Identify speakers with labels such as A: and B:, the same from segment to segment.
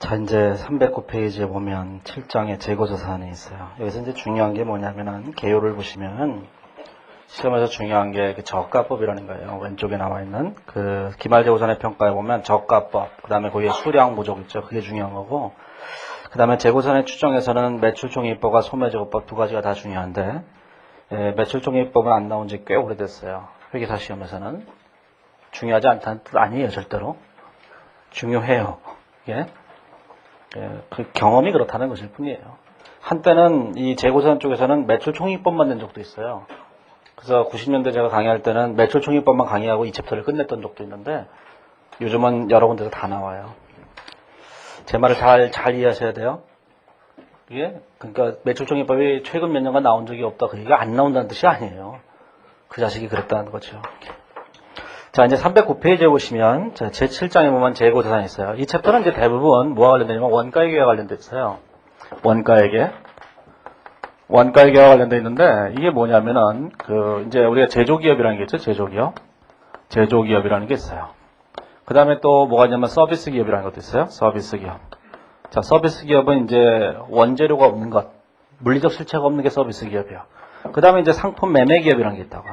A: 자, 이제 309페이지에 보면 7장에 재고자산이 있어요. 여기서 이제 중요한 게 뭐냐면은 개요를 보시면 시험에서 중요한 게 그 저가법이라는 거예요. 왼쪽에 나와 있는 그 기말재고산의 평가에 보면 저가법, 그 다음에 거기에 수량 부족 있죠. 그게 중요한 거고, 그 다음에 재고산의 추정에서는 매출총액법과 소매제고법 두 가지가 다 중요한데, 매출총액법은 안 나온 지 꽤 오래됐어요. 회계사 시험에서는. 중요하지 않다는 뜻 아니에요, 절대로. 중요해요. 예? 그 경험이 그렇다는 것일 뿐이에요. 한때는 이 재고자산 쪽에서는 매출총액법만 낸 적도 있어요. 그래서 90년대 제가 강의할 때는 매출총액법만 강의하고 이 챕터를 끝냈던 적도 있는데 요즘은 여러 군데서 다 나와요. 제 말을 잘 이해하셔야 돼요. 이게 그러니까 매출총액법이 최근 몇 년간 나온 적이 없다. 그 얘기가 안 나온다는 뜻이 아니에요. 그 자식이 그랬다는 거죠. 자, 이제 309페이지에 보시면, 제7장에 보면 재고자산이 있어요. 이 챕터는 이제 대부분 뭐와 관련되냐면 원가액과 관련돼 있어요. 원가액과 관련돼 있는데, 이게 뭐냐면은, 이제 우리가 제조기업이라는 게 있죠, 제조기업이라는 게 있어요. 그 다음에 또 뭐가 있냐면 서비스 기업이라는 것도 있어요, 서비스 기업. 자, 서비스 기업은 이제 원재료가 없는 것, 물리적 실체가 없는 게 서비스 기업이에요. 그 다음에 이제 상품 매매 기업이라는 게 있다고.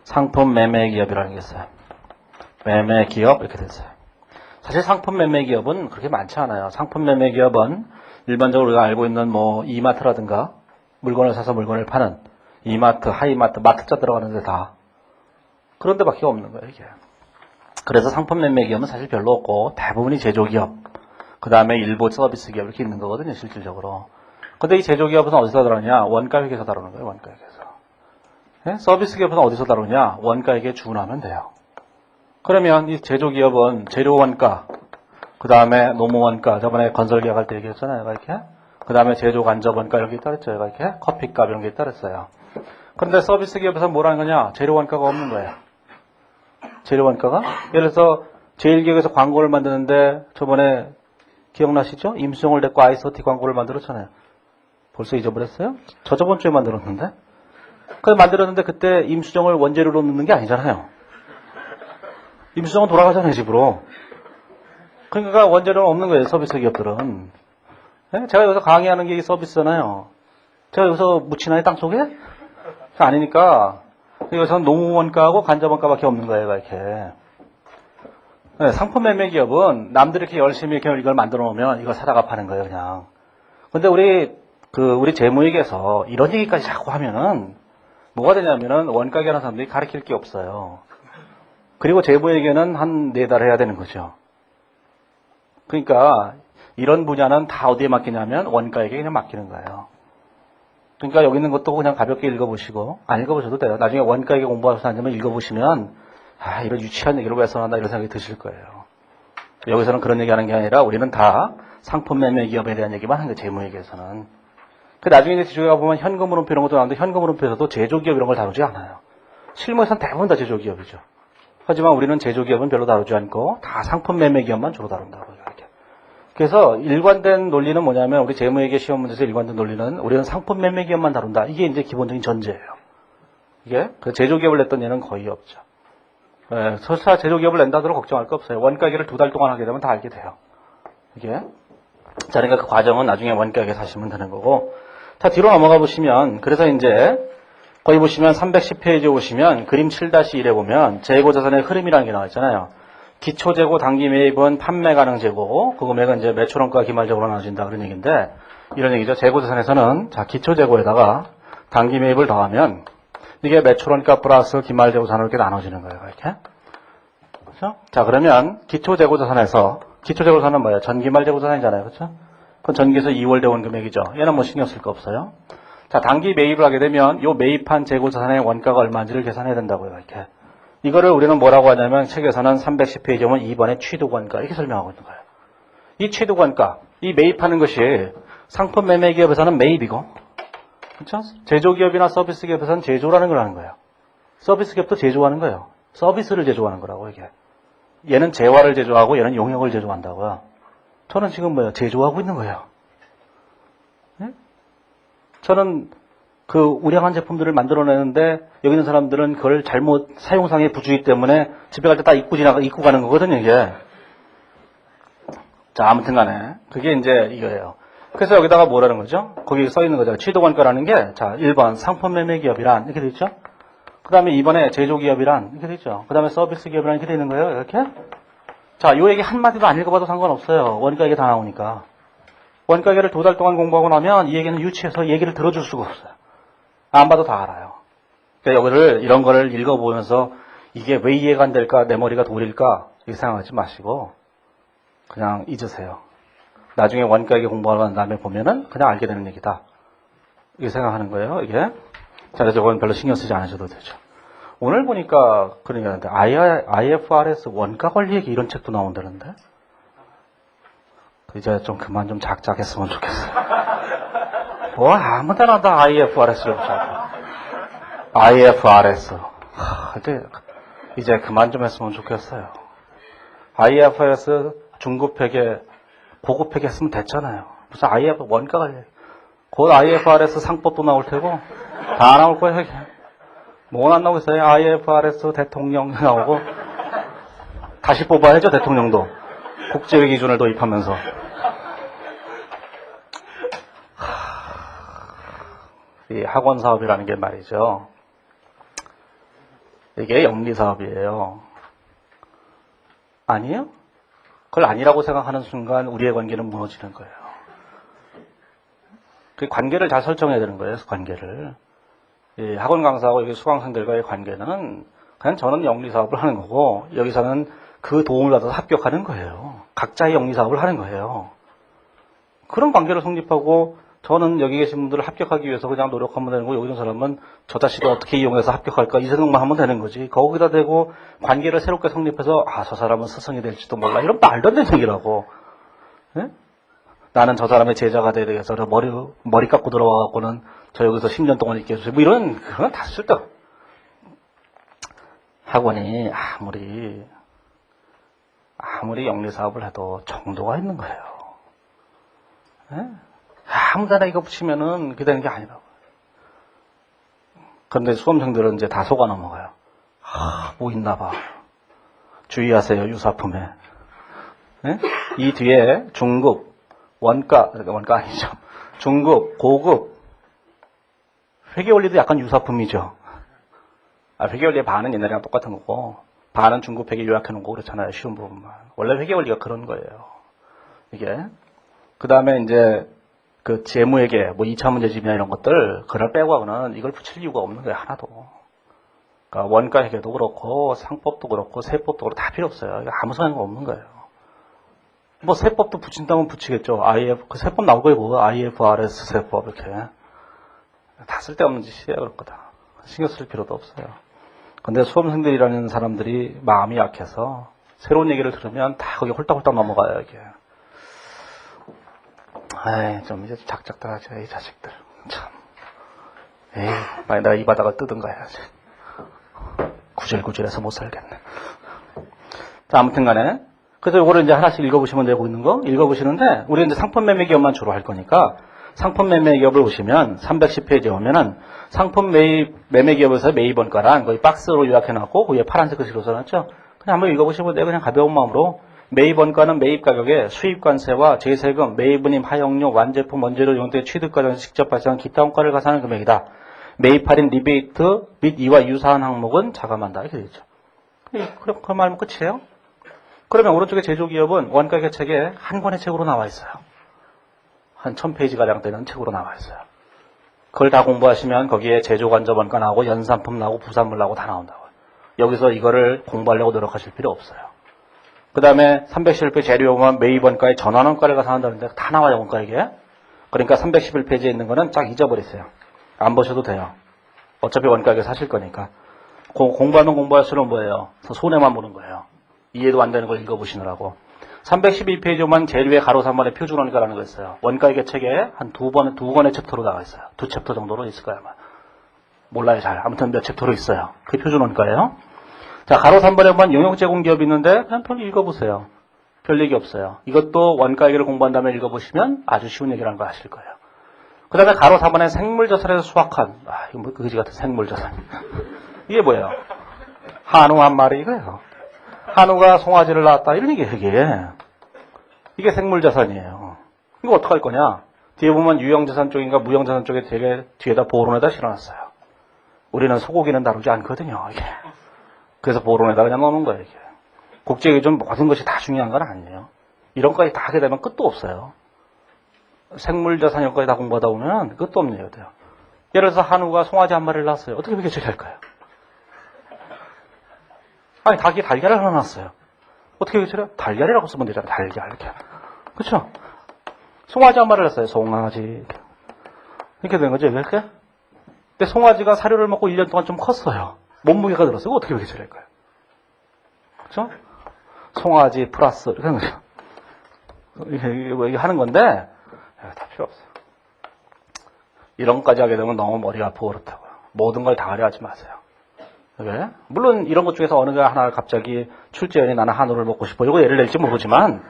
A: 상품 매매 기업이라는 게 있어요. 매매 기업 이렇게 됐어요. 사실 상품 매매 기업은 그렇게 많지 않아요. 상품 매매 기업은 일반적으로 우리가 알고 있는 뭐 이마트라든가 물건을 사서 물건을 파는 이마트, 하이마트, 마트자 들어가는 데 다 그런 데밖에 없는 거예요, 이게. 그래서 상품 매매 기업은 사실 별로 없고 대부분이 제조기업, 그 다음에 일부 서비스 기업 이렇게 있는 거거든요, 실질적으로. 근데 이 제조기업은 어디서 다루냐? 원가액에서 다루는 거예요, 원가액에서. 네? 서비스 기업은 어디서 다루냐? 원가액에 준하면 돼요. 그러면 이 제조기업은 재료원가, 그 다음에 노무원가, 저번에 건설계약 할 때 얘기했잖아요, 이렇게. 그 다음에 제조간접원가 이런 게 있다 그랬죠, 이렇게. 커피값 이런 게 있다 그랬어요. 그런데 서비스 기업에서 뭐라는 거냐? 재료원가가 없는 거예요. 재료원가가? 예를 들어서 제일기업에서 광고를 만드는데 저번에 기억나시죠? 임수정을 데리고 아이스호티 광고를 만들었잖아요. 벌써 잊어버렸어요? 저번 주에 만들었는데? 만들었는데 그때 임수정을 원재료로 넣는 게 아니잖아요. 임수정은 돌아가잖아요, 집으로. 그러니까 원재료는 없는 거예요, 서비스 기업들은. 네? 제가 여기서 강의하는 게 서비스잖아요. 제가 여기서 묻히나요, 땅속에? 아니니까 여기서는 노무원가하고 간접원가밖에 없는 거예요, 이렇게. 네, 상품 매매 기업은 남들이 이렇게 열심히 이렇게 이걸 만들어 놓으면 이걸 사다가 파는 거예요, 그냥. 근데 우리 재무에게서 이런 얘기까지 자꾸 하면은 뭐가 되냐면은 원가계하는 사람들이 가르칠 게 없어요. 그리고 재무에게는 한 4달 해야 되는 거죠. 그러니까 이런 분야는 다 어디에 맡기냐면 원가에게 그냥 맡기는 거예요. 그러니까 여기 있는 것도 그냥 가볍게 읽어보시고, 안 읽어보셔도 돼요. 나중에 원가에게 공부하셔서 앉으면 읽어보시면 이런 유치한 얘기를 왜 써놨나 이런 생각이 드실 거예요. 여기서는 그런 얘기하는 게 아니라 우리는 다 상품 매매 기업에 대한 얘기만 하는 거예요, 재무에게서는. 나중에 이제 뒤쪽에 가보면 현금흐름표 이런 것도 나오는데 현금흐름표에서도 제조기업 이런 걸 다루지 않아요. 실무에서는 대부분 다 제조기업이죠. 하지만 우리는 제조기업은 별로 다루지 않고 다 상품 매매 기업만 주로 다룬다고요. 이렇게. 그래서 일관된 논리는 뭐냐면 우리 재무회계 시험 문제에서 일관된 논리는 우리는 상품 매매 기업만 다룬다. 이게 이제 기본적인 전제예요. 이게 제조기업을 냈던 예는 거의 없죠. 설사 제조기업을 낸다 하더라도 걱정할 거 없어요. 원가계를 2달 동안 하게 되면 다 알게 돼요. 이게. 자, 그러니까 그 과정은 나중에 원가계 사시면 되는 거고. 자, 뒤로 넘어가 보시면, 그래서 이제, 거기 보시면 310페이지에 보시면, 그림 7-1에 보면, 재고자산의 흐름이라는 게 나와 있잖아요. 기초재고, 단기 매입은 판매 가능 재고, 그 금액은 이제 매출원가 기말재고로 나눠진다, 그런 얘기인데, 이런 얘기죠. 재고자산에서는, 자, 기초재고에다가 단기 매입을 더하면, 이게 매출원가 플러스 기말재고산으로 이렇게 나눠지는 거예요, 이렇게. 그렇죠? 자, 그러면, 기초재고자산은 뭐예요? 전기말재고자산이잖아요, 그렇죠? 그건 전기에서 2월 대원 금액이죠. 얘는 뭐 신경 쓸 거 없어요. 자, 단기 매입을 하게 되면 요 매입한 재고자산의 원가가 얼마인지를 계산해야 된다고요, 이렇게. 이거를 우리는 뭐라고 하냐면 책에서는 310페이지 보면 2번에 취득원가 이렇게 설명하고 있는 거예요. 이 취득원가, 이 매입하는 것이 상품 매매 기업에서는 매입이고, 그렇죠? 제조기업이나 서비스 기업에서는 제조라는 걸 하는 거예요. 서비스 기업도 제조하는 거예요. 서비스를 제조하는 거라고, 이게. 얘는 재화를 제조하고 얘는 용역을 제조한다고요. 저는 지금 제조하고 있는 거예요. 네? 저는 우량한 제품들을 만들어내는데 여기 있는 사람들은 그걸 잘못 사용상의 부주의 때문에 집에 갈 때 다 입고 가는 거거든요, 이게. 자, 아무튼 간에 그게 이제 이거예요. 그래서 여기다가 뭐라는 거죠? 거기 써 있는 거죠. 취득원가라는 게, 자, 1번 상품매매기업이란 이렇게 돼 있죠? 그 다음에 2번에 제조기업이란 이렇게 돼 있죠? 그 다음에 서비스기업이란 이렇게 되는 거예요. 이렇게. 자, 요 얘기 한마디도 안 읽어봐도 상관없어요. 원가 얘기 다 나오니까. 원가 얘기를 2달 동안 공부하고 나면 이 얘기는 유치해서 얘기를 들어줄 수가 없어요. 안 봐도 다 알아요. 그러니까 여기를, 이런 거를 읽어보면서 이게 왜 이해가 안 될까, 내 머리가 돌일까, 이렇게 생각하지 마시고 그냥 잊으세요. 나중에 원가액 공부하고 난 다음에 보면은 그냥 알게 되는 얘기다. 이렇게 생각하는 거예요, 이게. 자, 그래서 이건 별로 신경 쓰지 않으셔도 되죠. 오늘 보니까 그런 게 있는데, IFRS 원가 관리 얘기 이런 책도 나온다는데? 이제 좀 그만 좀 작작했으면 좋겠어요. 뭐 아무 데나 다 IFRS를 붙여. IFRS. 이제 그만 좀 했으면 좋겠어요. IFRS 중급회계, 고급회계 했으면 됐잖아요. 무슨 원가 관리. 곧 IFRS 상법도 나올 테고, 다 나올 거예요, 이게. 뭐가 안 나오고 있어요? IFRS 대통령 나오고, 다시 뽑아야죠, 대통령도. 국제회 기준을 도입하면서. 이 학원 사업이라는 게 말이죠. 이게 영리 사업이에요. 아니에요? 그걸 아니라고 생각하는 순간 우리의 관계는 무너지는 거예요. 그 관계를 잘 설정해야 되는 거예요, 관계를. 이 학원 강사하고 여기 수강생들과의 관계는 그냥 저는 영리 사업을 하는 거고, 여기서는 그 도움을 받아서 합격하는 거예요. 각자의 영리 사업을 하는 거예요. 그런 관계를 성립하고, 저는 여기 계신 분들을 합격하기 위해서 그냥 노력하면 되는 거고, 여기 있는 사람은 저 자식을 어떻게 이용해서 합격할까, 이 생각만 하면 되는 거지. 거기다 대고 관계를 새롭게 성립해서, 아, 저 사람은 스승이 될지도 몰라. 이런 말도 안 되는 얘기라고. 네? 나는 저 사람의 제자가 돼야 되겠어. 머리 깎고 들어와갖고는 저 여기서 10년 동안 있게 해주세요. 뭐 이런, 그건 다 쓸데없어. 학원이 아무리 영리 사업을 해도 정도가 있는 거예요. 네? 아무 데나 이거 붙이면은 그게 되는 게 아니라고. 그런데 수험생들은 이제 다 속아 넘어가요. 뭐 있나 봐. 주의하세요, 유사품에. 네? 이 뒤에 중급, 원가 아니죠. 중급, 고급, 회계원리도 약간 유사품이죠. 회계원리의 반은 옛날이랑 똑같은 거고, 반은 중급 회계 요약해 놓은 거 그렇잖아요, 쉬운 부분만. 원래 회계원리가 그런 거예요. 이게. 그 다음에 이제, 그 재무회계, 뭐 2차 문제집이나 이런 것들, 그걸 빼고 하고는 이걸 붙일 이유가 없는 거예요, 하나도. 그러니까 원가 회계도 그렇고, 상법도 그렇고, 세법도 그렇고, 다 필요 없어요. 이거 아무 소용이 없는 거예요. 뭐 세법도 붙인다면 붙이겠죠. 그 세법 나올 거예요, 뭐. IFRS 세법, 이렇게. 다 쓸데없는 짓이에요, 그럴 거다. 신경 쓸 필요도 없어요. 근데 수험생들이라는 사람들이 마음이 약해서, 새로운 얘기를 들으면 다 거기 홀딱홀딱 넘어가요, 이게. 좀 이제 작작들 하지, 이 자식들. 참. 만약 내가 이 바닥을 뜯은가 해야지. 구질구질해서 못 살겠네. 자, 아무튼 간에. 그래서 요거를 이제 하나씩 읽어보시면 되고 있는 거 읽어보시는데, 우리 이제 상품매매기업만 주로 할 거니까, 상품매매기업을 보시면, 310페이지에 오면은, 상품매매기업에서 매입원가란 거기 박스로 요약해놨고, 거기에 파란색 글씨로 써놨죠? 그냥 한번 읽어보시면 돼요. 그냥 가벼운 마음으로. 매입원가는 매입가격에 수입관세와 재세금, 매입은임, 하용료, 완제품, 원재료 용도의 취득 과정에서 직접 발생한 기타 원가를 가산하는 금액이다. 매입 할인 리베이트 및 이와 유사한 항목은 자감한다. 이렇게 되죠. 그 말면 끝이에요. 그러면 오른쪽에 제조기업은 원가 계책에 한 권의 책으로 나와 있어요. 한 1000페이지가량 되는 책으로 나와 있어요. 그걸 다 공부하시면 거기에 제조관저 원가 나오고 연산품 나오고 부산물 나오고 다 나온다고요. 여기서 이거를 공부하려고 노력하실 필요 없어요. 그 다음에 311페이지 재료만 매입 원가에 전환원가를 가산한다는데 다 나와요, 원가 이게. 그러니까 311페이지에 있는 거는 쫙 잊어버리세요. 안 보셔도 돼요. 어차피 원가에 사실 거니까. 공부하면 공부할수록 뭐예요? 손해만 보는 거예요. 이해도 안 되는 걸 읽어보시느라고. 312페이지만 재료의 가로 3번의 표준원가라는 거 있어요. 원가액의 책에 한 두 권의 챕터로 나와 있어요. 2챕터 정도로 있을 거예요, 아마. 몰라요, 잘. 아무튼 몇 챕터로 있어요. 그게 표준원가예요. 자, 가로 3번에 보면 용역제공기업이 있는데 그냥 별로 읽어보세요. 별 얘기 없어요. 이것도 원가액을 공부한 다음에 읽어보시면 아주 쉬운 얘기라는 거 아실 거예요. 그 다음에 가로 4번에 생물자산에서 수확한, 이거 뭐 그지 같은 생물자산. 이게 뭐예요? 한우 한 마리 이거예요. 한우가 송아지를 낳았다. 이런 얘기예요, 이게. 이게 생물자산이에요. 이거 어떡할 거냐? 뒤에 보면 유형자산 쪽인가 무형자산 쪽에 되게 뒤에다 보론에다 실어놨어요. 우리는 소고기는 다루지 않거든요, 이게. 그래서 보론에다 그냥 넣는 거예요, 이게. 국제기준 모든 것이 다 중요한 건 아니에요. 이런 것까지 다 하게 되면 끝도 없어요. 생물자산 여기까지 다 공부하다 보면 끝도 없네요. 예를 들어서 한우가 송아지 한 마리를 낳았어요. 어떻게 그렇게 처리할까요? 아니, 닭이 달걀을 하나 낳았어요. 어떻게 처리해요? 달걀이라고 쓰면 되잖아요. 달걀, 이렇게. 그렇죠? 송아지 한 마리를 낳았어요. 송아지. 이렇게 된 거죠, 이렇게? 근데 송아지가 사료를 먹고 1년 동안 좀 컸어요. 몸무게가 늘었어요. 어떻게 그렇게 처리할까요? 그렇죠? 송아지 플러스, 이렇게 하는 거죠. 이게 하는 건데, 다 필요 없어요. 이런 것까지 하게 되면 너무 머리가 아프고 그렇다고요. 모든 걸 다 하려 하지 마세요. 왜? 물론 이런 것 중에서 어느 하나를 갑자기 출제연이 나는 한우를 먹고 싶어. 이거 예를 들지 모르지만,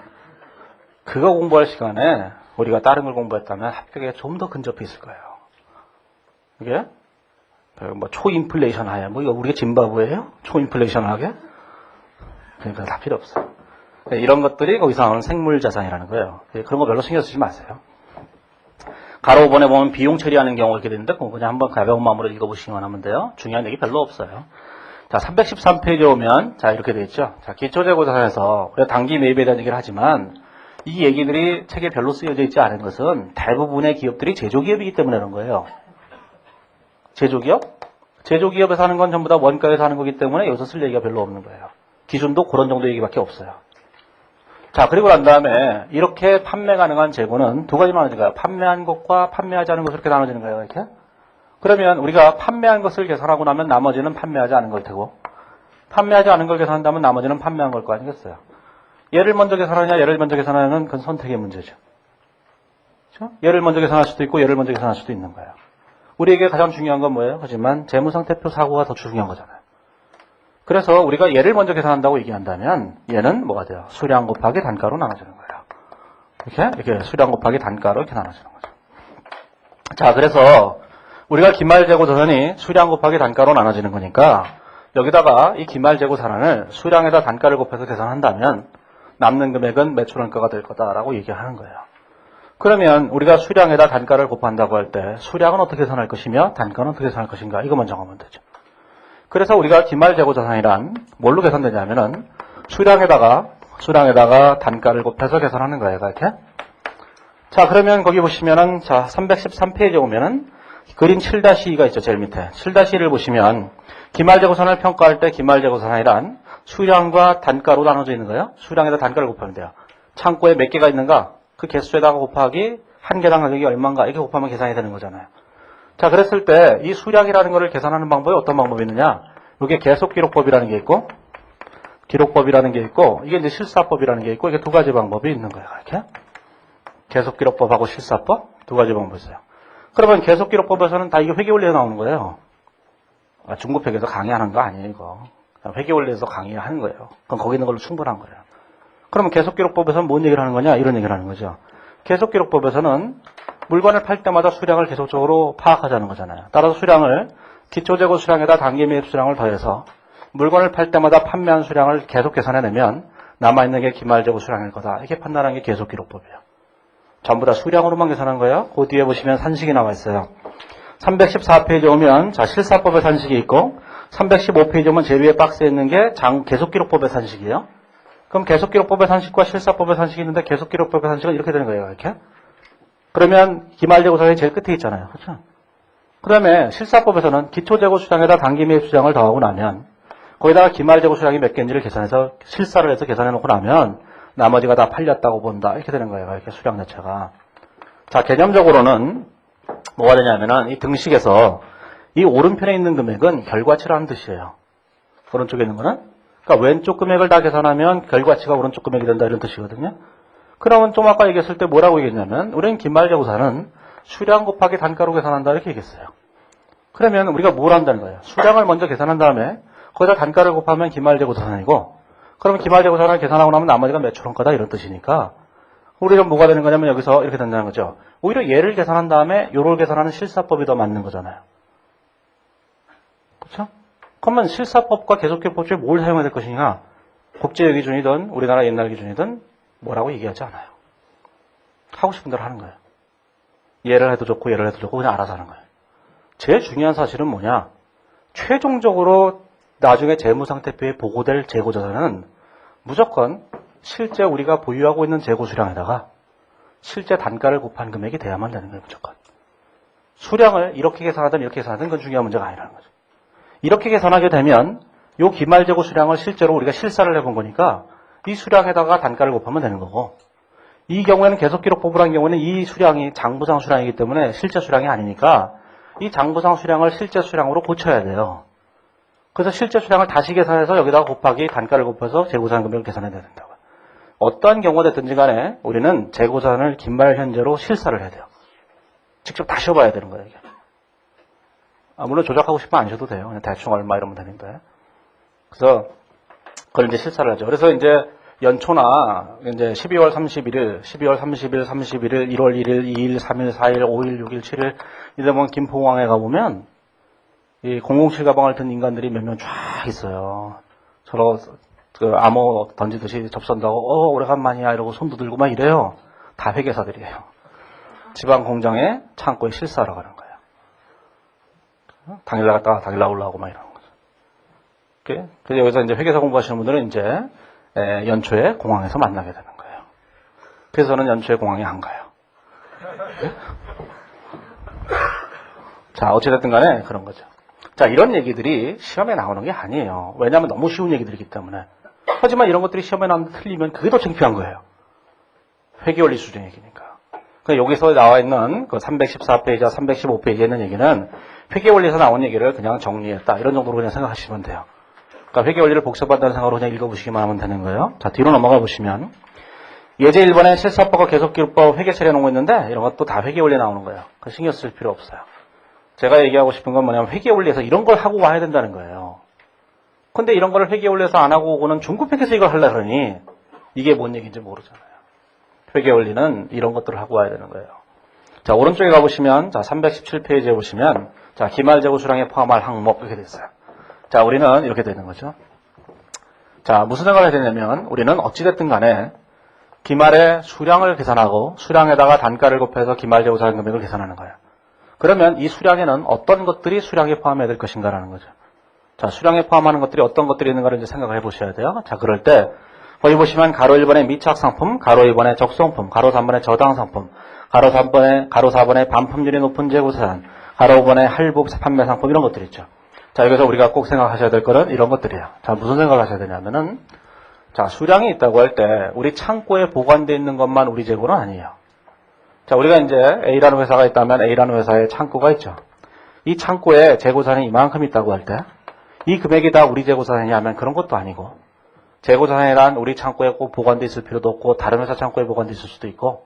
A: 그거 공부할 시간에 우리가 다른 걸 공부했다면 합격에 좀 더 근접해 있을 거예요. 이게? 뭐 초인플레이션 하에, 뭐 이거 우리가 짐바브웨예요? 초인플레이션 하게? 그러니까 다 필요 없어요. 이런 것들이 거기서 나오는 생물자산이라는 거예요. 그런 거 별로 신경 쓰지 마세요. 가로 5번에 보면 비용 처리하는 경우가 이렇게 되는데 그냥 한번 가벼운 마음으로 읽어보시기만 하면 돼요. 중요한 얘기 별로 없어요. 자, 313페이지에 오면 자 이렇게 되어 있죠. 자, 기초재고자산에서 우리가 단기 매입에 대한 얘기를 하지만 이 얘기들이 책에 별로 쓰여져 있지 않은 것은 대부분의 기업들이 제조기업이기 때문에 그런 거예요. 제조기업? 제조기업에서 하는 건 전부 다 원가에서 하는 거기 때문에 여기서 쓸 얘기가 별로 없는 거예요. 기준도 그런 정도 얘기밖에 없어요. 자, 그리고 난 다음에 이렇게 판매 가능한 재고는 두 가지로 나눠지는 거예요. 판매한 것과 판매하지 않은 것으로 이렇게 나눠지는 거예요. 이렇게. 그러면 우리가 판매한 것을 계산하고 나면 나머지는 판매하지 않은 걸 테고 판매하지 않은 걸 계산한다면 나머지는 판매한 걸 거 아니겠어요. 얘를 먼저 계산하느냐 얘를 먼저 계산하느냐는 그건 선택의 문제죠. 그렇죠? 얘를 먼저 계산할 수도 있고 얘를 먼저 계산할 수도 있는 거예요. 우리에게 가장 중요한 건 뭐예요? 하지만 재무상태표 사고가 더 중요한 거잖아요. 그래서 우리가 얘를 먼저 계산한다고 얘기한다면 얘는 뭐가 돼요? 수량 곱하기 단가로 나눠지는 거예요. 이렇게 수량 곱하기 단가로 이렇게 나눠지는 거죠. 자, 그래서 우리가 기말재고자산이 수량 곱하기 단가로 나눠지는 거니까 여기다가 이 기말재고산을 수량에다 단가를 곱해서 계산한다면 남는 금액은 매출 원가가 될 거다라고 얘기하는 거예요. 그러면 우리가 수량에다 단가를 곱한다고 할 때 수량은 어떻게 계산할 것이며 단가는 어떻게 계산할 것인가 이것만 정하면 되죠. 그래서 우리가 기말재고자산이란 뭘로 계산되냐면은 수량에다가 단가를 곱해서 계산하는 거예요. 이렇게. 자, 그러면 거기 보시면은 자 313페이지에 오면은 그림 7-2가 있죠. 제일 밑에 7-2를 보시면 기말재고산을 평가할 때 기말재고산이란 수량과 단가로 나눠져 있는 거예요. 수량에다 단가를 곱하면 돼요. 창고에 몇 개가 있는가? 그 개수에다가 곱하기 한 개당 가격이 얼마인가 이렇게 곱하면 계산이 되는 거잖아요. 자, 그랬을 때 이 수량이라는 것을 계산하는 방법이 어떤 방법이 있느냐? 이게 계속기록법이라는 게 있고 기록법이라는 게 있고 이게 이제 실사법이라는 게 있고 이게 두 가지 방법이 있는 거예요. 이렇게 계속기록법하고 실사법 두 가지 방법이 있어요. 그러면 계속기록법에서는 다 이게 회계원리에 나오는 거예요. 중급회계에서 강의하는 거 아니에요, 이거. 회계원리에서 강의하는 거예요. 그럼 거기 있는 걸로 충분한 거예요. 그러면 계속기록법에서는 뭔 얘기를 하는 거냐? 이런 얘기를 하는 거죠. 계속기록법에서는 물건을 팔 때마다 수량을 계속적으로 파악하자는 거잖아요. 따라서 수량을 기초재고 수량에다 단기 매입 수량을 더해서 물건을 팔 때마다 판매한 수량을 계속 계산해내면 남아있는 게 기말재고 수량일 거다. 이렇게 판단하는 게 계속기록법이에요. 전부 다 수량으로만 계산한 거예요. 그 뒤에 보시면 산식이 나와 있어요. 314페이지 오면 자 실사법의 산식이 있고 315페이지 오면 제일 위에 박스에 있는 게 계속기록법의 산식이에요. 그럼 계속기록법의 산식과 실사법의 산식이 있는데 계속기록법의 산식은 이렇게 되는 거예요. 이렇게. 그러면 기말재고사의 제일 끝에 있잖아요. 그렇죠? 그 다음에 실사법에서는 기초재고 수량에다 단기 매입 수량을 더하고 나면 거기다가 기말재고 수량이 몇 개인지를 계산해서 실사를 해서 계산해 놓고 나면 나머지가 다 팔렸다고 본다. 이렇게 되는 거예요. 이렇게 수량 자체가. 자, 개념적으로는 뭐가 되냐면은 이 등식에서 이 오른편에 있는 금액은 결과치라는 뜻이에요. 오른쪽에 있는 거는. 그러니까 왼쪽 금액을 다 계산하면 결과치가 오른쪽 금액이 된다 이런 뜻이거든요. 그러면 좀 아까 얘기했을 때 뭐라고 얘기했냐면 우리는 기말재고사는 수량 곱하기 단가로 계산한다 이렇게 얘기했어요. 그러면 우리가 뭘 한다는 거예요? 수량을 먼저 계산한 다음에 거기다 단가를 곱하면 기말재고자산이고 그러면 기말재고자산을 계산하고 나면 나머지가 매출원가다 이런 뜻이니까 우리가 뭐가 되는 거냐면 여기서 이렇게 된다는 거죠. 오히려 얘를 계산한 다음에 요를 계산하는 실사법이 더 맞는 거잖아요. 그렇죠? 그러면 실사법과 계속기록법 중에 뭘 사용해야 될 것이냐? 국제 기준이든 우리나라 옛날 기준이든 뭐라고 얘기하지 않아요. 하고 싶은 대로 하는 거예요. 얘를 해도 좋고 얘를 해도 좋고 그냥 알아서 하는 거예요. 제일 중요한 사실은 뭐냐? 최종적으로 나중에 재무상태표에 보고될 재고자산은 무조건 실제 우리가 보유하고 있는 재고 수량에다가 실제 단가를 곱한 금액이 돼야만 되는 거예요. 무조건. 수량을 이렇게 계산하든 이렇게 계산하든 그건 중요한 문제가 아니라는 거죠. 이렇게 계산하게 되면 요 기말재고 수량을 실제로 우리가 실사를 해본 거니까 이 수량에다가 단가를 곱하면 되는 거고, 이 경우에는 계속 기록 보부라는 경우에는 이 수량이 장부상 수량이기 때문에 실제 수량이 아니니까 이 장부상 수량을 실제 수량으로 고쳐야 돼요. 그래서 실제 수량을 다시 계산해서 여기다가 곱하기 단가를 곱해서 재고자산 금액을 계산해야 된다고. 어떠한 경우가 됐든지 간에 우리는 재고자산을 긴말 현재로 실사를 해야 돼요. 직접 다 쉬어봐야 되는 거예요, 이게. 물론 조작하고 싶으면 안 쉬어도 돼요. 그냥 대충 얼마 이러면 되는데. 그래서 그걸 이제 실사를 하죠. 그래서 이제 연초나 이제 12월 31일, 12월 30일, 31일, 1월 1일, 2일, 3일, 4일, 5일, 6일, 7일 이러면 김포공항에 가보면 이 007 가방을 든 인간들이 몇 명 쫙 있어요. 서로 그 암호 던지듯이 접선다고 오래간만이야 이러고 손도 들고 막 이래요. 다 회계사들이에요. 지방 공장에 창고에 실사하러 가는 거예요. 당일 나갔다가 당일 나오려고 막 이러는 거죠. 그래서 여기서 이제 회계사 공부하시는 분들은 이제 연초에 공항에서 만나게 되는 거예요. 그래서 저는 연초에 공항에 안 가요. 자, 어찌됐든 간에 그런 거죠. 자, 이런 얘기들이 시험에 나오는 게 아니에요. 왜냐하면 너무 쉬운 얘기들이기 때문에. 하지만 이런 것들이 시험에 나오는데 틀리면 그게 더 창피한 거예요. 회계원리 수준 얘기니까. 그러니까 여기서 나와 있는 그 314페이지와 315페이지에 있는 얘기는 회계원리에서 나온 얘기를 그냥 정리했다. 이런 정도로 그냥 생각하시면 돼요. 그러니까 회계원리를 복습한다는 생각으로 그냥 읽어보시기만 하면 되는 거예요. 자, 뒤로 넘어가 보시면 예제 1번에 실사법과 계속기록법 회계 처리해 놓은 있는데 이런 것도 다 회계원리에 나오는 거예요. 그 신경 쓸 필요 없어요. 제가 얘기하고 싶은 건 뭐냐면 회계원리에서 이런 걸 하고 와야 된다는 거예요. 근데 이런 걸 회계원리에서 안 하고 오고는 중급회계에서 이걸 하려고 그러니 이게 뭔 얘기인지 모르잖아요. 회계원리는 이런 것들을 하고 와야 되는 거예요. 자, 오른쪽에 가보시면 자 317페이지에 보시면 자 기말재고 수량에 포함할 항목 이렇게 돼 있어요. 자, 우리는 이렇게 되는 거죠. 자, 무슨 생각을 해야 되냐면 우리는 어찌됐든 간에 기말의 수량을 계산하고 수량에다가 단가를 곱해서 기말재고 자산 금액을 계산하는 거예요. 그러면 이 수량에는 어떤 것들이 수량에 포함해야 될 것인가라는 거죠. 자, 수량에 포함하는 것들이 어떤 것들이 있는가를 이제 생각을 해보셔야 돼요. 자, 그럴 때 거기 보시면 가로 1번에 미착상품, 가로 2번에 적성품, 가로 3번에 저당상품, 가로 4번에 반품률이 높은 재고자산, 가로 5번에 할부 판매상품 이런 것들 있죠. 자, 여기서 우리가 꼭 생각하셔야 될 거는 이런 것들이에요. 자, 무슨 생각을 하셔야 되냐면은 자, 수량이 있다고 할 때 우리 창고에 보관되어 있는 것만 우리 재고는 아니에요. 자, 우리가 이제 A라는 회사가 있다면 A라는 회사에 창고가 있죠. 이 창고에 재고자산이 이만큼 있다고 할 때 이 금액이 다 우리 재고자산이냐 하면 그런 것도 아니고 재고자산이란 우리 창고에 꼭 보관되어 있을 필요도 없고 다른 회사 창고에 보관되어 있을 수도 있고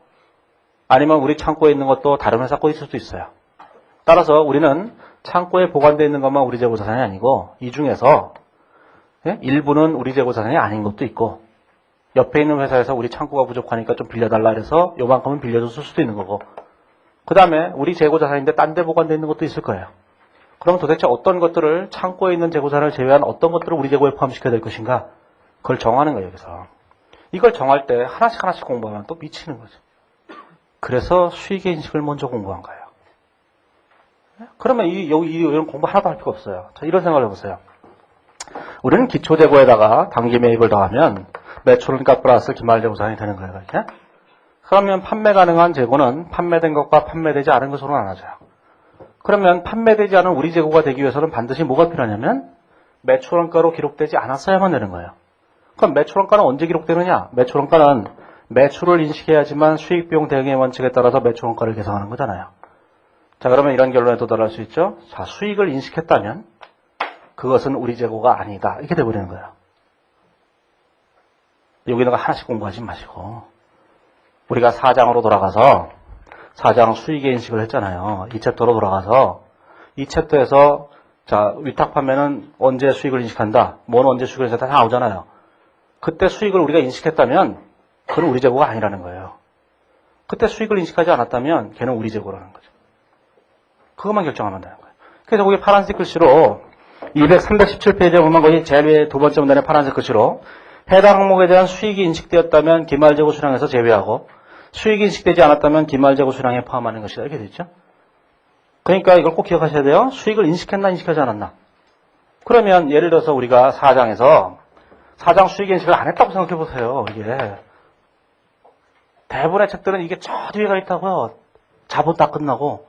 A: 아니면 우리 창고에 있는 것도 다른 회사 거에 있을 수도 있어요. 따라서 우리는 창고에 보관되어 있는 것만 우리 재고자산이 아니고 이 중에서 일부는 우리 재고자산이 아닌 것도 있고 옆에 있는 회사에서 우리 창고가 부족하니까 좀 빌려달라 해서 요만큼은 빌려줬을 수도 있는 거고 그 다음에 우리 재고자산인데 딴 데 보관되어 있는 것도 있을 거예요. 그럼 도대체 어떤 것들을 창고에 있는 재고자산을 제외한 어떤 것들을 우리 재고에 포함시켜야 될 것인가 그걸 정하는 거예요. 여기서 이걸 정할 때 하나씩 공부하면 또 미치는 거죠. 그래서 수익의 인식을 먼저 공부한 거예요. 그러면 이런 공부 하나도 할 필요 없어요. 자, 이런 생각을 해보세요. 우리는 기초재고에다가 단기 매입을 더하면 매출원가 플러스 기말재고자산이 되는 거예요. 이렇게. 그러면 판매 가능한 재고는 판매된 것과 판매되지 않은 것으로 나눠져요. 그러면 판매되지 않은 우리 재고가 되기 위해서는 반드시 뭐가 필요하냐면 매출원가로 기록되지 않았어야만 되는 거예요. 그럼 매출원가는 언제 기록되느냐? 매출원가는 매출을 인식해야지만 수익비용 대응의 원칙에 따라서 매출원가를 계산하는 거잖아요. 자, 그러면 이런 결론에 도달할 수 있죠. 자, 수익을 인식했다면 그것은 우리 재고가 아니다. 이렇게 돼버리는 거예요. 여기다가 하나씩 공부하지 마시고 우리가 4장으로 돌아가서 4장 수익의 인식을 했잖아요. 이 챕터로 돌아가서 이 챕터에서 자, 위탁 판매는 언제 수익을 인식한다. 뭐는 언제 수익을 인식한다. 다 나오잖아요. 그때 수익을 우리가 인식했다면 그건 우리 재고가 아니라는 거예요. 그때 수익을 인식하지 않았다면 걔는 우리 재고라는 거죠. 그것만 결정하면 되는 거예요. 그래서 거기 파란색 글씨로 317페이지에 보면 거기 제일 위에 두 번째 문단에 파란색 글씨로 해당 항목에 대한 수익이 인식되었다면 기말재고 수량에서 제외하고 수익이 인식되지 않았다면 기말재고 수량에 포함하는 것이다. 이렇게 되죠. 그러니까 이걸 꼭 기억하셔야 돼요. 수익을 인식했나 인식하지 않았나. 그러면 예를 들어서 우리가 사장에서 사장 수익 인식을 안 했다고 생각해 보세요. 이게 대부분의 책들은 이게 저 뒤에가 있다고요. 자본 다 끝나고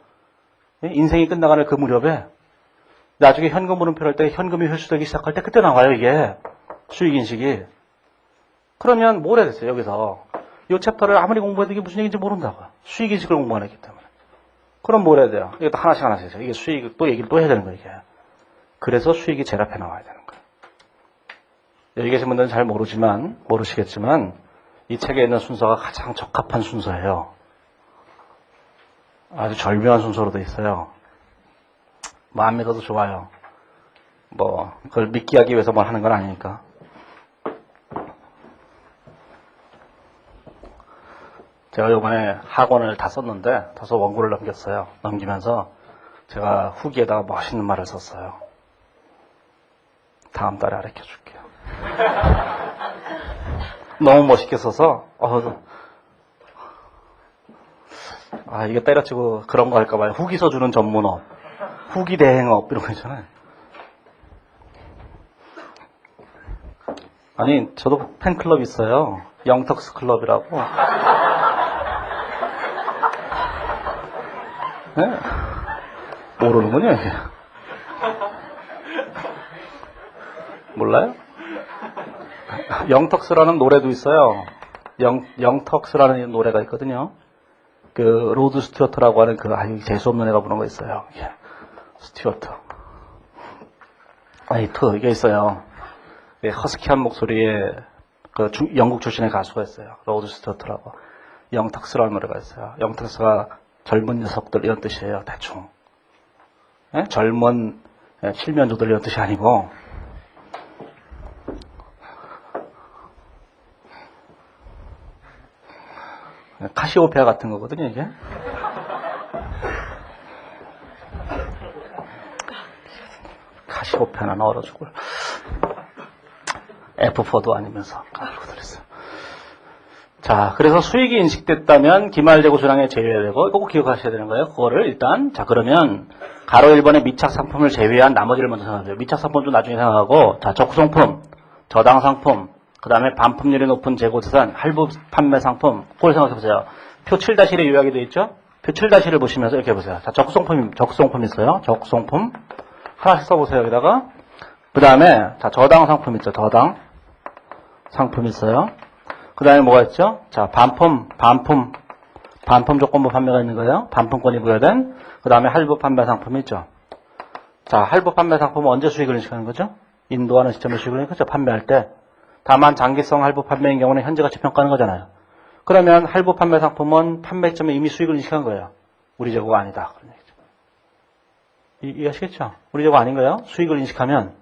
A: 인생이 끝나가는 그 무렵에 나중에 현금 물음표를 할 때 현금이 회수되기 시작할 때 그때 나와요. 이게 수익 인식이. 그러면 뭘 해야 됐어요. 여기서 이 챕터를 아무리 공부해도 이게 무슨 얘기인지 모른다고요. 수익 인식을 공부 안 했기 때문에. 그럼 뭘 해야 돼요? 이것도 하나씩 하나씩 해요. 이게 수익 또 얘기를 또 해야 되는 거예요. 이게. 그래서 수익이 제일 앞에 나와야 되는 거예요. 여기 계신 분들은 잘 모르시겠지만 이 책에 있는 순서가 가장 적합한 순서예요. 아주 절묘한 순서로 돼 있어요. 뭐 안 믿어도 좋아요. 뭐 그걸 믿게 하기 위해서 뭘 하는 건 아니니까. 제가 이번에 학원을 다 썼는데 다소 원고를 넘겼어요. 넘기면서 제가 후기에다가 멋있는 말을 썼어요. 다음 달에 가르쳐줄게요. 너무 멋있게 써서 이게 때려치고 그런 거 할까 봐요. 후기 써주는 전문업, 후기 대행업 이런 거 있잖아요. 아니 저도 팬클럽 있어요. 영턱스 클럽이라고. 네? 모르는군요. 이게. 몰라요? 영턱스라는 노래도 있어요. 영턱스라는 노래가 있거든요. 그 로드 스튜어트라고 하는 재수없는 애가 부른 거 있어요. 스튜어트. 이게 있어요. 허스키한 목소리의 영국 출신의 가수가 있어요. 로드 스튜어트라고. 영턱스라는 노래가 있어요. 영턱스가 젊은 녀석들 이런 뜻이에요. 대충. 네? 젊은 칠면조들 이런 뜻이 아니고 카시오페아 같은 거거든요. 이게. 카시오페아는 얼어 죽을. F4도 아니면서 가지고 들었어요. 자, 그래서 수익이 인식됐다면 기말재고 수량에 제외되고 꼭 기억하셔야 되는 거예요. 그거를 일단 그러면 가로 1번의 미착 상품을 제외한 나머지를 먼저 생각하세요. 미착 상품 좀 나중에 생각하고 적성품, 저당 상품, 그 다음에 반품률이 높은 재고자산, 할부 판매 상품, 그걸 생각해 보세요. 표 7-1에 요약이 되어 있죠? 표 7-1을 보시면서 이렇게 보세요. 자, 적성품 있어요. 적성품 하나씩 써보세요. 여기다가 그 다음에 자 저당 상품 있죠. 저당 상품 있어요. 그 다음에 뭐가 있죠? 자, 반품 조건부 판매가 있는 거예요. 반품권이 부여된. 그 다음에 할부 판매 상품이 있죠. 자, 할부 판매 상품은 언제 수익을 인식하는 거죠? 인도하는 시점에 수익을 인식하죠. 판매할 때. 다만 장기성 할부 판매인 경우는 현재가치 평가하는 거잖아요. 그러면 할부 판매 상품은 판매 시점에 이미 수익을 인식한 거예요. 우리 재고가 아니다. 그런 얘기죠. 이해하시겠죠? 우리 재고 아닌 거예요. 수익을 인식하면.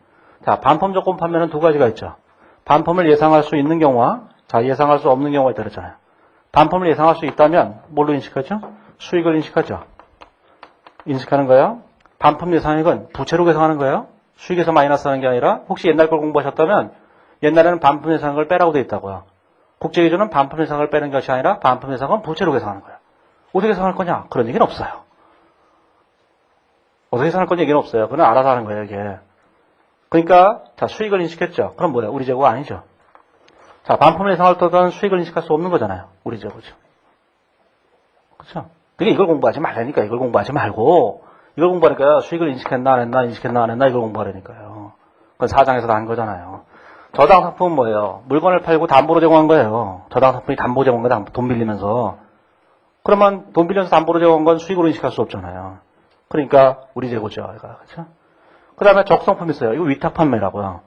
A: 자, 반품 조건 판매는 두 가지가 있죠. 반품을 예상할 수 있는 경우와 자, 예상할 수 없는 경우가 있다 그랬잖아요. 반품을 예상할 수 있다면 뭘로 인식하죠? 수익을 인식하죠. 인식하는 거예요. 반품 예상액은 부채로 계산하는 거예요. 수익에서 마이너스 하는 게 아니라 혹시 옛날 걸 공부하셨다면 옛날에는 반품 예상액을 빼라고 되어 있다고요. 국제기준은 반품 예상을 빼는 것이 아니라 반품 예상은 부채로 계산하는 거예요. 어떻게 계산할 거냐? 그런 얘기는 없어요. 어떻게 계산할 건 얘기는 없어요. 그건 알아서 하는 거예요, 이게. 그러니까 자, 수익을 인식했죠. 그럼 뭐예요? 우리 재고가 아니죠. 자, 반품 예상할 때는 수익을 인식할 수 없는 거잖아요. 우리 재고죠. 그렇죠? 그러니까 이걸 공부하지 말라니까. 이걸 공부하지 말고 이걸 공부하니까 수익을 인식했나 안 했나 이걸 공부하라니까요. 그건 사장에서 난 거잖아요. 저당 상품은 뭐예요? 물건을 팔고 담보로 제공한 거예요. 저당 상품이 담보 제공한 거다. 돈 빌리면서. 그러면 돈 빌려서 담보로 제공한 건 수익으로 인식할 수 없잖아요. 그러니까 우리 재고죠. 그렇죠? 그 다음에 적성품 있어요. 이거 위탁 판매라고요.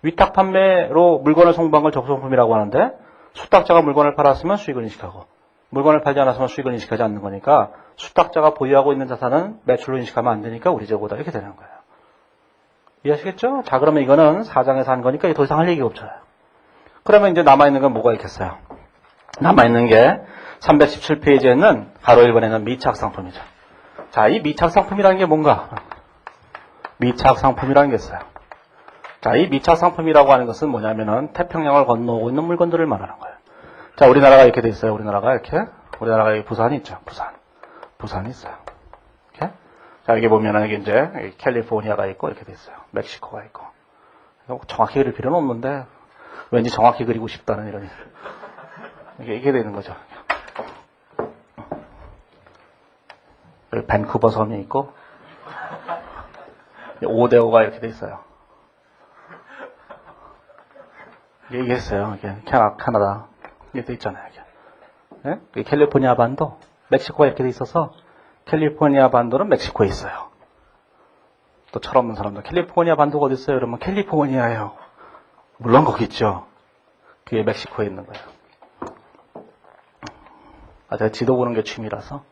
A: 위탁 판매로 물건을 송부한 걸 적성품이라고 하는데 수탁자가 물건을 팔았으면 수익을 인식하고 물건을 팔지 않았으면 수익을 인식하지 않는 거니까 수탁자가 보유하고 있는 자산은 매출로 인식하면 안 되니까 우리 재고다 이렇게 되는 거예요. 이해하시겠죠? 자, 그러면 이거는 사장에서 한 거니까 더 이상 할 얘기가 없어요. 그러면 이제 남아있는 건 뭐가 있겠어요? 남아있는 게 317페이지에 있는 가로 1번에는 미착 상품이죠. 자, 이 미착 상품이라는 게 뭔가? 미착 상품이라는 게 있어요. 자, 이 미착 상품이라고 하는 것은 뭐냐면은 태평양을 건너오고 있는 물건들을 말하는 거예요. 자, 우리나라가 이렇게 돼 있어요. 우리나라가 이렇게 우리나라가 여기 부산이 있죠. 부산이 있어요. 이렇게. 자, 여기 보면은 이게 이제 캘리포니아가 있고 이렇게 돼 있어요. 멕시코가 있고. 정확히 그릴 필요는 없는데 왠지 정확히 그리고 싶다는 이런 이게 되는 거죠. 여기 밴쿠버 섬이 있고 5대5가 이렇게 돼 있어요. 이게 있어요. 이게 캐나다 이게 돼 있잖아요. 이게. 네? 캘리포니아 반도 멕시코가 이렇게 돼 있어서 캘리포니아 반도는 멕시코에 있어요. 또 철없는 사람들 캘리포니아 반도가 어디 있어요? 그러면 캘리포니아예요. 물론 거기 있죠. 그게 멕시코에 있는 거예요. 제가 지도 보는 게 취미라서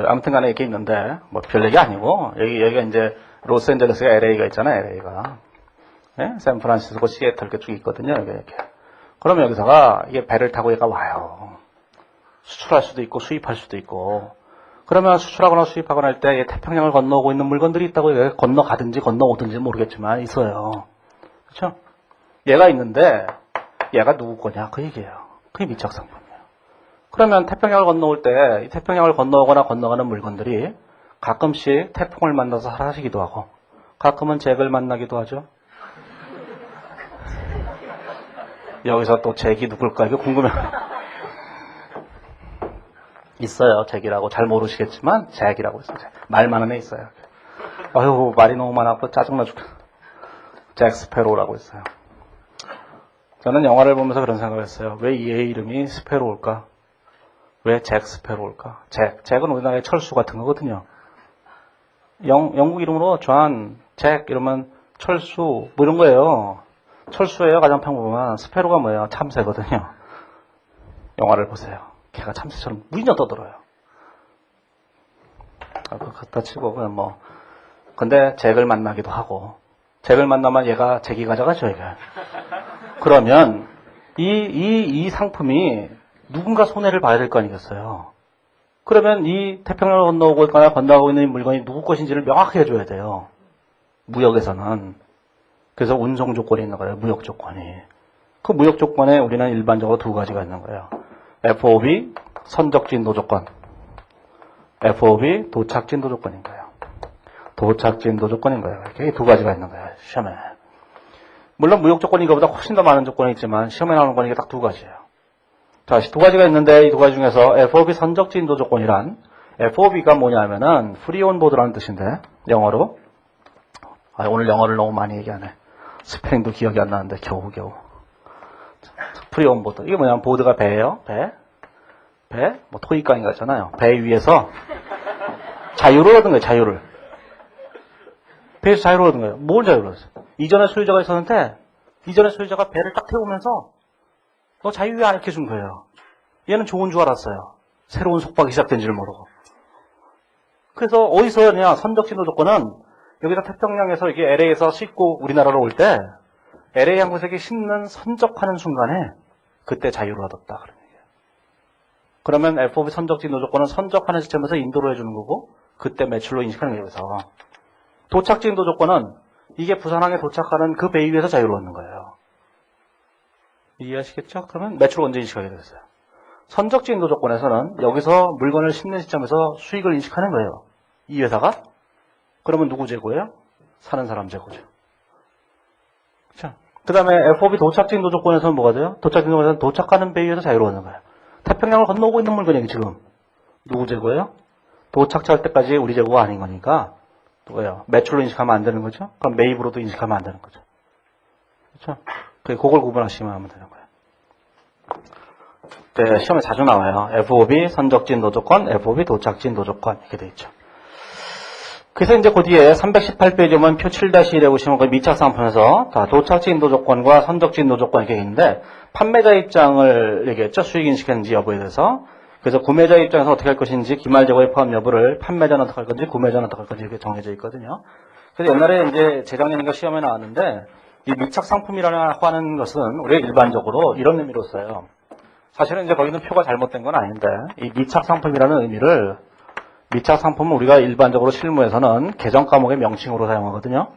A: 아무튼 간에 이렇게 있는데 뭐 별 얘기 아니고 여기가 이제 로스앤젤레스가 LA가 있잖아요. LA가 네? 샌프란시스코 시애틀 이렇게 쭉 있거든요. 이렇게. 그러면 여기서가 이게 배를 타고 얘가 와요. 수출할 수도 있고 수입할 수도 있고. 그러면 수출하거나 수입하거나 할 때 태평양을 건너오고 있는 물건들이 있다고 건너가든지 건너오든지 모르겠지만 있어요. 그렇죠? 얘가 있는데 얘가 누구 거냐 그 얘기예요. 그게 밀착상품이에요. 그러면 태평양을 건너올 때 이 태평양을 건너오거나 건너가는 물건들이 가끔씩 태풍을 만나서 사라지기도 하고 가끔은 잭을 만나기도 하죠. 여기서 또 잭이 누굴까 이게 궁금해요. 있어요. 잭이라고 잘 모르시겠지만 잭이라고 있어요. 말 많은 애 있어요. 아유 말이 너무 많아서 짜증나 죽겠어. 잭 스페로우라고 있어요. 저는 영화를 보면서 그런 생각을 했어요. 왜 이 애 이름이 스페로우일까? 왜 잭 스페로우일까? 잭은 우리나라의 철수 같은 거거든요. 영국 이름으로 존, 잭 이러면 철수 뭐 이런 거예요. 철수예요. 가장 평범한. 스페로가 뭐예요? 참새거든요. 영화를 보세요. 걔가 참새처럼 무지나 떠들어요. 그거 갖다 치고 그냥 뭐 근데 잭을 만나기도 하고 잭을 만나면 얘가 잭이 가져가죠. 이게. 그러면 이 상품이 누군가 손해를 봐야 될 거 아니겠어요. 그러면 이 태평양을 건너오고 있거나 건너가고 있는 물건이 누구 것인지를 명확히 해줘야 돼요. 무역에서는. 그래서 운송 조건이 있는 거예요. 무역 조건이. 그 무역 조건에 우리는 일반적으로 두 가지가 있는 거예요. FOB 선적 진도 조건. FOB 도착 진도 조건인 거예요. 도착 진도 조건인 거예요. 이렇게 두 가지가 있는 거예요. 시험에. 물론 무역 조건이 이거보다 훨씬 더 많은 조건이 있지만 시험에 나오는 건 이게 딱 두 가지예요. 자, 두 가지가 있는데 이 두 가지 중에서 FOB 선적 진도 조건이란 FOB가 뭐냐면은 프리 온보드라는 뜻인데 영어로 오늘 영어를 너무 많이 얘기하네. 스펠링도 기억이 안 나는데 겨우겨우. 프리 온보드. 이게 뭐냐면 보드가 배예요. 배. 뭐 토익강의 같잖아요. 배 위에서 자유를 얻은 거예요. 자유를. 배에서 자유를 얻은 거예요. 뭘 자유를 얻었어요? 이전에 소유자가 있었는데 이전에 소유자가 배를 딱 태우면서 너 자유 왜 안 이렇게 준 거예요? 얘는 좋은 줄 알았어요. 새로운 속박이 시작된 줄 모르고. 그래서 어디서 하냐? 선적 진도 조건은 여기서 태평양에서 이게 LA에서 싣고 우리나라로 올 때 LA 항구색이 싣는 선적하는 순간에 그때 자유를 얻었다 그런 얘기예요. 그러면 FOB 선적 진도 조건은 선적하는 시점에서 인도를 해주는 거고 그때 매출로 인식하는 거예요. 여기서 도착 진도 조건은 이게 부산항에 도착하는 그 배 위에서 자유를 얻는 거예요. 이해하시겠죠? 그러면 매출 언제 인식하게 되겠어요? 선적 진도 조건에서는 여기서 물건을 싣는 시점에서 수익을 인식하는 거예요. 이 회사가? 그러면 누구 재고예요? 사는 사람 재고죠. 그렇죠? 그 다음에 FOB 도착 진도 조건에서는 뭐가 돼요? 도착 진도 조건에서는 도착하는 배 위에서 자유를 얻는 거예요. 태평양을 건너오고 있는 물건이 지금 누구 재고예요? 도착할 때까지 우리 재고가 아닌 거니까 누구예요? 매출로 인식하면 안 되는 거죠? 그럼 매입으로도 인식하면 안 되는 거죠. 그렇죠? 그걸 구분하시면 하면 되는 거예요. 네, 시험에 자주 나와요. FOB 선적 진도 조건, FOB 도착 진도 조건 이렇게 돼 있죠. 그래서 이제 그 뒤에 318페이지 오면 표 7-1에 보시면 그 밀착상품에서 도착 진도 조건과 선적 진도 조건 이렇게 있는데 판매자 입장을 얘기했죠. 수익 인식했는지 여부에 대해서. 그래서 구매자 입장에서 어떻게 할 것인지 기말 재고의 포함 여부를 판매자는 어떻게 할 건지 구매자는 어떻게 할 건지 이렇게 정해져 있거든요. 그래서 옛날에 이제 재작년인가 시험에 나왔는데 이 밀착상품이라는 것은 우리가 일반적으로 이런 의미로 써요. 사실은 이제 거기는 표가 잘못된 건 아닌데 이 밀착상품이라는 의미를 밀착상품은 우리가 일반적으로 실무에서는 계정 과목의 명칭으로 사용하거든요.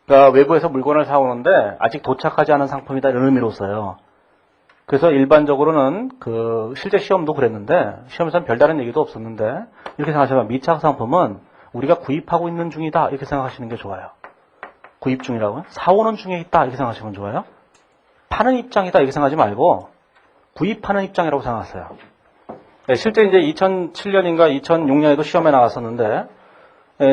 A: 그러니까 외부에서 물건을 사오는데 아직 도착하지 않은 상품이다 이런 의미로 써요. 그래서 일반적으로는 그 실제 시험도 그랬는데 시험에서는 별다른 얘기도 없었는데 이렇게 생각하시면 미착 상품은 우리가 구입하고 있는 중이다 이렇게 생각하시는 게 좋아요. 구입 중이라고요? 사오는 중에 있다 이렇게 생각하시면 좋아요. 파는 입장이다 이렇게 생각하지 말고 구입하는 입장이라고 생각하세요. 네, 실제 이제 2007년인가 2006년에도 시험에 나왔었는데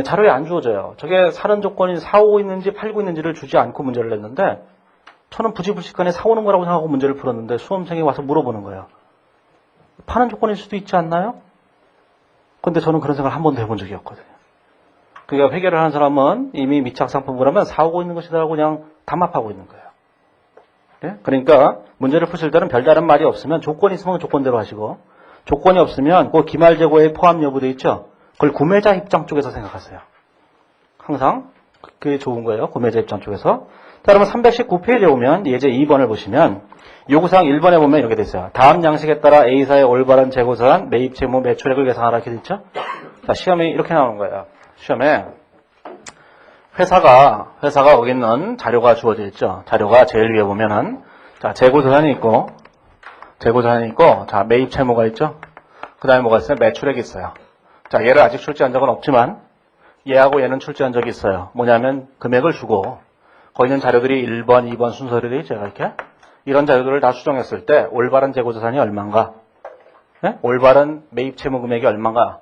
A: 자료에 안 주어져요. 저게 사는 조건이 사오고 있는지 팔고 있는지를 주지 않고 문제를 냈는데 저는 부지불식간에 사오는 거라고 생각하고 문제를 풀었는데 수험생이 와서 물어보는 거예요. 파는 조건일 수도 있지 않나요? 근데 저는 그런 생각을 한 번도 해본 적이 없거든요. 그러니까 회계를 하는 사람은 이미 미착 상품을 하면 사오고 있는 것이라고 그냥 담합하고 있는 거예요. 네? 그러니까 문제를 푸실 때는 별다른 말이 없으면 조건이 있으면 조건대로 하시고 조건이 없으면 그 기말재고에 포함 여부돼 있죠. 그걸 구매자 입장 쪽에서 생각하세요. 항상 그게 좋은 거예요. 구매자 입장 쪽에서. 자, 그러면 319페이지에 오면 예제 2번을 보시면 요구사항 1번에 보면 이렇게 돼 있어요. 다음 양식에 따라 A사의 올바른 재고사한 매입 채무 매출액을 계산하라 이렇게 돼 있죠. 자, 시험이 이렇게 나오는 거예요. 시험에 회사가 거기 있는 자료가 주어져 있죠. 자료가 제일 위에 보면은 자, 재고자산이 있고 자, 매입 채무가 있죠. 그다음에 뭐가 있어요? 매출액이 있어요. 자, 얘를 아직 출제한 적은 없지만 얘하고 얘는 출제한 적이 있어요. 뭐냐면 금액을 주고 거기 있는 자료들이 1번, 2번 순서로 되어 있죠. 이렇게. 이런 자료들을 다 수정했을 때 올바른 재고자산이 얼마인가? 네? 올바른 매입 채무 금액이 얼마인가?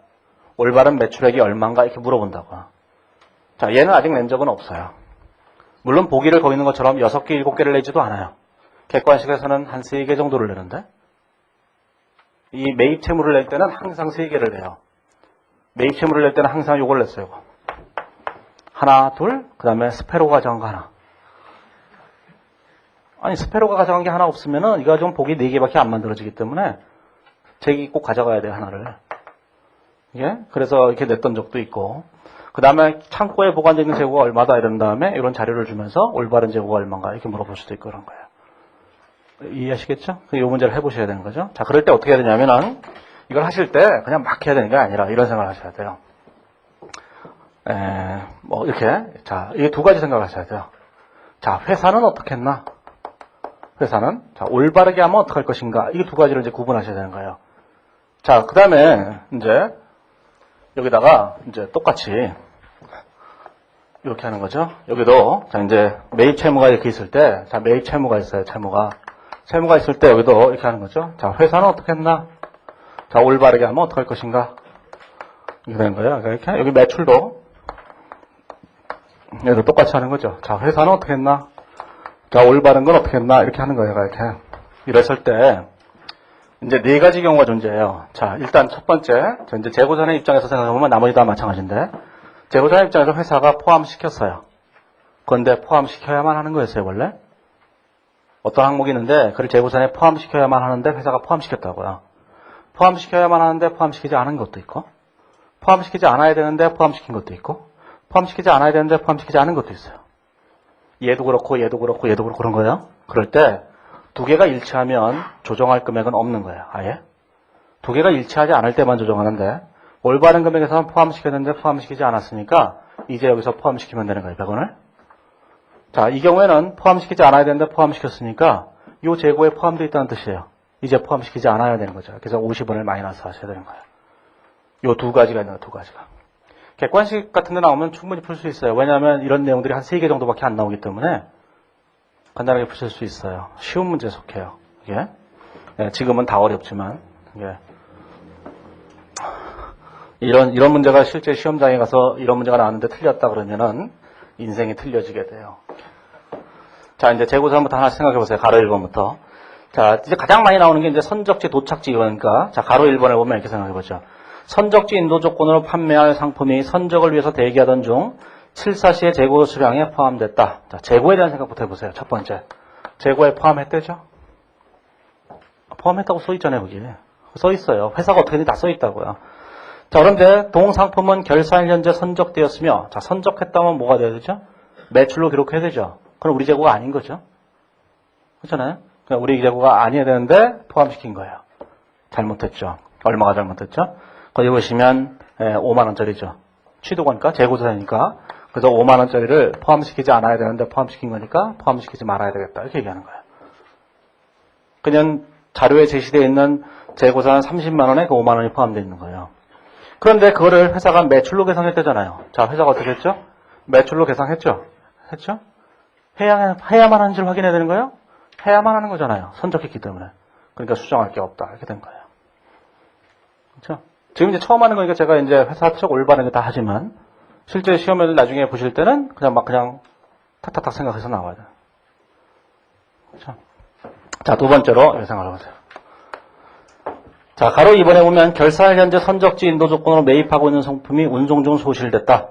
A: 올바른 매출액이 얼마인가? 이렇게 물어본다고. 자, 얘는 아직 낸 적은 없어요. 물론 보기를 거기 있는 것처럼 6개, 7개를 내지도 않아요. 객관식에서는 한 3개 정도를 내는데 이 매입 채무를 낼 때는 항상 3개를 내요. 매입 채무를 낼 때는 항상 요걸 냈어요. 하나, 둘, 그 다음에 스페로가 가져간 거 하나. 아니, 스페로가 가져간 게 하나 없으면은 이거 좀 보기 4개밖에 안 만들어지기 때문에 제기 꼭 가져가야 돼요, 하나를. 예? 그래서 이렇게 냈던 적도 있고. 그 다음에 창고에 보관되어 있는 재고가 얼마다 이런 다음에 이런 자료를 주면서 올바른 재고가 얼마인가 이렇게 물어볼 수도 있고 그런 거예요. 이해하시겠죠? 이 문제를 해보셔야 되는 거죠. 자, 그럴 때 어떻게 해야 되냐면은 이걸 하실 때 그냥 막 해야 되는 게 아니라 이런 생각을 하셔야 돼요. 뭐 이렇게 자, 이게 두 가지 생각을 하셔야 돼요. 자, 회사는 어떻게 했나? 회사는 자, 올바르게 하면 어떻게 할 것인가? 이게 두 가지를 이제 구분하셔야 되는 거예요. 자, 그 다음에 이제 여기다가 이제 똑같이 이렇게 하는 거죠. 여기도 자, 이제 매입 채무가 이렇게 있을 때 자, 매입 채무가 있어요. 채무가 있을 때 여기도 이렇게 하는 거죠. 자, 회사는 어떻게 했나? 자, 올바르게 하면 어떻게 할 것인가? 이렇게 되는 거예요. 이렇게 여기 매출도 얘도 똑같이 하는 거죠. 자, 회사는 어떻게 했나? 자, 올바른 건 어떻게 했나? 이렇게 하는 거예요. 이렇게. 이랬을 때 이제 4가지 경우가 존재해요. 자, 일단 첫 번째, 이제 재고자산 입장에서 생각해보면 나머지 다 마찬가지인데 재고자산 입장에서 회사가 포함시켰어요. 그런데 포함시켜야만 하는 거였어요, 원래. 어떤 항목이 있는데 그걸 재고자산에 포함시켜야만 하는데 회사가 포함시켰다고요. 포함시켜야만 하는데 포함시키지 않은 것도 있고 포함시키지 않아야 되는데 포함시킨 것도 있고 포함시키지 않아야 되는데 포함시키지 않은 것도 있어요. 얘도 그렇고 얘도 그렇고 얘도 그렇고 그런 거예요. 그럴 때 두 개가 일치하면 조정할 금액은 없는 거예요. 아예. 두 개가 일치하지 않을 때만 조정하는데 올바른 금액에서는 포함시켰는데 포함시키지 않았으니까 이제 여기서 포함시키면 되는 거예요. 100원을. 자, 이 경우에는 포함시키지 않아야 되는데 포함시켰으니까 이 재고에 포함되어 있다는 뜻이에요. 이제 포함시키지 않아야 되는 거죠. 그래서 50원을 마이너스 하셔야 되는 거예요. 요 두 가지가 있는 거예요. 두 가지가. 객관식 같은 데 나오면 충분히 풀 수 있어요. 왜냐하면 이런 내용들이 한 3개 정도밖에 안 나오기 때문에 간단하게 푸실 수 있어요. 쉬운 문제에 속해요. 이게. 예, 지금은 다 어렵지만 이게. 이런 문제가 실제 시험장에 가서 이런 문제가 나왔는데 틀렸다 그러면은 인생이 틀려지게 돼요. 자, 이제 재고사부터 하나씩 생각해 보세요. 가로 1번부터. 자, 이제 가장 많이 나오는 게 이제 선적지, 도착지 이거니까. 자, 가로 1번을 보면 이렇게 생각해 보죠. 선적지 인도 조건으로 판매할 상품이 선적을 위해서 대기하던 중 7사시의 재고 수량에 포함됐다. 자, 재고에 대한 생각부터 해보세요. 첫 번째. 재고에 포함했대죠? 포함했다고 써있잖아요, 거기. 써있어요. 회사가 어떻게 되는지 다 써있다고요. 자, 그런데 동상품은 결산일 현재 선적되었으며, 자, 선적했다면 뭐가 돼야 되죠? 매출로 기록해야 되죠. 그럼 우리 재고가 아닌 거죠. 그렇잖아요? 그냥 우리 재고가 아니어야 되는데 포함시킨 거예요. 잘못했죠. 얼마가 잘못했죠? 거기 보시면 5만원짜리죠. 취득원가, 재고자산이니까. 그래서 5만원짜리를 포함시키지 않아야 되는데 포함시킨 거니까 포함시키지 말아야 되겠다. 이렇게 얘기하는 거예요. 그냥 자료에 제시되어 있는 재고자산 30만 원에 그 5만 원이 포함되어 있는 거예요. 그런데 그거를 회사가 매출로 계산했대잖아요. 자, 회사가 어떻게 했죠? 매출로 계산했죠? 했죠? 해야만 하는지를 확인해야 되는 거예요? 해야만 하는 거잖아요. 선적했기 때문에. 그러니까 수정할 게 없다. 이렇게 된 거예요. 그렇죠? 지금 이제 처음 하는 거니까 제가 이제 회사 쪽 올바르게 다 하지만 실제 시험을 나중에 보실 때는 그냥 탁탁탁 생각해서 나와야 돼요. 그렇죠? 자, 두 번째로 이렇게 생각을 해보세요. 자, 가로 2번에 보면 결산을 현재 선적지 인도 조건으로 매입하고 있는 상품이 운송 중 소실됐다.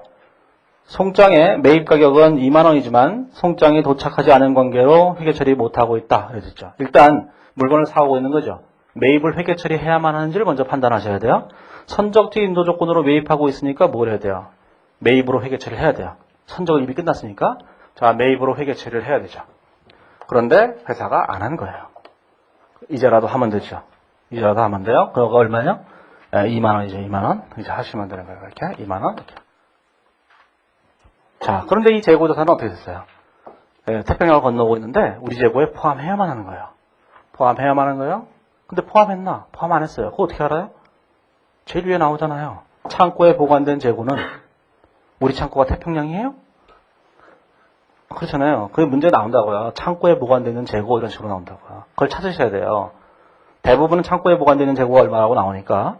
A: 송장의 매입 가격은 2만 원이지만 송장이 도착하지 않은 관계로 회계 처리 못하고 있다. 그랬죠. 일단 물건을 사오고 있는 거죠. 매입을 회계 처리해야만 하는지를 먼저 판단하셔야 돼요. 선적지 인도 조건으로 매입하고 있으니까 뭘 해야 돼요? 매입으로 회계 처리를 해야 돼요. 선적은 이미 끝났으니까 자, 매입으로 회계 처리를 해야 되죠. 그런데 회사가 안 한 거예요. 이제라도 하면 되죠. 이제라도 하면 돼요. 그거가 얼마냐? 2만 원이죠. 2만 원. 이제 하시면 되는 거예요. 이렇게 2만 원. 이렇게. 자, 그런데 이 재고자산은 어떻게 됐어요? 태평양을 건너오고 있는데 우리 재고에 포함해야만 하는 거예요. 포함해야만 하는 거예요? 근데 포함했나? 포함 안 했어요. 그거 어떻게 알아요? 제일 위에 나오잖아요. 창고에 보관된 재고는 우리 창고가 태평양이에요? 그렇잖아요. 그게 문제 나온다고요. 창고에 보관되어 있는 재고 이런 식으로 나온다고요. 그걸 찾으셔야 돼요. 대부분은 창고에 보관되어 있는 재고가 얼마라고 나오니까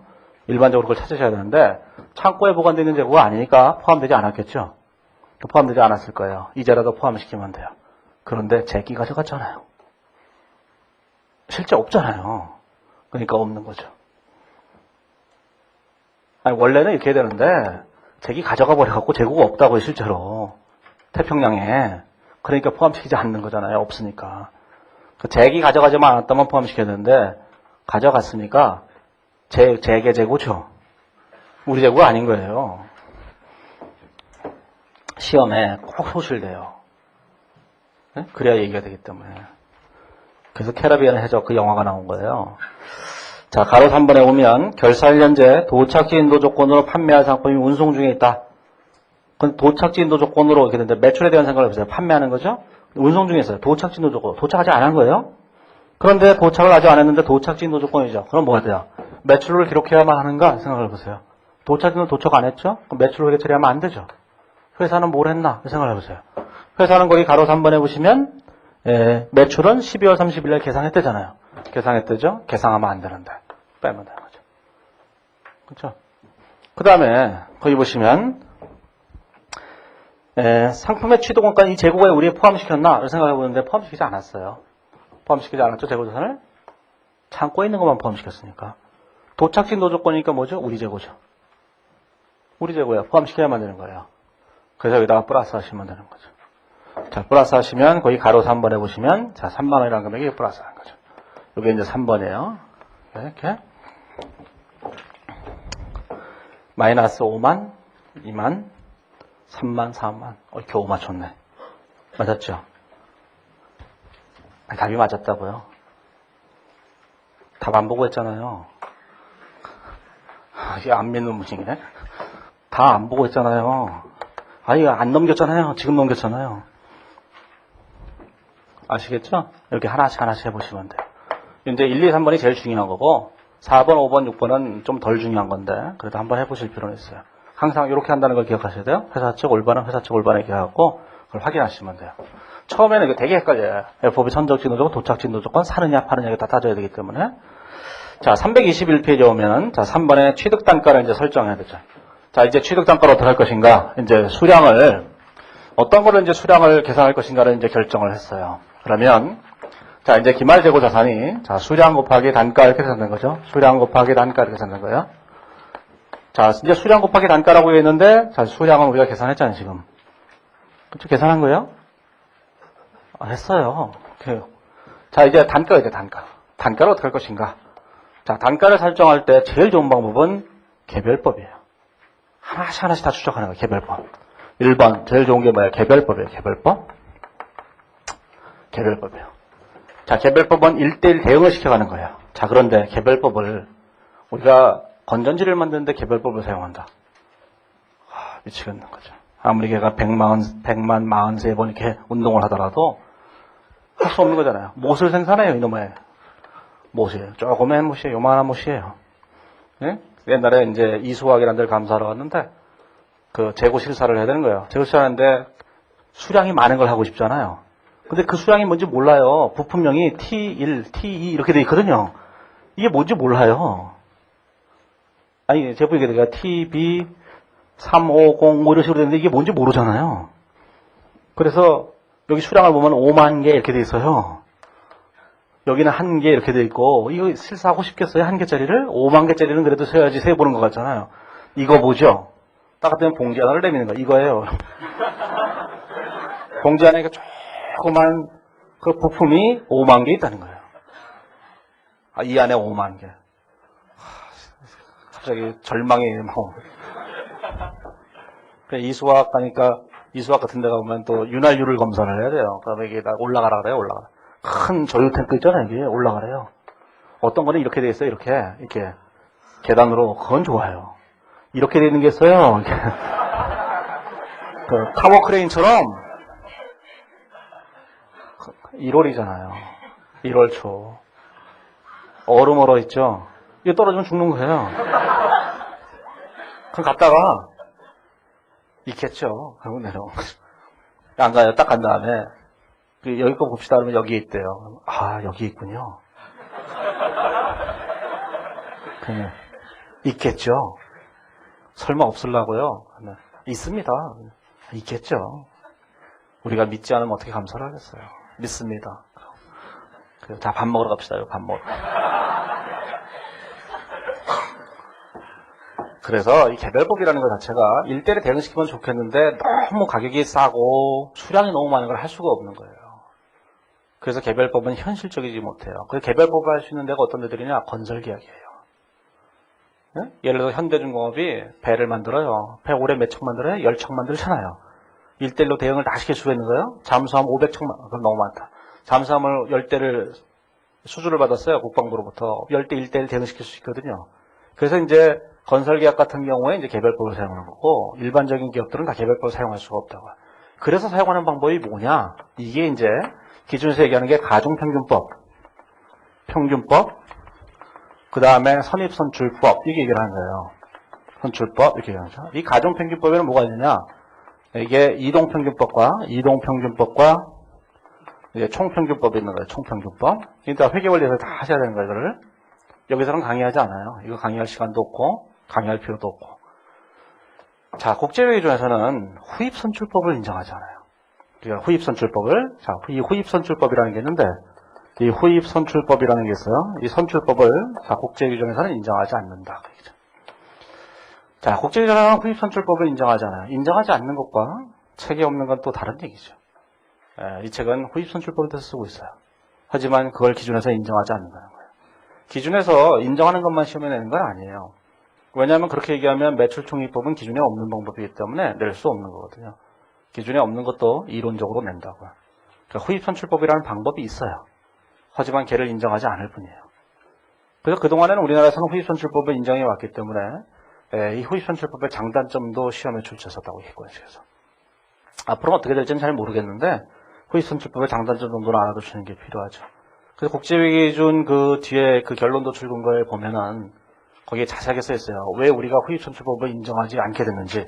A: 일반적으로 그걸 찾으셔야 되는데 창고에 보관되어 있는 재고가 아니니까 포함되지 않았겠죠. 포함되지 않았을 거예요. 이제라도 포함시키면 돼요. 그런데 제끼 가져갔잖아요. 실제 없잖아요. 그러니까 없는 거죠. 아니, 원래는 이렇게 해야 되는데 제끼 가져가 버려갖고 재고가 없다고요. 실제로. 태평양에. 그러니까 포함시키지 않는 거잖아요. 없으니까. 제기 가져가지만 않았다면 포함시켜야 되는데 가져갔으니까 제게 재고죠. 우리 재고가 아닌 거예요. 시험에 꼭 소실돼요. 네? 그래야 얘기가 되기 때문에. 그래서 캐러비안 해적 그 영화가 나온 거예요. 자, 가로 3번에 오면 결산 현재 도착지 인도 조건으로 판매할 상품이 운송 중에 있다. 그건 도착지 인도 조건으로 이렇게 되는데 매출에 대한 생각을 해보세요. 판매하는 거죠? 운송 중에 있어요. 도착지 인도 조건. 도착하지 않은 거예요. 그런데 도착을 아직 안 했는데 도착지 인도 조건이죠. 그럼 뭐가 돼요? 매출을 기록해야만 하는가 생각을 해보세요. 도착지는 도착 안 했죠? 그럼 매출을 회계 처리하면 안 되죠. 회사는 뭘 했나 생각을 해보세요. 회사는 거기 가로 3번에 보시면 매출은 12월 30일 날 계산했대잖아요. 계산했대죠? 계산하면 안 되는데 빼면 되는 거죠. 그렇죠? 그 다음에 거기 보시면 상품의 취득원가 이 재고에 우리에 포함시켰나 생각해 보는데 포함시키지 않았어요. 포함시키지 않았죠. 재고자산을 창고에 있는 것만 포함시켰으니까. 도착지 인도 조건이니까 뭐죠? 우리 재고죠. 우리 재고야. 포함시켜야만 되는 거예요. 그래서 여기다가 플러스 하시면 되는 거죠. 자, 플러스 하시면 거기 가로 3번에 보시면 자, 3만 원이라는 금액이 플러스 하는 거죠. 이게 이제 3번이에요. 이렇게 마이너스 5만, 2만, 3만, 4만. 겨우 맞췄네. 맞았죠? 아니, 답이 맞았다고요. 답 안 보고 했잖아요. 이게 안 믿는 분이네. 다 안 보고 했잖아요. 아니, 안 넘겼잖아요. 지금 넘겼잖아요. 아시겠죠? 이렇게 하나씩 해보시면 돼요. 이제 1, 2, 3번이 제일 중요한 거고 4번, 5번, 6번은 좀 덜 중요한 건데 그래도 한번 해보실 필요는 있어요. 항상 이렇게 한다는 걸 기억하셔야 돼요. 회사 측 올바른 회사 측 올바른 기억하고 그걸 확인하시면 돼요. 처음에는 이거 되게 헷갈려요. FOB 선적지 노조건, 도착지 노조건, 사느냐 파느냐 다 따져야 되기 때문에. 자, 321페이지에 오면 자, 3번에 취득 단가를 이제 설정해야 되죠. 자, 이제 취득 단가를 어떻게 할 것인가? 이제 수량을 어떤 거를 이제 수량을 계산할 것인가를 이제 결정을 했어요. 그러면 자, 이제 기말 재고 자산이 자, 수량 곱하기 단가 이렇게 계산된 거죠. 수량 곱하기 단가 이렇게 계산된 거예요. 자, 이제 수량 곱하기 단가라고 했는데 자, 수량은 우리가 계산했잖아요, 지금. 그렇죠? 계산한 거예요? 했어요. 자, 이제 단가가 이제 단가. 단가를 어떻게 할 것인가? 자, 단가를 설정할 때 제일 좋은 방법은 개별법이에요. 하나씩 다 추적하는 거예요, 개별법. 1번, 제일 좋은 게 뭐예요? 개별법이에요, 개별법. 개별법이에요. 자, 개별법은 1대1 대응을 시켜가는 거예요. 자, 그런데 개별법을 우리가 건전지를 만드는데 개별법을 사용한다. 미치겠는 거죠. 아무리 걔가 100만 43번 이렇게 운동을 하더라도 할 수 없는 거잖아요. 못을 생산해요, 이놈의. 못이에요. 조그만 못이에요. 요만한 못이에요. 예? 옛날에 이제 이수학이라는 데를 감사하러 갔는데, 그 재고 실사를 해야 되는 거예요. 재고 실사하는데 수량이 많은 걸 하고 싶잖아요. 근데 그 수량이 뭔지 몰라요. 부품명이 T1, T2 이렇게 돼 있거든요. 이게 뭔지 몰라요. 아니, 제품이 이게 TB 350 뭐 이런 식으로 되는데 이게 뭔지 모르잖아요. 그래서 여기 수량을 보면 5만 개 이렇게 돼 있어요. 여기는 1개 이렇게 돼 있고, 이거 실사하고 싶겠어요? 1개짜리를? 5만 개짜리는 그래도 세야지 세보는 것 같잖아요. 이거 보죠? 딱 같으면 봉지 하나를 내미는 거 이거예요. 봉지 안에 조그만 그 부품이 5만 개 있다는 거예요. 아, 이 안에 5만 개. 갑자기 절망이 막. 이수학 가니까, 이수학 같은 데 가보면 또 윤활유를 검사를 해야 돼요. 그러면 이게 다 올라가라 그래요, 올라가라. 큰 조류 탱크 있잖아요, 이게 올라가래요. 어떤 거는 이렇게 돼 있어요, 이렇게 계단으로. 그건 좋아요. 이렇게 되는 게 있어요. 그 타워 크레인처럼 1월이잖아요. 1월 초. 얼음 얼어 있죠? 이거 떨어지면 죽는 거예요. 그럼 갔다가 있겠죠. 그러고 내려오고. 안 가요. 딱 간 다음에 여기 거 봅시다. 그러면 여기에 있대요. 아, 여기 있군요. 그냥 있겠죠. 설마 없으려고요? 있습니다. 있겠죠. 우리가 믿지 않으면 어떻게 감사를 하겠어요. 믿습니다. 자, 밥 먹으러 갑시다. 밥 먹으러. 그래서 이 개별법이라는 것 자체가 일대를 대응시키면 좋겠는데 너무 가격이 싸고 수량이 너무 많은 걸 할 수가 없는 거예요. 그래서 개별법은 현실적이지 못해요. 그래서 개별법을 할 수 있는 데가 어떤 데들이냐? 건설계약이에요. 네? 예를 들어 현대중공업이 배를 만들어요. 배 올해 몇 척 만들어요? 10척 만들잖아요. 1대1로 대응을 다 시킬 수가 있는 거예요? 잠수함 500척만, 그건 너무 많다. 잠수함을 10대를 수주를 받았어요. 국방부로부터. 10대 1대1 대응시킬 수 있거든요. 그래서 이제 건설계약 같은 경우에 이제 개별법을 사용하는 거고, 일반적인 기업들은 다 개별법을 사용할 수가 없다고. 그래서 사용하는 방법이 뭐냐? 이게 이제 기준에서 얘기하는 게 가중평균법, 평균법, 그 다음에 선입선출법, 이게 얘기를 하는 거예요. 선출법, 이렇게 얘기하는 거죠. 이 가중평균법에는 뭐가 있느냐? 이게 이동평균법과 이제 총평균법이 있는 거예요. 총평균법. 그러니까 회계원리에서 다 하셔야 되는 거예요, 이거를. 여기서는 강의하지 않아요. 이거 강의할 시간도 없고, 강의할 필요도 없고. 자, 국제회계조에서는 후입선출법을 인정하지 않아요. 그러니까 후입선출법을, 자, 이 후입선출법이라는 게 있는데, 이 후입선출법이라는 게 있어요. 이 선출법을, 자, 국제규정에서는 인정하지 않는다. 자, 국제규정은 후입선출법을 인정하지 않아요. 인정하지 않는 것과 책이 없는 건 또 다른 얘기죠. 이 책은 후입선출법을 뜻 쓰고 있어요. 하지만 그걸 기준에서 인정하지 않는다는 거예요. 기준에서 인정하는 것만 시험에 내는 건 아니에요. 왜냐하면 그렇게 얘기하면 매출총익법은 기준에 없는 방법이기 때문에 낼 수 없는 거거든요. 기준에 없는 것도 이론적으로 낸다고요. 그러니까 후입선출법이라는 방법이 있어요. 하지만 걔를 인정하지 않을 뿐이에요. 그래서 그동안에는 우리나라에서는 후입선출법을 인정해 왔기 때문에 이 후입선출법의 장단점도 시험에 출제했었다고 객관식에서. 앞으로는 어떻게 될지는 잘 모르겠는데 후입선출법의 장단점 정도는 알아두시는 게 필요하죠. 그래서 국제회계기준 그 뒤에 그 결론도 출근거에 보면은 거기에 자세하게 써 있어요. 왜 우리가 후입선출법을 인정하지 않게 됐는지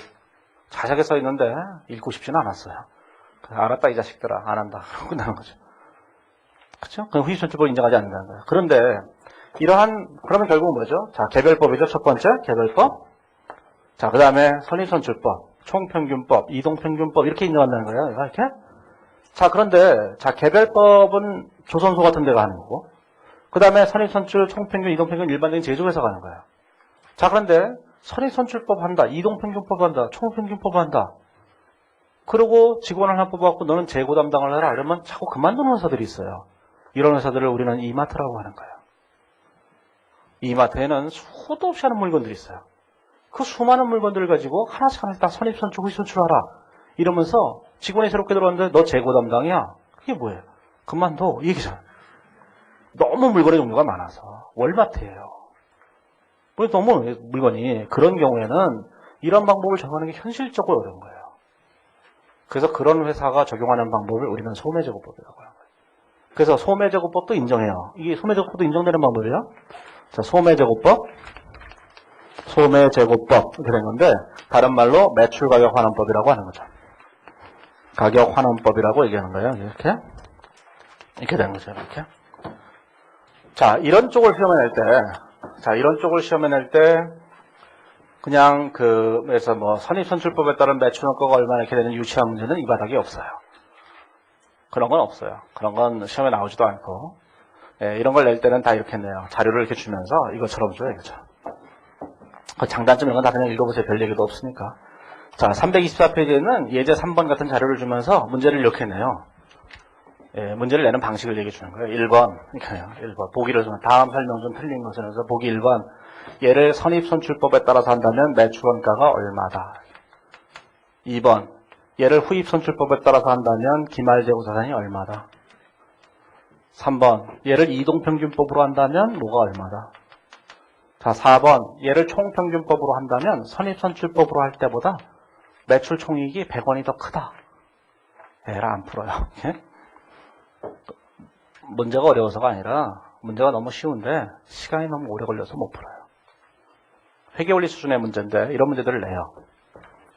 A: 자세하게 써 있는데 읽고 싶지는 않았어요. 알았다 이 자식들아, 안 한다. 끝나는 거죠. 그렇죠? 그럼 후입선출법을 인정하지 않는다는 거예요. 그런데 그러면 결국은 뭐죠? 자, 개별법이죠. 첫 번째 개별법. 자, 그 다음에 선입선출법, 총평균법, 이동평균법 이렇게 인정한다는 거예요. 이렇게. 자, 그런데 자, 개별법은 조선소 같은 데가 하는 거고, 그 다음에 선입선출, 총평균, 이동평균 일반적인 제조회사가 하는 거예요. 자, 그런데 선입선출법 한다, 이동평균법 한다, 총평균법 한다. 그리고 직원 하나 뽑아갖고 너는 재고 담당을 해라. 이러면 자꾸 그만두는 회사들이 있어요. 이런 회사들을 우리는 이마트라고 하는 거예요. 이마트에는 수도 없이 하는 물건들이 있어요. 그 수많은 물건들을 가지고 하나씩 다 선입선출, 후입선출하라. 이러면서 직원이 새롭게 들어왔는데 너 재고 담당이야? 그게 뭐예요? 그만둬. 이 얘기잖아. 너무 물건의 종류가 많아서. 월마트예요. 너무 물건이. 그런 경우에는 이런 방법을 적용하는 게 현실적으로 어려운 거예요. 그래서 그런 회사가 적용하는 방법을 우리는 소매제고법이라고 하는 거예요. 그래서 소매제고법도 인정해요. 이게 소매제고법도 인정되는 방법이에요. 자, 소매제고법 이렇게 된 건데, 다른 말로 매출가격환원법이라고 하는 거죠. 가격환원법이라고 얘기하는 거예요. 이렇게 되는 거죠. 이렇게. 자, 이런 쪽을 시험에 낼 때, 그냥 그래서 뭐 선입선출법에 따른 매출원가가 얼마나 이렇게 되는 유치한 문제는 이 바닥에 없어요. 그런 건 없어요. 그런 건 시험에 나오지도 않고. 예, 이런 걸 낼 때는 다 이렇게 내요. 자료를 이렇게 주면서 이것처럼 줘요. 그죠? 그 장단점 이런 건 다 그냥 읽어보세요. 별 얘기도 없으니까. 자, 324페이지에는 예제 3번 같은 자료를 주면서 문제를 이렇게 내요. 예, 문제를 내는 방식을 얘기해 주는 거예요. 1번. 이렇게요. 1번. 보기를 주면 다음 설명 중 틀린 것은 해서 보기 1번. 얘를 선입선출법에 따라서 한다면 매출원가가 얼마다. 2번. 얘를 후입선출법에 따라서 한다면 기말재고자산이 얼마다. 3번. 얘를 이동평균법으로 한다면 뭐가 얼마다. 자, 4번. 얘를 총평균법으로 한다면 선입선출법으로 할 때보다 매출 총이익이 100원이 더 크다. 얘를 안 풀어요. 문제가 어려워서가 아니라 문제가 너무 쉬운데 시간이 너무 오래 걸려서 못 풀어요. 회계원리 수준의 문제인데 이런 문제들을 내요.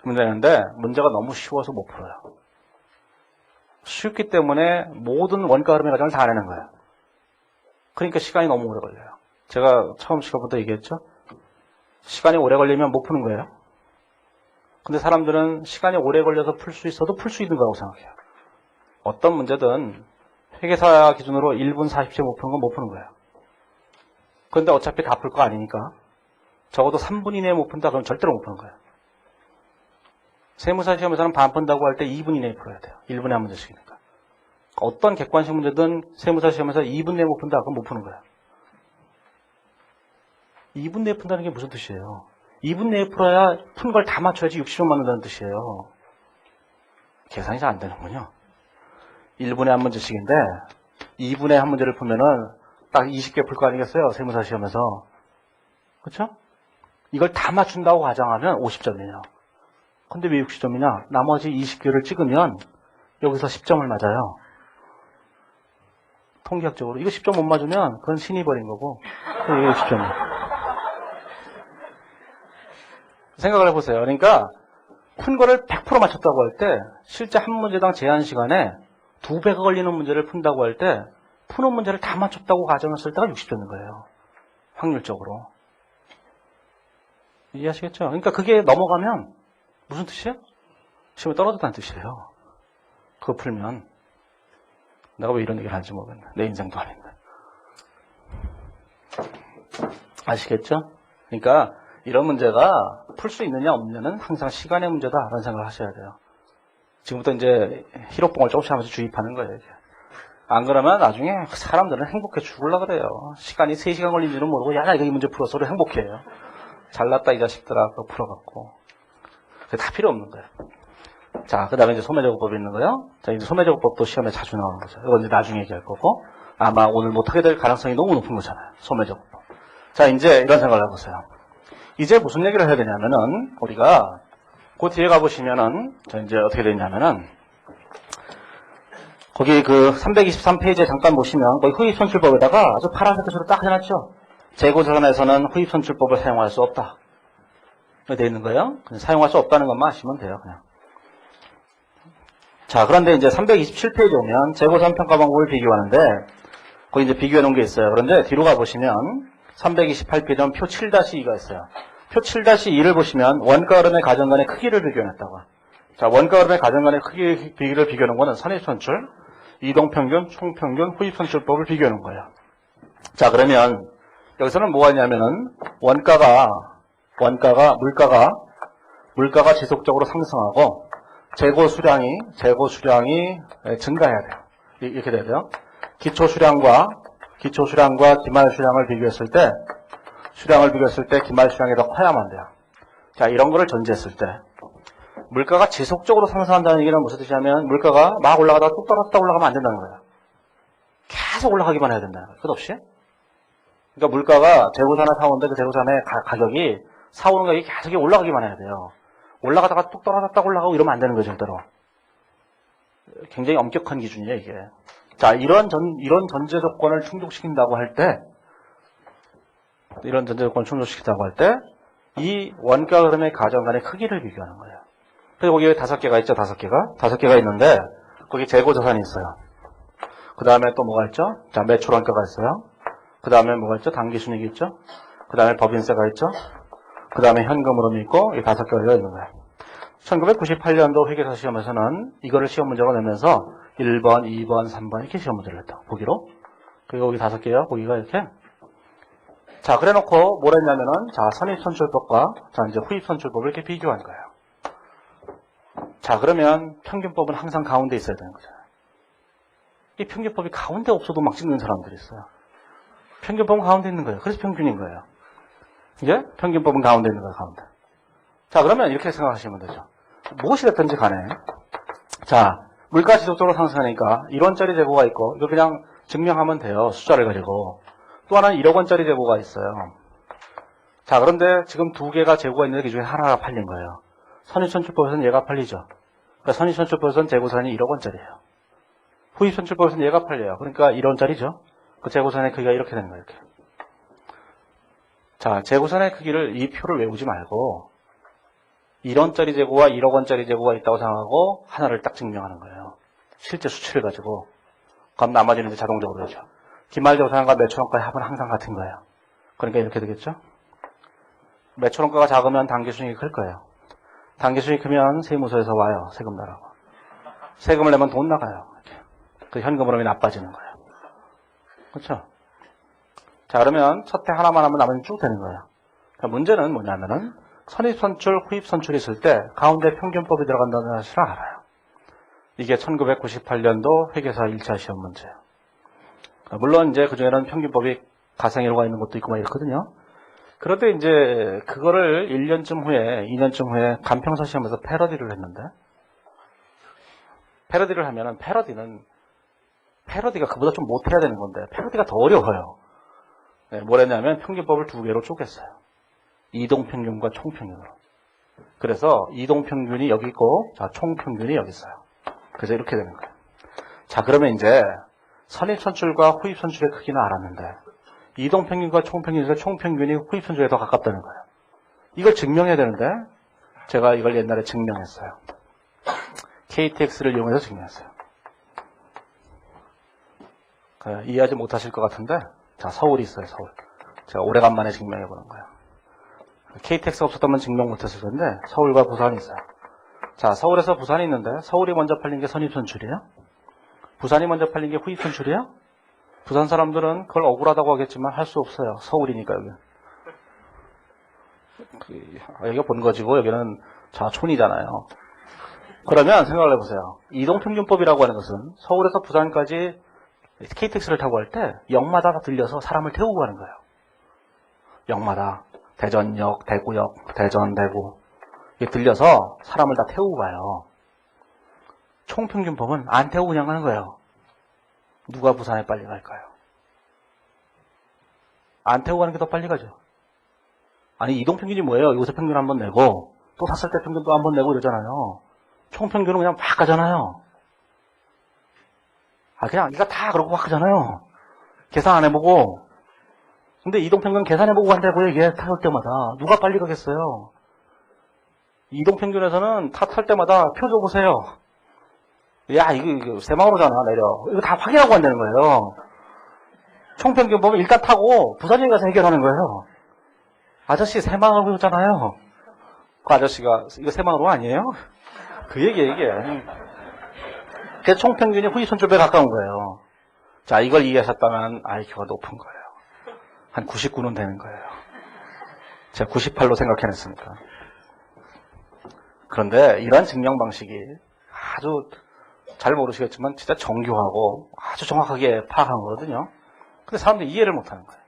A: 문제는데 문제가 너무 쉬워서 못 풀어요. 쉽기 때문에 모든 원가 흐름의 과정을 다 내는 거예요. 그러니까 시간이 너무 오래 걸려요. 제가 처음 시간부터 얘기했죠. 시간이 오래 걸리면 못 푸는 거예요. 근데 사람들은 시간이 오래 걸려서 풀 수 있어도 풀 수 있는 거라고 생각해요. 어떤 문제든 회계사 기준으로 1분 40초에 못 푸는 건 못 푸는 거예요. 그런데 어차피 다 풀 거 아니니까 적어도 3분 이내에 못 푼다 그러면 절대로 못 푸는 거예요. 세무사 시험에서는 반 푼다고 할 때 2분 이내에 풀어야 돼요. 1분에 한 문제씩이니까. 어떤 객관식 문제든 세무사 시험에서 2분 내에 못 푼다 그럼 못 푸는 거예요. 2분 내에 푼다는 게 무슨 뜻이에요? 2분 내에 풀어야 푼 걸 다 맞춰야지 60원 맞는다는 뜻이에요. 계산이 잘 안 되는군요. 1분에 한 문제씩인데 2분에 한 문제를 풀면은 딱 20개 풀 거 아니겠어요? 세무사 시험에서. 그렇죠? 이걸 다 맞춘다고 가정하면 50점이에요. 근데 왜 60점이냐? 나머지 20개를 찍으면 여기서 10점을 맞아요. 통계학적으로. 이거 10점 못 맞으면 그건 신이 버린 거고 이게 60점이에요. 생각을 해보세요. 그러니까 푼 거를 100% 맞췄다고 할 때 실제 한 문제당 제한 시간에 2배가 걸리는 문제를 푼다고 할 때 푸는 문제를 다 맞췄다고 가정했을 때가 60점인 거예요. 확률적으로. 이해하시겠죠? 그러니까 그게 넘어가면 무슨 뜻이에요? 시험에 떨어졌다는 뜻이에요. 그거 풀면. 내가 왜 이런 얘기를 하는지 모르겠네. 내 인생도 아닌데. 아시겠죠? 그러니까 이런 문제가 풀 수 있느냐 없느냐는 항상 시간의 문제다라는 생각을 하셔야 돼요. 지금부터 이제 희로뽕을 조금씩 하면서 주입하는 거예요. 이게. 안 그러면 나중에 사람들은 행복해 죽으려고 그래요. 시간이 3시간 걸린 줄은 모르고 야 나 이거 이 문제 풀어서 행복해요. 잘났다 이 자식들아 그거 풀어갖고. 그게 다 필요 없는 거예요. 자, 그 다음에 이제 소매제고법이 있는 거예요. 자, 이제 소매제고법도 시험에 자주 나오는 거죠. 이건 이제 나중에 얘기할 거고. 아마 오늘 못하게 될 가능성이 너무 높은 거잖아요. 소매제고법. 자, 이제 이런 생각을 해보세요. 이제 무슨 얘기를 해야 되냐면은, 우리가, 그 뒤에 가보시면은, 자, 이제 어떻게 되냐면은, 거기 그 323페이지에 잠깐 보시면, 거기 후입선출법에다가 아주 파란색 글씨로 딱 해놨죠? 재고자산에서는 후입선출법을 사용할 수 없다. 되어 있는 거예요. 그냥 사용할 수 없다는 것만 아시면 돼요, 그냥. 자, 그런데 이제 327페이지 오면 재고자산 평가 방법을 비교하는데, 거기 이제 비교해 놓은 게 있어요. 그런데 뒤로 가보시면, 328페이지는 표 7-2가 있어요. 표 7-2를 보시면 원가 흐름의 가정간의 크기를 비교해놨다고. 자, 원가 흐름의 가정간의 크기를 비교하는 거는 선입선출, 이동평균, 총평균, 후입선출법을 비교하는 거예요. 자, 그러면 여기서는 뭐가 있냐면은 물가가 지속적으로 상승하고 재고 수량이 증가해야 돼요. 이렇게 돼야 돼요. 기초 수량과 기말 수량을 비교했을 때 기말 수량이 더 커야만 돼요. 자, 이런 거를 전제했을 때 물가가 지속적으로 상승한다는 얘기는 무슨 뜻이냐면 물가가 막 올라가다가 뚝 떨어졌다 올라가면 안 된다는 거예요. 계속 올라가기만 해야 된다는 거예요. 끝없이. 그러니까 물가가 재고산을 사오는데 그 재고산의 가격이 사오는 가격이 계속 올라가기만 해야 돼요. 올라가다가 뚝 떨어졌다 올라가고 이러면 안 되는 거죠, 절대로. 굉장히 엄격한 기준이에요, 이게. 자, 이런 전제 조건을 충족시킨다고 할 때, 이 원가 흐름의 가정 간의 크기를 비교하는 거예요. 그래서 거기 5개가 있죠, 5개가. 5개가 있는데, 거기 재고자산이 있어요. 그 다음에 또 뭐가 있죠? 자, 매출 원가가 있어요. 그 다음에 뭐가 있죠? 당기순이익이 있죠. 그 다음에 법인세가 있죠. 그 다음에 현금 흐름이 있고, 이 5개가 있는 거예요. 1998년도 회계사 시험에서는 이거를 시험 문제로 내면서 1번, 2번, 3번 이렇게 시험 문제를 냈다. 보기로. 그리고 여기 5개요. 보기가 이렇게. 자, 그래 놓고 뭘 했냐면은, 자, 선입선출법과, 자, 이제 후입선출법을 이렇게 비교한 거예요. 자, 그러면 평균법은 항상 가운데 있어야 되는 거죠. 이 평균법이 가운데 없어도 막 찍는 사람들이 있어요. 평균법은 가운데 있는 거예요. 그래서 평균인 거예요. 이제 평균법은 가운데 있는 거예요, 가운데. 자, 그러면 이렇게 생각하시면 되죠. 무엇이 됐든지 간에, 자, 물가 지속적으로 상승하니까 1원짜리 재고가 있고, 이거 그냥 증명하면 돼요. 숫자를 가지고. 또 하나는 1억 원짜리 재고가 있어요. 자, 그런데 지금 2개가 재고가 있는데 그 중에 하나가 팔린 거예요. 선입선출법에서는 얘가 팔리죠. 그러니까 선입선출법에서는 재고산이 1억 원짜리예요. 후입선출법에서는 얘가 팔려요. 그러니까 1원짜리죠. 그 재고산의 크기가 이렇게 되는 거예요. 이렇게. 자, 재고산의 크기를 이 표를 외우지 말고 1원짜리 재고와 1억 원짜리 재고가 있다고 생각하고 하나를 딱 증명하는 거예요. 실제 수치를 가지고. 그럼 나머지는 이제 자동적으로 되죠. 기말재고산과 매출원가의 합은 항상 같은 거예요. 그러니까 이렇게 되겠죠. 매출원가가 작으면 당기순이익이 클 거예요. 당기순이익이 크면 세무서에서 와요. 세금 내라고. 세금을 내면 돈 나가요. 이렇게. 그 현금 흐름이 나빠지는 거예요. 그렇죠? 자, 그러면 첫 해 하나만 하면 나머지는 쭉 되는 거예요. 그러니까 문제는 뭐냐면은 선입선출, 후입선출이 있을 때 가운데 평균법이 들어간다는 사실을 알아요. 이게 1998년도 회계사 1차 시험 문제예요. 물론 이제 그중에는 평균법이 가상이로가 있는 것도 있고 막 이렇거든요. 그런데 이제 그거를 1년쯤 후에, 2년쯤 후에 간평사 시험에서 패러디를 했는데, 패러디를 하면은 패러디가 그보다 좀 못해야 되는 건데, 패러디가 더 어려워요. 네, 뭘 했냐면 평균법을 2개로 쪼갰어요. 이동평균과 총평균으로. 그래서 이동평균이 여기 있고, 자, 총평균이 여기 있어요. 그래서 이렇게 되는 거예요. 자, 그러면 이제 선입선출과 후입선출의 크기는 알았는데, 이동평균과 총평균에서 총평균이 후입선출에 더 가깝다는 거예요. 이걸 증명해야 되는데, 제가 이걸 옛날에 증명했어요. KTX를 이용해서 증명했어요. 이해하지 못하실 것 같은데, 자, 서울이 있어요, 서울. 제가 오래간만에 증명해보는 거예요. KTX가 없었다면 증명 못했을 텐데, 서울과 부산이 있어요. 자, 서울에서 부산이 있는데, 서울이 먼저 팔린 게 선입선출이에요? 부산이 먼저 팔린 게 후입선출이에요? 부산 사람들은 그걸 억울하다고 하겠지만 할 수 없어요. 서울이니까 여기. 여기가 본거지고 여기는 촌이잖아요. 그러면 생각을 해보세요. 이동평균법이라고 하는 것은 서울에서 부산까지 KTX를 타고 갈 때 역마다 들려서 사람을 태우고 가는 거예요. 역마다. 대전역, 대구역, 대전, 대구. 이게 들려서 사람을 다 태우고 가요. 총평균법은 안 태우고 그냥 가는 거예요. 누가 부산에 빨리 갈까요? 안 태우고 가는 게 더 빨리 가죠. 아니, 이동평균이 뭐예요? 여기서 평균 한번 내고 또 샀을 때 평균 또 한번 내고 이러잖아요. 총평균은 그냥 막 가잖아요. 그냥 이거 다 그러고 막 가잖아요. 계산 안 해보고. 근데 이동평균 계산해보고 간다고요. 이게 탈 때마다. 누가 빨리 가겠어요? 이동평균에서는 탈 때마다 표 줘보세요. 야, 이거 새망으로잖아, 내려. 이거 다 확인하고 간다는 거예요. 총평균 보면 일단 타고 부산역에 가서 해결하는 거예요. 아저씨 새망으로 오잖아요. 그 아저씨가 이거 새망으로 아니에요? 그 얘기예요, 이게. 그 총평균이 후입선출배에 가까운 거예요. 자, 이걸 이해하셨다면 IQ가 높은 거예요. 한 99는 되는 거예요. 제가 98로 생각해냈으니까. 그런데 이러한 증명 방식이 아주 잘 모르시겠지만 진짜 정교하고 아주 정확하게 파악한 거거든요. 근데 사람들이 이해를 못하는 거예요.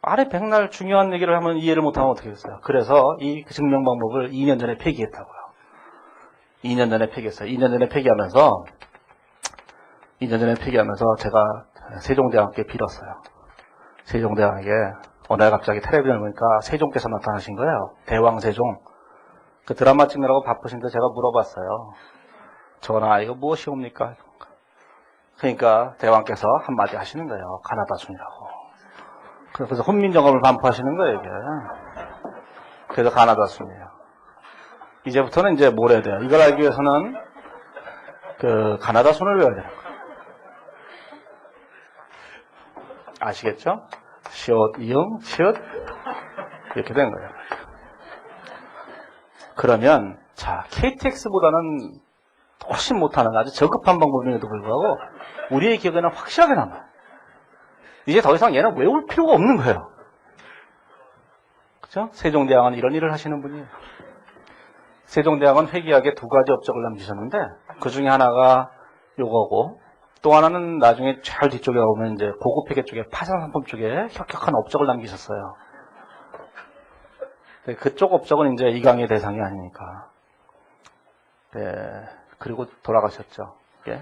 A: 아래 백날 중요한 얘기를 하면 이해를 못하면 어떻게 했어요? 그래서 이 증명 방법을 2년 전에 폐기했다고요. 2년 전에 폐기했어요. 2년 전에 폐기하면서 제가 세종대왕께 빌었어요. 세종대왕에게 어느 날 갑자기 텔레비전을 보니까 세종께서 나타나신 거예요. 대왕 세종. 그 드라마 찍느라고 바쁘신데 제가 물어봤어요. 전하, 이거 무엇이옵니까? 그러니까 대왕께서 한마디 하시는 거예요. 가나다순이라고. 그래서 훈민정음을 반포하시는 거예요, 이게. 그래서 가나다순이에요. 이제부터는 이제 뭘 해야 돼요? 이걸 알기 위해서는 그 가나다순을 외워야 되는 거예요. 아시겠죠? 시옷, 이응, 치읓 이렇게 된 거예요. 그러면 자 KTX보다는 훨씬 못하는 아주 저급한 방법임에도 불구하고 우리의 기억에는 확실하게 남아요. 이제 더 이상 얘는 외울 필요가 없는 거예요. 그죠? 세종대왕은 이런 일을 하시는 분이에요. 세종대왕은 회귀하게 두 가지 업적을 남기셨는데 그 중에 하나가 요거고 또 하나는 나중에 잘 뒤쪽에 가보면 이제 고급회계 쪽에 파산상품 쪽에 혁혁한 업적을 남기셨어요. 네, 그쪽 업적은 이제 이강의 대상이 아니니까. 네, 그리고 돌아가셨죠. 예.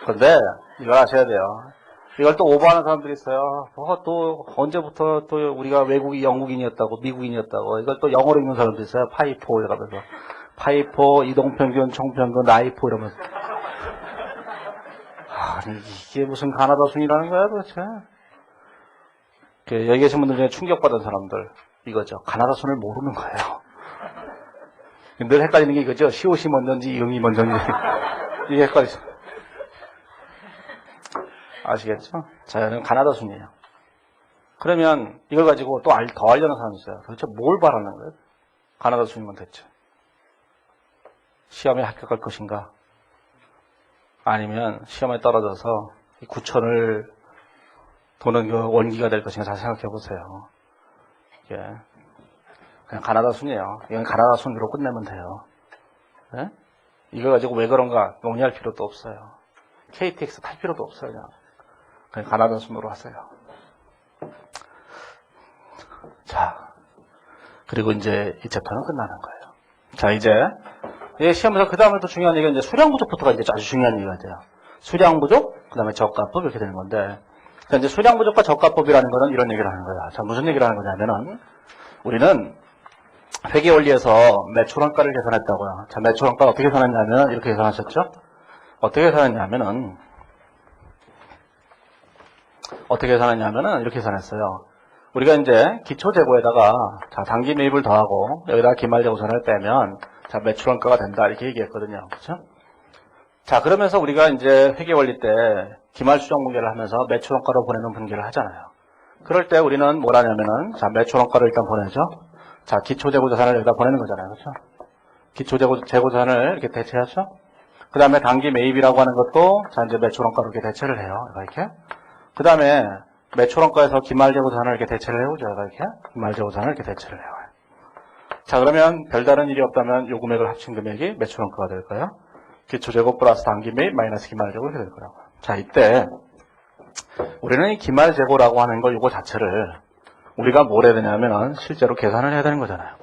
A: 그런데 이걸 아셔야 돼요. 이걸 또 오버하는 사람들이 있어요. 또 언제부터 또 우리가 외국이 영국인이었다고 미국인이었다고 이걸 또 영어로 읽는 사람도 있어요. 파이포 이러면서 파이포, 이동평균, 총평균, 나이포 이러면서 아니 이게 무슨 가나다순이라는 거야 도대체. 여기 계신 분들 중에 충격받은 사람들 이거죠. 가나다순을 모르는 거예요. 늘 헷갈리는 게 이거죠. 시옷이 먼저인지 이응이 먼저인지 이게 헷갈리죠. 아시겠죠? 자, 이건 가나다순이에요. 그러면 이걸 가지고 또 더 알려는 사람이 있어요. 도대체 뭘 바라는 거예요? 가나다순이면 대체 시험에 합격할 것인가? 아니면 시험에 떨어져서 이 구천을 도는 그 원기가 될 것인가 잘 생각해 보세요. 예. 그냥 가나다순이에요. 이건 가나다순으로 끝내면 돼요. 예? 이거 가지고 왜 그런가 논의할 필요도 없어요. KTX 탈 필요도 없어요. 그냥 가나다순으로 하세요. 자, 그리고 이제 이 챕터는 끝나는 거예요. 자, 이제 시험에서 그 다음에 또 중요한 얘기가 이제 수량 부족부터가 이제 아주 중요한 얘기가 돼요. 수량 부족, 그 다음에 저가법 이렇게 되는 건데, 자, 이제 수량 부족과 저가법이라는 거는 이런 얘기를 하는 거야. 자, 무슨 얘기를 하는 거냐면은 우리는 회계 원리에서 매출원가를 계산했다고요. 자, 매출원가 어떻게 계산했냐면 이렇게 계산하셨죠? 어떻게 계산했냐면은 이렇게 계산했어요. 우리가 이제 기초재고에다가 자, 단기 매입을 더하고 여기다가 기말재고선을 빼면 자, 매출원가가 된다 이렇게 얘기했거든요. 그렇죠? 자, 그러면서 우리가 이제 회계원리 때 기말수정분계를 하면서 매출원가로 보내는 분계를 하잖아요. 그럴 때 우리는 뭘 하냐면은 매출원가를 일단 보내죠. 자, 기초재고자산을 여기다 보내는 거잖아요. 그렇죠? 기초재고자산을 이렇게 대체하죠. 그 다음에 단기 매입이라고 하는 것도 자, 이제 매출원가로 이렇게 대체를 해요. 이렇게. 그 다음에 매출원가에서 기말재고자산을 이렇게 대체를 해오죠. 이렇게. 기말재고자산을 이렇게 대체를 해요. 자, 그러면 별다른 일이 없다면 요 금액을 합친 금액이 매출원가가 될까요? 기초재고 플러스 단기 매입 마이너스 기말재고 이렇게 될 거라고. 자, 이때 우리는 이 기말재고라고 하는 걸 요거 자체를 우리가 뭘 해야 되냐면은 실제로 계산을 해야 되는 거잖아요.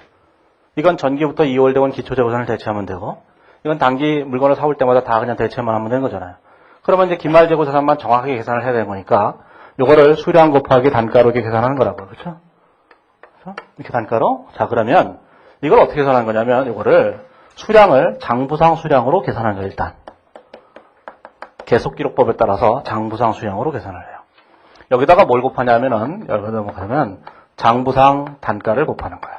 A: 이건 전기부터 2월 되건 기초재고산을 대체하면 되고 이건 단기 물건을 사올 때마다 다 그냥 대체만 하면 되는 거잖아요. 그러면 이제 기말재고 자산만 정확하게 계산을 해야 되는 거니까 요거를 수량 곱하기 단가로 이렇게 계산하는 거라고요. 그렇죠? 이렇게 단가로. 자, 그러면 이걸 어떻게 계산하는 거냐면 이거를 수량을 장부상 수량으로 계산하는 거예요. 일단 계속기록법에 따라서 장부상 수량으로 계산을 해요. 여기다가 뭘 곱하냐면은 여기다 뭐 그러면 장부상 단가를 곱하는 거예요.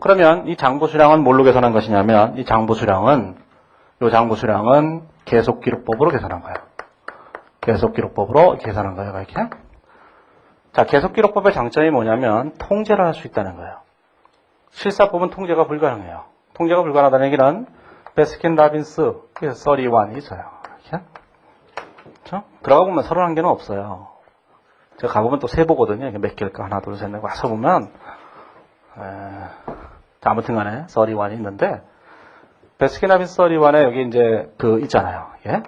A: 그러면 이 장부수량은 뭘로 계산한 것이냐면 이 장부수량은 계속기록법으로 계산한 거예요. 계속기록법으로 계산한 거예요. 이렇게. 자, 계속기록법의 장점이 뭐냐면 통제를 할 수 있다는 거예요. 실사법은 통제가 불가능해요. 통제가 불가능하다는 얘기는 베스킨 라빈스 31이 있어요. 이렇게. 그렇죠? 들어가 보면 31개는 없어요. 제가 가보면 또 세보거든요. 몇 개일까? 하나, 둘, 셋, 넷. 와서 보면 아무튼 간에 31이 있는데 베스킨 라빈스 31에 여기 이제 있잖아요. 예?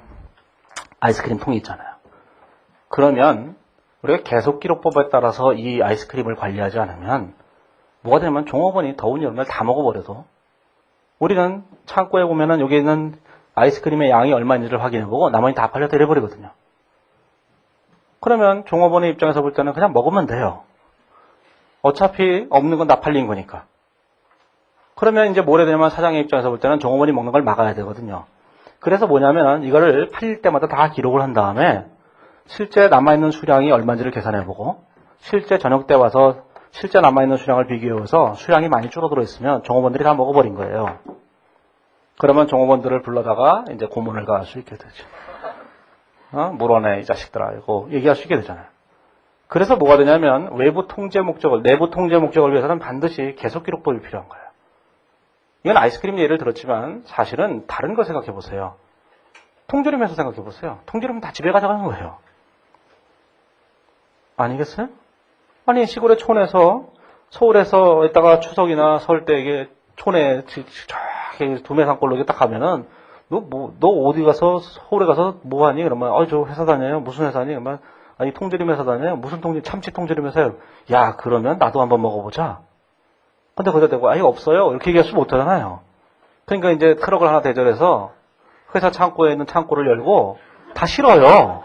A: 아이스크림 통이 있잖아요. 그러면 우리가 계속기록법에 따라서 이 아이스크림을 관리하지 않으면 뭐가 되면 종업원이 더운 여름날 다 먹어버려도 우리는 창고에 보면은 여기 있는 아이스크림의 양이 얼마인지를 확인해보고 나머지 다 팔려 내려버리거든요. 그러면 종업원의 입장에서 볼 때는 그냥 먹으면 돼요. 어차피 없는 건 다 팔린 거니까. 그러면 이제 뭘 해야 되냐면 사장의 입장에서 볼 때는 종업원이 먹는 걸 막아야 되거든요. 그래서 뭐냐면은 이거를 팔릴 때마다 다 기록을 한 다음에 실제 남아있는 수량이 얼마인지를 계산해보고 실제 저녁 때 와서 실제 남아있는 수량을 비교해서 수량이 많이 줄어들어 있으면 종업원들이 다 먹어버린 거예요. 그러면 종업원들을 불러다가 이제 고문을 가할 수 있게 되죠. 물어내 이 자식들아 이거 얘기할 수 있게 되잖아요. 그래서 뭐가 되냐면 외부 통제 목적을 내부 통제 목적을 위해서는 반드시 계속 기록법이 필요한 거예요. 이건 아이스크림 예를 들었지만 사실은 다른 거 생각해 보세요. 통조림에서 생각해 보세요. 통조림은 다 집에 가져가는 거예요. 아니겠어요? 아니 시골의 촌에서 서울에서 있다가 추석이나 설 때 이게 촌에 저기 두매산골로 이렇게 딱 가면은 너 어디 가서 서울에 가서 뭐 하니? 그러면 저 회사 다녀요. 무슨 회사니? 그러면 아니 통조림 회사 다녀요. 무슨 통조림? 참치 통조림 회사요. 야 그러면 나도 한번 먹어보자. 근데 거기다 대고 아예 없어요. 이렇게 얘기할 수 못하잖아요. 그러니까 이제 트럭을 하나 대절해서 회사 창고에 있는 창고를 열고 다 실어요.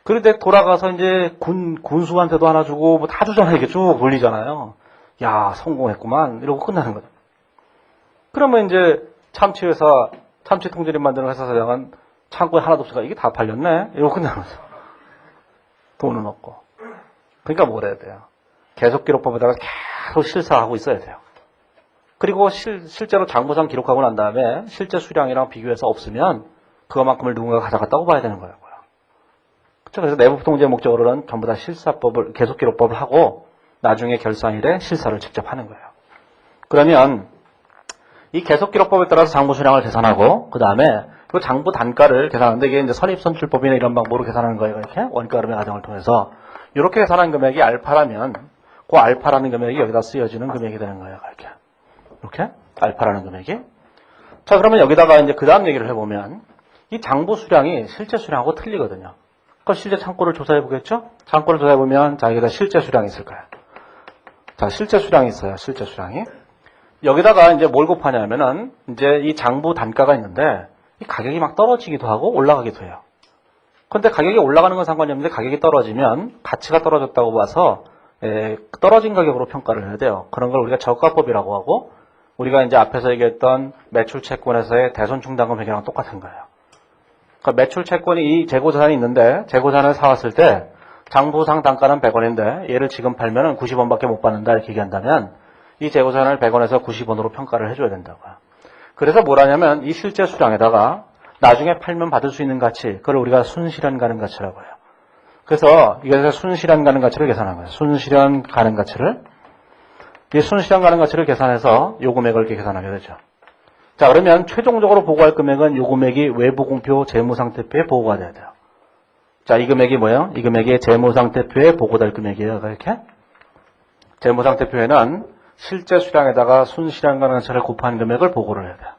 A: 그런데 돌아가서 이제 군수한테도 하나 주고 뭐 다 주잖아요. 이렇게 쭉 돌리잖아요. 야 성공했구만 이러고 끝나는 거죠. 그러면 이제 참치 회사 참치 통조림 만드는 회사 사장은 창고에 하나도 없으니까 이게 다 팔렸네 이러고 끝나는 거죠. 돈은 없고. 그러니까 뭘 해야 돼요? 계속 기록법에다가 계속 실사하고 있어야 돼요. 그리고 실제로 장부상 기록하고 난 다음에 실제 수량이랑 비교해서 없으면 그것만큼을 누군가가 가져갔다고 봐야 되는 거라고요. 그렇죠? 그래서 내부 통제 목적으로는 전부 다 실사법을 계속 기록법을 하고 나중에 결산일에 실사를 직접 하는 거예요. 그러면 이 계속 기록법에 따라서 장부 수량을 계산하고 그 다음에 그 장부 단가를 계산하는데 이게 이제 선입선출법이나 이런 방법으로 계산하는 거예요. 이렇게 원가 흐름의 과정을 통해서 이렇게 계산한 금액이 알파라면 그 알파라는 금액이 여기다 쓰여지는 금액이 되는 거예요. 이렇게 알파라는 금액이. 자 그러면 여기다가 이제 그 다음 얘기를 해보면 이 장부 수량이 실제 수량하고 틀리거든요. 그럼 실제 창고를 조사해 보겠죠? 창고를 조사해 보면 자 여기다 실제 수량이 있을 거예요. 자 실제 수량이 있어요. 실제 수량이. 여기다가 이제 뭘 곱하냐면은 이제 이 장부 단가가 있는데 이 가격이 막 떨어지기도 하고 올라가기도 해요. 그런데 가격이 올라가는 건 상관이 없는데 가격이 떨어지면 가치가 떨어졌다고 봐서 떨어진 가격으로 평가를 해야 돼요. 그런 걸 우리가 저가법이라고 하고 우리가 이제 앞에서 얘기했던 매출 채권에서의 대손 충당금 회계랑 똑같은 거예요. 그러니까 매출 채권이 이 재고자산이 있는데 재고자산을 사왔을 때 장부상 단가는 100원인데 얘를 지금 팔면은 90원밖에 못 받는다 이렇게 얘기한다면 이 재고자산을 100원에서 90원으로 평가를 해줘야 된다고요. 그래서 뭘 하냐면 이 실제 수량에다가 나중에 팔면 받을 수 있는 가치 그걸 우리가 순실현 가능 가치라고 해요. 그래서 이것에서 순실현 가능 가치를 계산한 거예요. 순실현 가능 가치를 이 순실현 가능 가치를 계산해서 요 금액을 이렇게 계산하게 되죠. 자 그러면 최종적으로 보고할 금액은 요 금액이 외부공표 재무상태표에 보고가 돼야 돼요. 자 이 금액이 뭐예요? 이 금액이 재무상태표에 보고될 금액이에요. 이렇게 재무상태표에는 실제 수량에다가 순실현 가능 가치를 곱한 금액을 보고를 해야 돼요.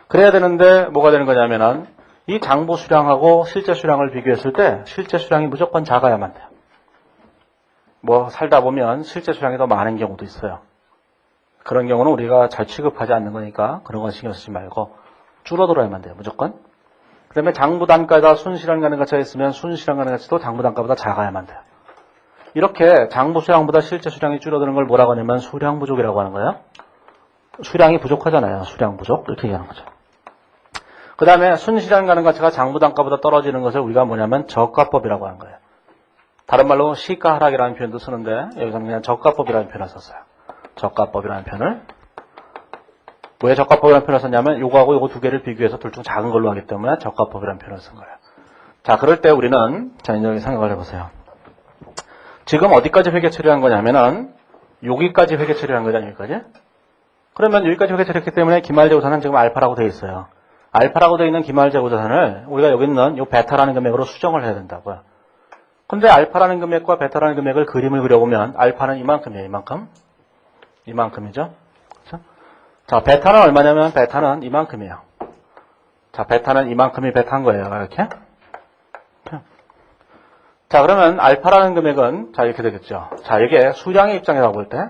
A: 그래야 되는데 뭐가 되는 거냐면은 이 장부 수량하고 실제 수량을 비교했을 때 실제 수량이 무조건 작아야만 돼요. 뭐 살다 보면 실제 수량이 더 많은 경우도 있어요. 그런 경우는 우리가 잘 취급하지 않는 거니까 그런 건 신경 쓰지 말고 줄어들어야만 돼요. 무조건. 그 다음에 장부 단가에다 순실현 가능 가치가 있으면 순실현 가능 가치도 장부 단가보다 작아야만 돼요. 이렇게 장부 수량보다 실제 수량이 줄어드는 걸 뭐라고 하냐면 수량 부족이라고 하는 거예요. 수량이 부족하잖아요. 수량 부족 이렇게 얘기하는 거죠. 그 다음에 순실현 가능 가치가 장부 단가보다 떨어지는 것을 우리가 뭐냐면 저가법이라고 하는 거예요. 다른 말로 시가 하락이라는 표현도 쓰는데 여기서는 그냥 저가법이라는 표현을 썼어요. 저가법이라는 표현을. 왜 저가법이라는 표현을 썼냐면 요거하고 요거 두 개를 비교해서 둘 중 작은 걸로 하기 때문에 저가법이라는 표현을 쓴 거예요. 자 그럴 때 우리는 자 이제 여기 생각을 해보세요. 지금 어디까지 회계 처리한 거냐면은 여기까지 회계 처리한 거잖아요. 여기까지. 그러면 여기까지 회계 처리했기 때문에 기말재고자산은 지금 알파라고 되어 있어요. 알파라고 되어 있는 기말재고자산을 우리가 여기 있는 이 베타라는 금액으로 수정을 해야 된다고요. 근데 알파라는 금액과 베타라는 금액을 그림을 그려보면 알파는 이만큼이에요. 이만큼이죠. 그렇죠? 자, 베타는 얼마냐면 베타는 이만큼이에요. 자, 베타는 이만큼이 베타인 거예요. 이렇게. 자, 그러면 알파라는 금액은 자 이렇게 되겠죠. 자, 이게 수량의 입장이라고 볼 때,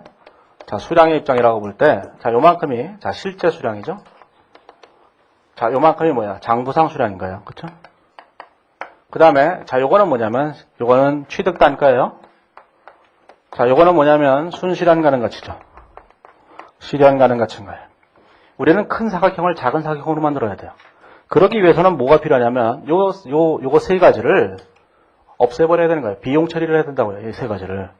A: 자 수량의 입장이라고 볼 때, 자 요만큼이 자 실제 수량이죠. 자, 요만큼이 뭐야? 장부상 수량인 거예요. 그렇죠? 그 다음에 자 요거는 뭐냐면 요거는 취득 단가예요. 자, 요거는 뭐냐면 순실현 가능 가치죠. 실현 가능 가치인 거예요. 우리는 큰 사각형을 작은 사각형으로 만들어야 돼요. 그러기 위해서는 뭐가 필요하냐면 요거 세 가지를 없애버려야 되는 거예요. 비용 처리를 해야 된다고요. 이 세 가지를.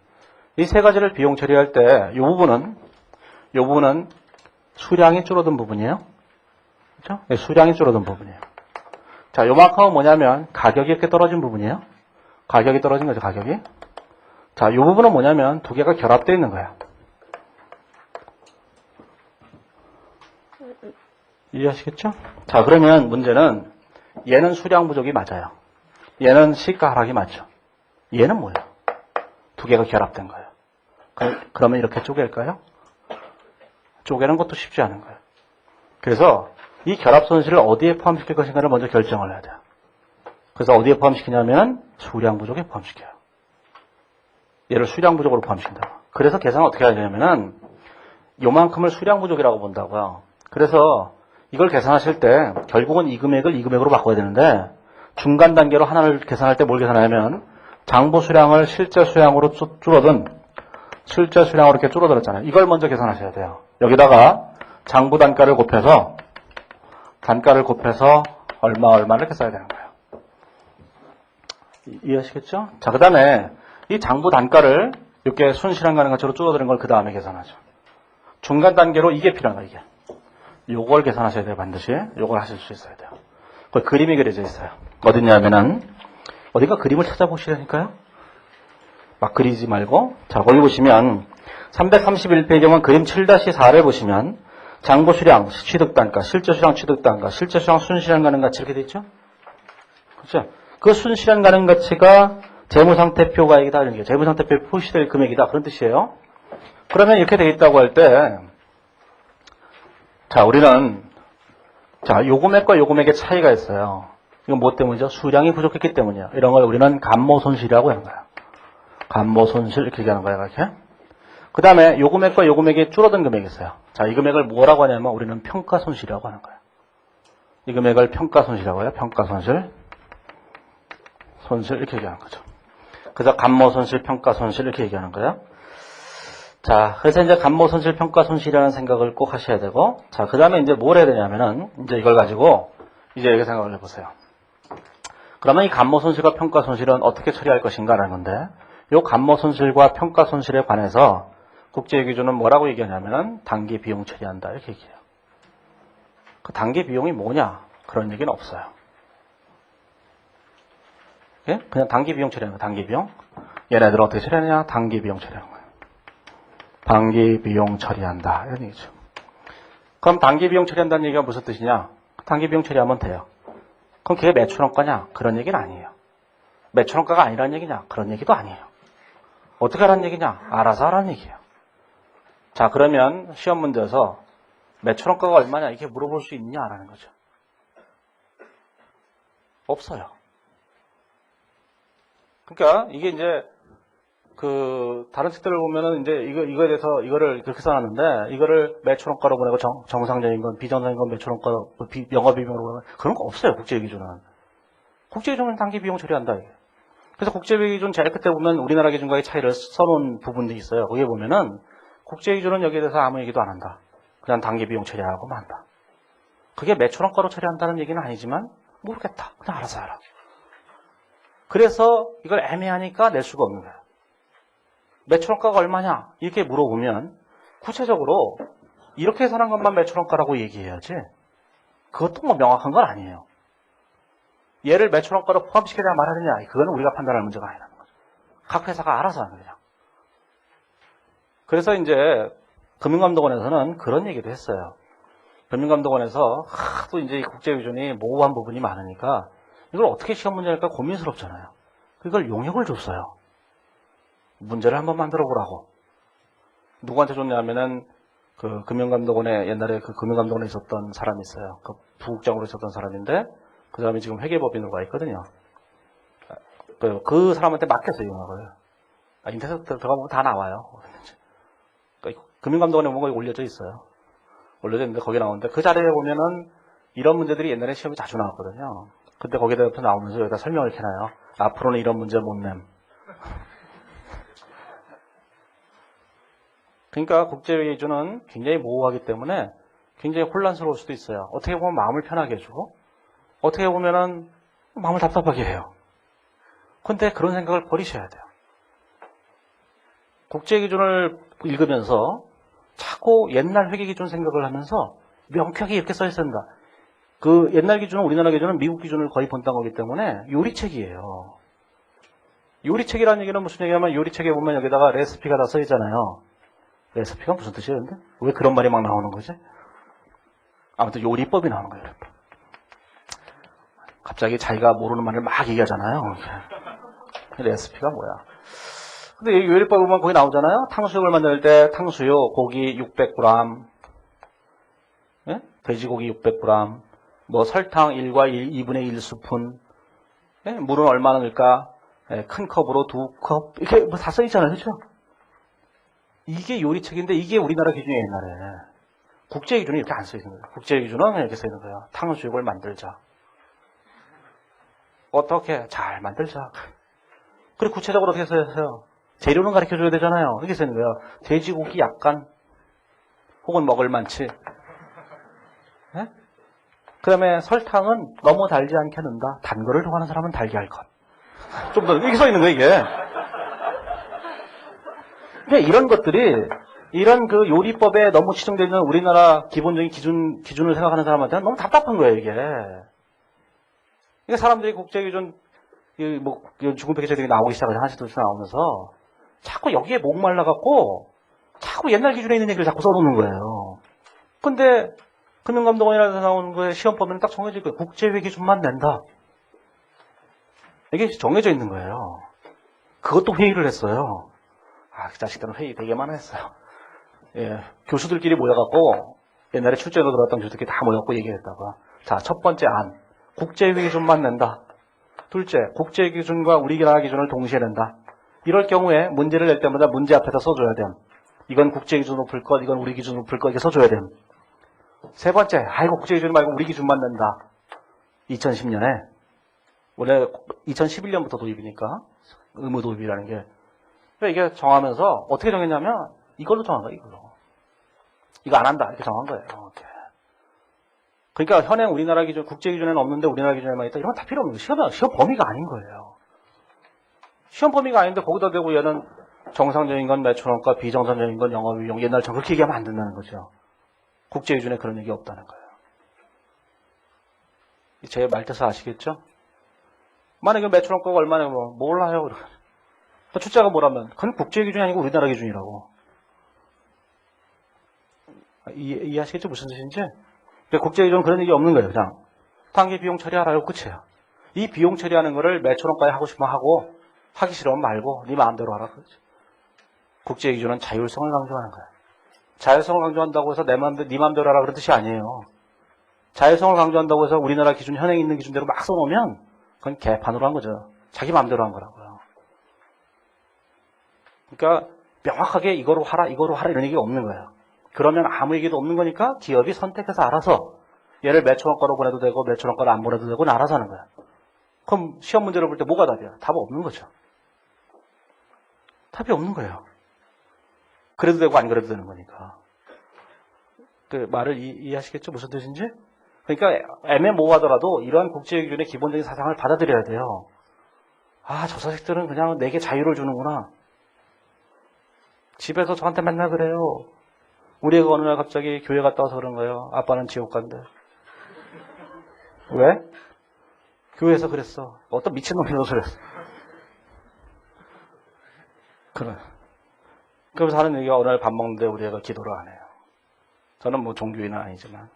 A: 이 세 가지를 비용 처리할 때 요 부분은 수량이 줄어든 부분이에요. 그렇죠? 네, 수량이 줄어든 부분이에요. 자, 요만큼은 뭐냐면 가격이 이렇게 떨어진 부분이에요. 가격이 떨어진 거죠, 가격이. 자, 요 부분은 뭐냐면 두 개가 결합되어 있는 거예요. 이해하시겠죠? 자, 그러면 문제는 얘는 수량 부족이 맞아요. 얘는 시가 하락이 맞죠. 얘는 뭐예요? 두 개가 결합된 거예요. 그러면 이렇게 쪼갤까요? 쪼개는 것도 쉽지 않은 거예요. 그래서 이 결합 손실을 어디에 포함시킬 것인가를 먼저 결정을 해야 돼요. 그래서 어디에 포함시키냐면 수량 부족에 포함시켜요. 얘를 수량 부족으로 포함시킨다고. 그래서 계산을 어떻게 하냐면은 요만큼을 수량 부족이라고 본다고요. 그래서 이걸 계산하실 때 결국은 이 금액을 이 금액으로 바꿔야 되는데 중간 단계로 하나를 계산할 때 뭘 계산하냐면 장부 수량을 실제 수량으로 실제 수량으로 이렇게 줄어들었잖아요. 이걸 먼저 계산하셔야 돼요. 여기다가 장부 단가를 곱해서 얼마를 이렇게 써야 되는 거예요. 이해하시겠죠? 자, 그 다음에 이 장부 단가를 이렇게 순실현 가능 가치로 줄어드는 걸 그 다음에 계산하죠. 중간 단계로 이게 필요한 거예요, 이게. 요걸 계산하셔야 돼요, 반드시. 요걸 하실 수 있어야 돼요. 그 그림이 그려져 있어요. 어딨냐면은, 어딘가 그림을 찾아보시라니까요? 막 그리지 말고. 자, 거기 보시면, 331페이지 보면 그림 7-4를 보시면, 장부 수량, 취득 단가, 실제 수량 취득 단가, 실제 수량 순실현 가능 가치 이렇게 돼 있죠? 그렇죠? 그 순실현 가능 가치가 재무상태표 가액이다. 이런 게 재무상태표에 표시될 금액이다. 그런 뜻이에요. 그러면 이렇게 돼 있다고 할 때, 자, 우리는, 자, 요 금액과 요 금액의 차이가 있어요. 이건 뭐 때문이죠? 수량이 부족했기 때문이에요. 이런 걸 우리는 감모 손실이라고 하는 거예요. 감모 손실, 이렇게 얘기하는 거예요, 이렇게. 그 다음에 요 금액과 요 금액이 줄어든 금액이 있어요. 자, 이 금액을 뭐라고 하냐면 우리는 평가 손실이라고 하는 거예요. 이 금액을 평가 손실이라고 해요. 평가 손실. 손실, 이렇게 얘기하는 거죠. 그래서 감모 손실, 평가 손실, 이렇게 얘기하는 거예요. 자, 그래서 이제 감모 손실, 평가 손실이라는 생각을 꼭 하셔야 되고, 자, 그 다음에 이제 뭘 해야 되냐면은, 이제 이걸 가지고, 이제 이렇게 생각을 해보세요. 그러면 이 감모 손실과 평가 손실은 어떻게 처리할 것인가라는 건데, 요 감모 손실과 평가 손실에 관해서 국제기준은 뭐라고 얘기하냐면은, 단기 비용 처리한다, 이렇게 얘기해요. 그 단기 비용이 뭐냐? 그런 얘기는 없어요. 예? 그냥 단기 비용 처리하는 거예요, 단기 비용. 얘네들 어떻게 처리하느냐? 단기 비용 처리하는 거예요. 단기 비용 처리한다. 이런 얘기죠. 그럼 단기 비용 처리한다는 얘기가 무슨 뜻이냐? 단기 비용 처리하면 돼요. 그럼 그게 몇천 원가냐? 그런 얘기는 아니에요. 몇천 원가가 아니라는 얘기냐? 그런 얘기도 아니에요. 어떻게 하라는 얘기냐? 알아서 하라는 얘기예요. 자, 그러면 시험 문제에서 몇천 원가가 얼마냐? 이렇게 물어볼 수 있냐라는 거죠. 없어요. 그러니까 이게 이제 다른 책들을 보면은 이제 이거에 대해서 이거를 그렇게 써놨는데, 이거를 몇천 원가로 보내고 정상적인 건, 비정상적인 건 몇천 원가로, 영업비용으로 보내고, 그런 거 없어요, 국제기준은. 국제기준은 단기 비용 처리한다, 이게. 그래서 국제기준 제일 끝에 보면 우리나라 기준과의 차이를 써놓은 부분도 있어요. 거기에 보면은, 국제기준은 여기에 대해서 아무 얘기도 안 한다. 그냥 단기 비용 처리하고만 한다. 그게 몇천 원가로 처리한다는 얘기는 아니지만, 모르겠다. 그냥 알아서 하라. 그래서 이걸 애매하니까 낼 수가 없는 거예요. 몇천 원가가 얼마냐? 이렇게 물어보면 구체적으로 이렇게 계산한 것만 몇천 원가라고 얘기해야지. 그것도 뭐 명확한 건 아니에요. 얘를 몇천 원가로 포함시켜야 말하느냐? 그거는 우리가 판단할 문제가 아니라는 거죠. 각 회사가 알아서 하는 거죠. 그래서 이제 금융감독원에서는 그런 얘기도 했어요. 금융감독원에서 하도 이제 국제기준이 모호한 부분이 많으니까 이걸 어떻게 시험 문제 할까 고민스럽잖아요. 그걸 용역을 줬어요. 문제를 한번 만들어 보라고. 누구한테 줬냐면은 그 금융감독원에 옛날에 그 금융감독원에 있었던 사람이 있어요. 그 부국장으로 있었던 사람인데 그 사람이 지금 회계법인으로 가 있거든요. 그 사람한테 맡겼어요, 용역을. 인터넷 들어가보면 다 나와요. 그러니까 금융감독원에 보면 거기 올려져 있어요. 올려져 있는데 거기 나오는데 그 자리에 보면은 이런 문제들이 옛날에 시험에 자주 나왔거든요. 근데 거기에 대해서 나오면서 여기다 설명을 이렇게 해놔요. 앞으로는 이런 문제 못 냄. 그러니까 국제기준은 굉장히 모호하기 때문에 굉장히 혼란스러울 수도 있어요. 어떻게 보면 마음을 편하게 해주고 어떻게 보면은 마음을 답답하게 해요. 근데 그런 생각을 버리셔야 돼요. 국제기준을 읽으면서 자꾸 옛날 회계기준 생각을 하면서 명쾌하게 이렇게 써있어야 된다. 그 옛날 기준은 우리나라 기준은 미국 기준을 거의 본딴 거기 때문에 요리책이에요. 요리책이라는 얘기는 무슨 얘기냐면 요리책에 보면 여기다가 레시피가 다 써있잖아요. 레시피가 무슨 뜻이에요? 근데? 왜 그런 말이 막 나오는 거지? 아무튼 요리법이 나오는 거예요. 갑자기 자기가 모르는 말을 막 얘기하잖아요. 레시피가 뭐야? 근데 요리법 보면 거기 나오잖아요. 탕수육을 만들 때 탕수육, 고기 600g, 예? 돼지고기 600g, 뭐 설탕 1과 2분의 1스푼, 예? 물은 얼마나 넣을까? 예, 큰 컵으로 2컵, 이렇게 뭐 다 써있잖아요. 그렇죠? 이게 요리책인데 이게 우리나라 기준이에요. 옛날에. 국제기준이 이렇게 안 써있는 거예요. 국제기준은 이렇게 써있는 거예요. 탕수육을 만들자. 어떻게? 잘 만들자. 그리고 구체적으로 어떻게 써있어요? 재료는 가르쳐줘야 되잖아요. 이렇게 써있는 거예요. 돼지고기 약간, 혹은 먹을 만치. 네? 그 다음에 설탕은 너무 달지 않게 넣는다. 단 거를 좋아하는 사람은 달게 할 것. 좀 더, 이렇게 써있는 거예요, 이게. 근데 이런 것들이, 이런 그 요리법에 너무 치중되어 있는 우리나라 기본적인 기준을 생각하는 사람한테는 너무 답답한 거예요, 이게. 그러니까 사람들이 국제기준, 뭐, 죽은 폐기체들이 나오기 시작하죠. 하나씩 둘씩 나오면서. 자꾸 여기에 목말라갖고, 자꾸 옛날 기준에 있는 얘기를 자꾸 써놓는 거예요. 근데, 금융감독원이라서 나오는 거에 시험법에는 딱 정해져 있고, 국제회 기준만 낸다. 이게 정해져 있는 거예요. 그것도 회의를 했어요. 아, 그 자식들은 회의 되게 많이 했어요. 예, 교수들끼리 모여갖고, 옛날에 출전으로 들어왔던 교수들끼리 다 모여갖고 얘기했다가, 자, 첫 번째 안, 국제회 기준만 낸다. 둘째, 국제 기준과 우리나라 기준을 동시에 낸다. 이럴 경우에 문제를 낼 때마다 문제 앞에다 써줘야 됨. 이건 국제 기준으로 풀 것, 이건 우리 기준으로 풀 것, 이렇게 써줘야 됨. 세 번째, 아이고 국제 기준 말고 우리 기준만 낸다. 2010년에 원래 2011년부터 도입이니까 의무 도입이라는 게 이게 정하면서 어떻게 정했냐면 이걸로 정한 거예요. 이거 안 한다 이렇게 정한 거예요. 이렇게. 그러니까 현행 우리나라 기준, 국제 기준에는 없는데 우리나라 기준에만 있다. 이런 건 다 필요 없는 거예요. 시험 범위가 아닌 거예요. 시험 범위가 아닌데 거기다 대고 얘는 정상적인 건 매출원가, 비정상적인 건 영업이용, 옛날처럼 그렇게 얘기하면 안 된다는 거죠. 국제 기준에 그런 얘기 없다는 거예요. 제 말뜻을 아시겠죠? 만약에 매출원가가 얼마냐, 몰라요. 출자가 뭐라면, 그건 국제 기준이 아니고 우리나라 기준이라고. 이해하시겠죠? 무슨 뜻인지? 국제 기준은 그런 얘기 없는 거예요. 그냥 단기 비용 처리하라고 끝이에요. 이 비용 처리하는 거를 매출원가에 하고 싶으면 하고 하기 싫으면 말고 네 마음대로 하라 그러지. 국제 기준은 자율성을 강조하는 거예요. 자율성을 강조한다고 해서 네 마음대로 하라 그런 뜻이 아니에요. 자율성을 강조한다고 해서 우리나라 기준 현행 있는 기준대로 막 써놓으면 그건 개판으로 한 거죠. 자기 마음대로 한 거라고요. 그러니까 명확하게 이거로 하라 이런 얘기가 없는 거예요. 그러면 아무 얘기도 없는 거니까 기업이 선택해서 알아서 얘를 매출원가로 보내도 되고 매출원가로 안 보내도 되고 알아서 하는 거야. 그럼 시험 문제를 볼 때 뭐가 답이야? 답은 없는 거죠. 답이 없는 거예요. 그래도 되고 안 그래도 되는 거니까. 그 말을 이해하시겠죠? 무슨 뜻인지? 그러니까 애매모호하더라도 이러한 국제기준의 기본적인 사상을 받아들여야 돼요. 아, 저 자식들은 그냥 내게 자유를 주는구나. 집에서 저한테 맨날 그래요. 우리 애가 어느 날 갑자기 교회 갔다 와서 그런 거예요. 아빠는 지옥 간대. 왜? 교회에서 그랬어. 어떤 미친놈이라서 그랬어. 그래. 그러면서 하는 얘기가 어느 날 밥 먹는데 우리 애가 기도를 안 해요. 저는 뭐 종교인은 아니지만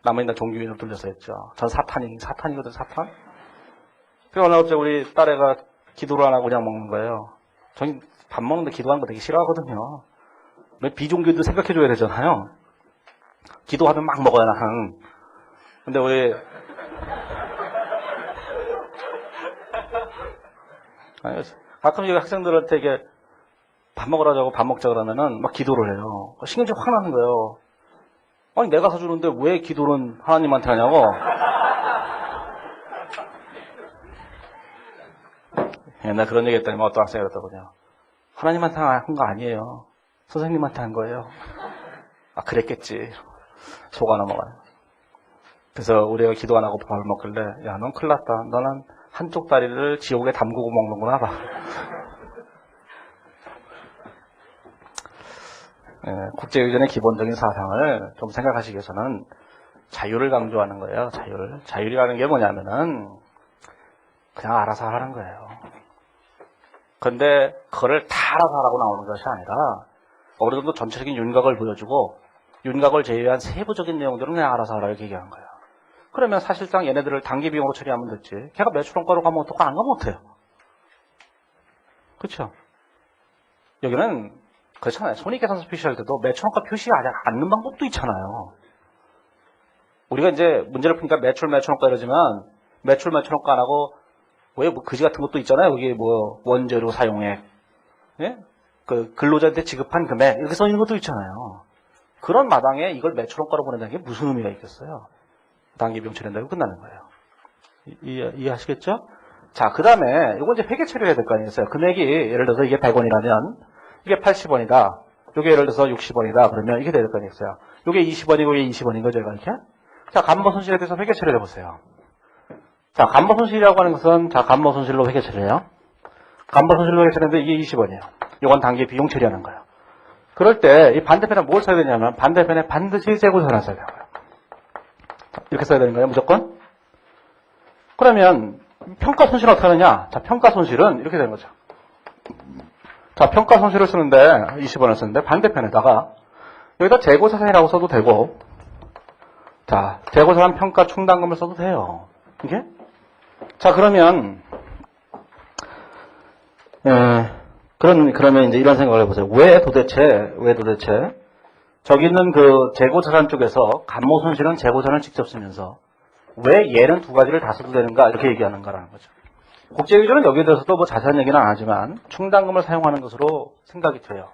A: 남은 날 종교인으로 들려서 했죠. 전 사탄이거든, 사탄. 그래서 어느 날 갑자기 우리 딸애가 기도를 안 하고 그냥 먹는 거예요. 저는 밥 먹는데 기도하는 거 되게 싫어하거든요. 비종교도 생각해줘야 되잖아요. 기도하면 막 먹어야 나는. 근데 우리 가끔 학생들한테 이게 밥 먹으라고 밥 먹자 그러면은 막 기도를 해요. 신경질 확 나는 거예요. 아니 내가 사주는데 왜 기도는 하나님한테 하냐고. 옛날 그런 얘기 했더니 어떤 학생이 그랬더군요. 하나님한테 한 거 아니에요. 선생님한테 한 거예요. 아 그랬겠지. 속아 넘어가요. 그래서 우리가 기도 안 하고 밥을 먹길래, 야, 넌 큰일 났다. 너는 한쪽 다리를 지옥에 담그고 먹는구나. 국제의존의 기본적인 사상을 좀 생각하시기 위해서는 자유를 강조하는 거예요. 자율이라는 게 뭐냐면은 그냥 알아서 하라는 거예요. 그런데 그거를 다 알아서 하라고 나오는 것이 아니라 어느 정도 전체적인 윤곽을 보여주고 윤곽을 제외한 세부적인 내용들은 그냥 알아서 하라고 얘기하는 거예요. 그러면 사실상 얘네들을 단기 비용으로 처리하면 됐지. 걔가 매출원가로 가면 어떡하 안 가면 못해요. 그렇죠? 여기는 그렇잖아요. 손익계산서 표시할 때도 매출원가 표시하지 않는 방법도 있잖아요. 우리가 이제 문제를 푸니까 매출원가 이러지만 매출원가 안 하고 왜 뭐 그지 같은 것도 있잖아요. 여기 뭐 원재료 사용액, 예? 그 근로자한테 지급한 금액 이렇게 써 있는 것도 있잖아요. 그런 마당에 이걸 매출원가로 보낸다는 게 무슨 의미가 있겠어요? 단기 비용 처리한다고 끝나는 거예요. 이해하시겠죠? 자, 그 다음에 이거 이제 회계 처리해야 될 거 아니겠어요? 금액이 예를 들어서 이게 100원이라면 이게 80원이다. 이게 예를 들어서 60원이다. 그러면 이게 될 거 아니겠어요? 이게 20원이고 이게 20원인 거죠, 이렇게? 자, 감모손실에 대해서 회계 처리를 해보세요. 자, 감모손실이라고 하는 것은 자, 감모손실로 회계 처리해요. 감모손실로 회계 처리하는데 이게 20원이에요. 이건 단기 비용 처리하는 거예요. 그럴 때 이 반대편에 뭘 써야 되냐면 반대편에 반드시 재고자산을 써야 돼요. 이렇게 써야 되는 거예요, 무조건. 그러면 평가손실은 어떻게 하느냐? 자, 평가손실은 이렇게 되는 거죠. 자, 평가손실을 쓰는데 20원을 쓰는데 반대편에다가 여기다 재고자산이라고 써도 되고, 자, 재고자산 평가 충당금을 써도 돼요. 이게? 자, 그러면 그러면 이제 이런 생각을 해보세요. 왜 도대체 저기 있는 그 재고자산 쪽에서 감모손실은 재고자산을 직접 쓰면서 왜 얘는 두 가지를 다 써도 되는가 이렇게 얘기하는 거라는 거죠. 국제기준은 여기에 대해서도 뭐 자세한 얘기는 안 하지만 충당금을 사용하는 것으로 생각이 돼요.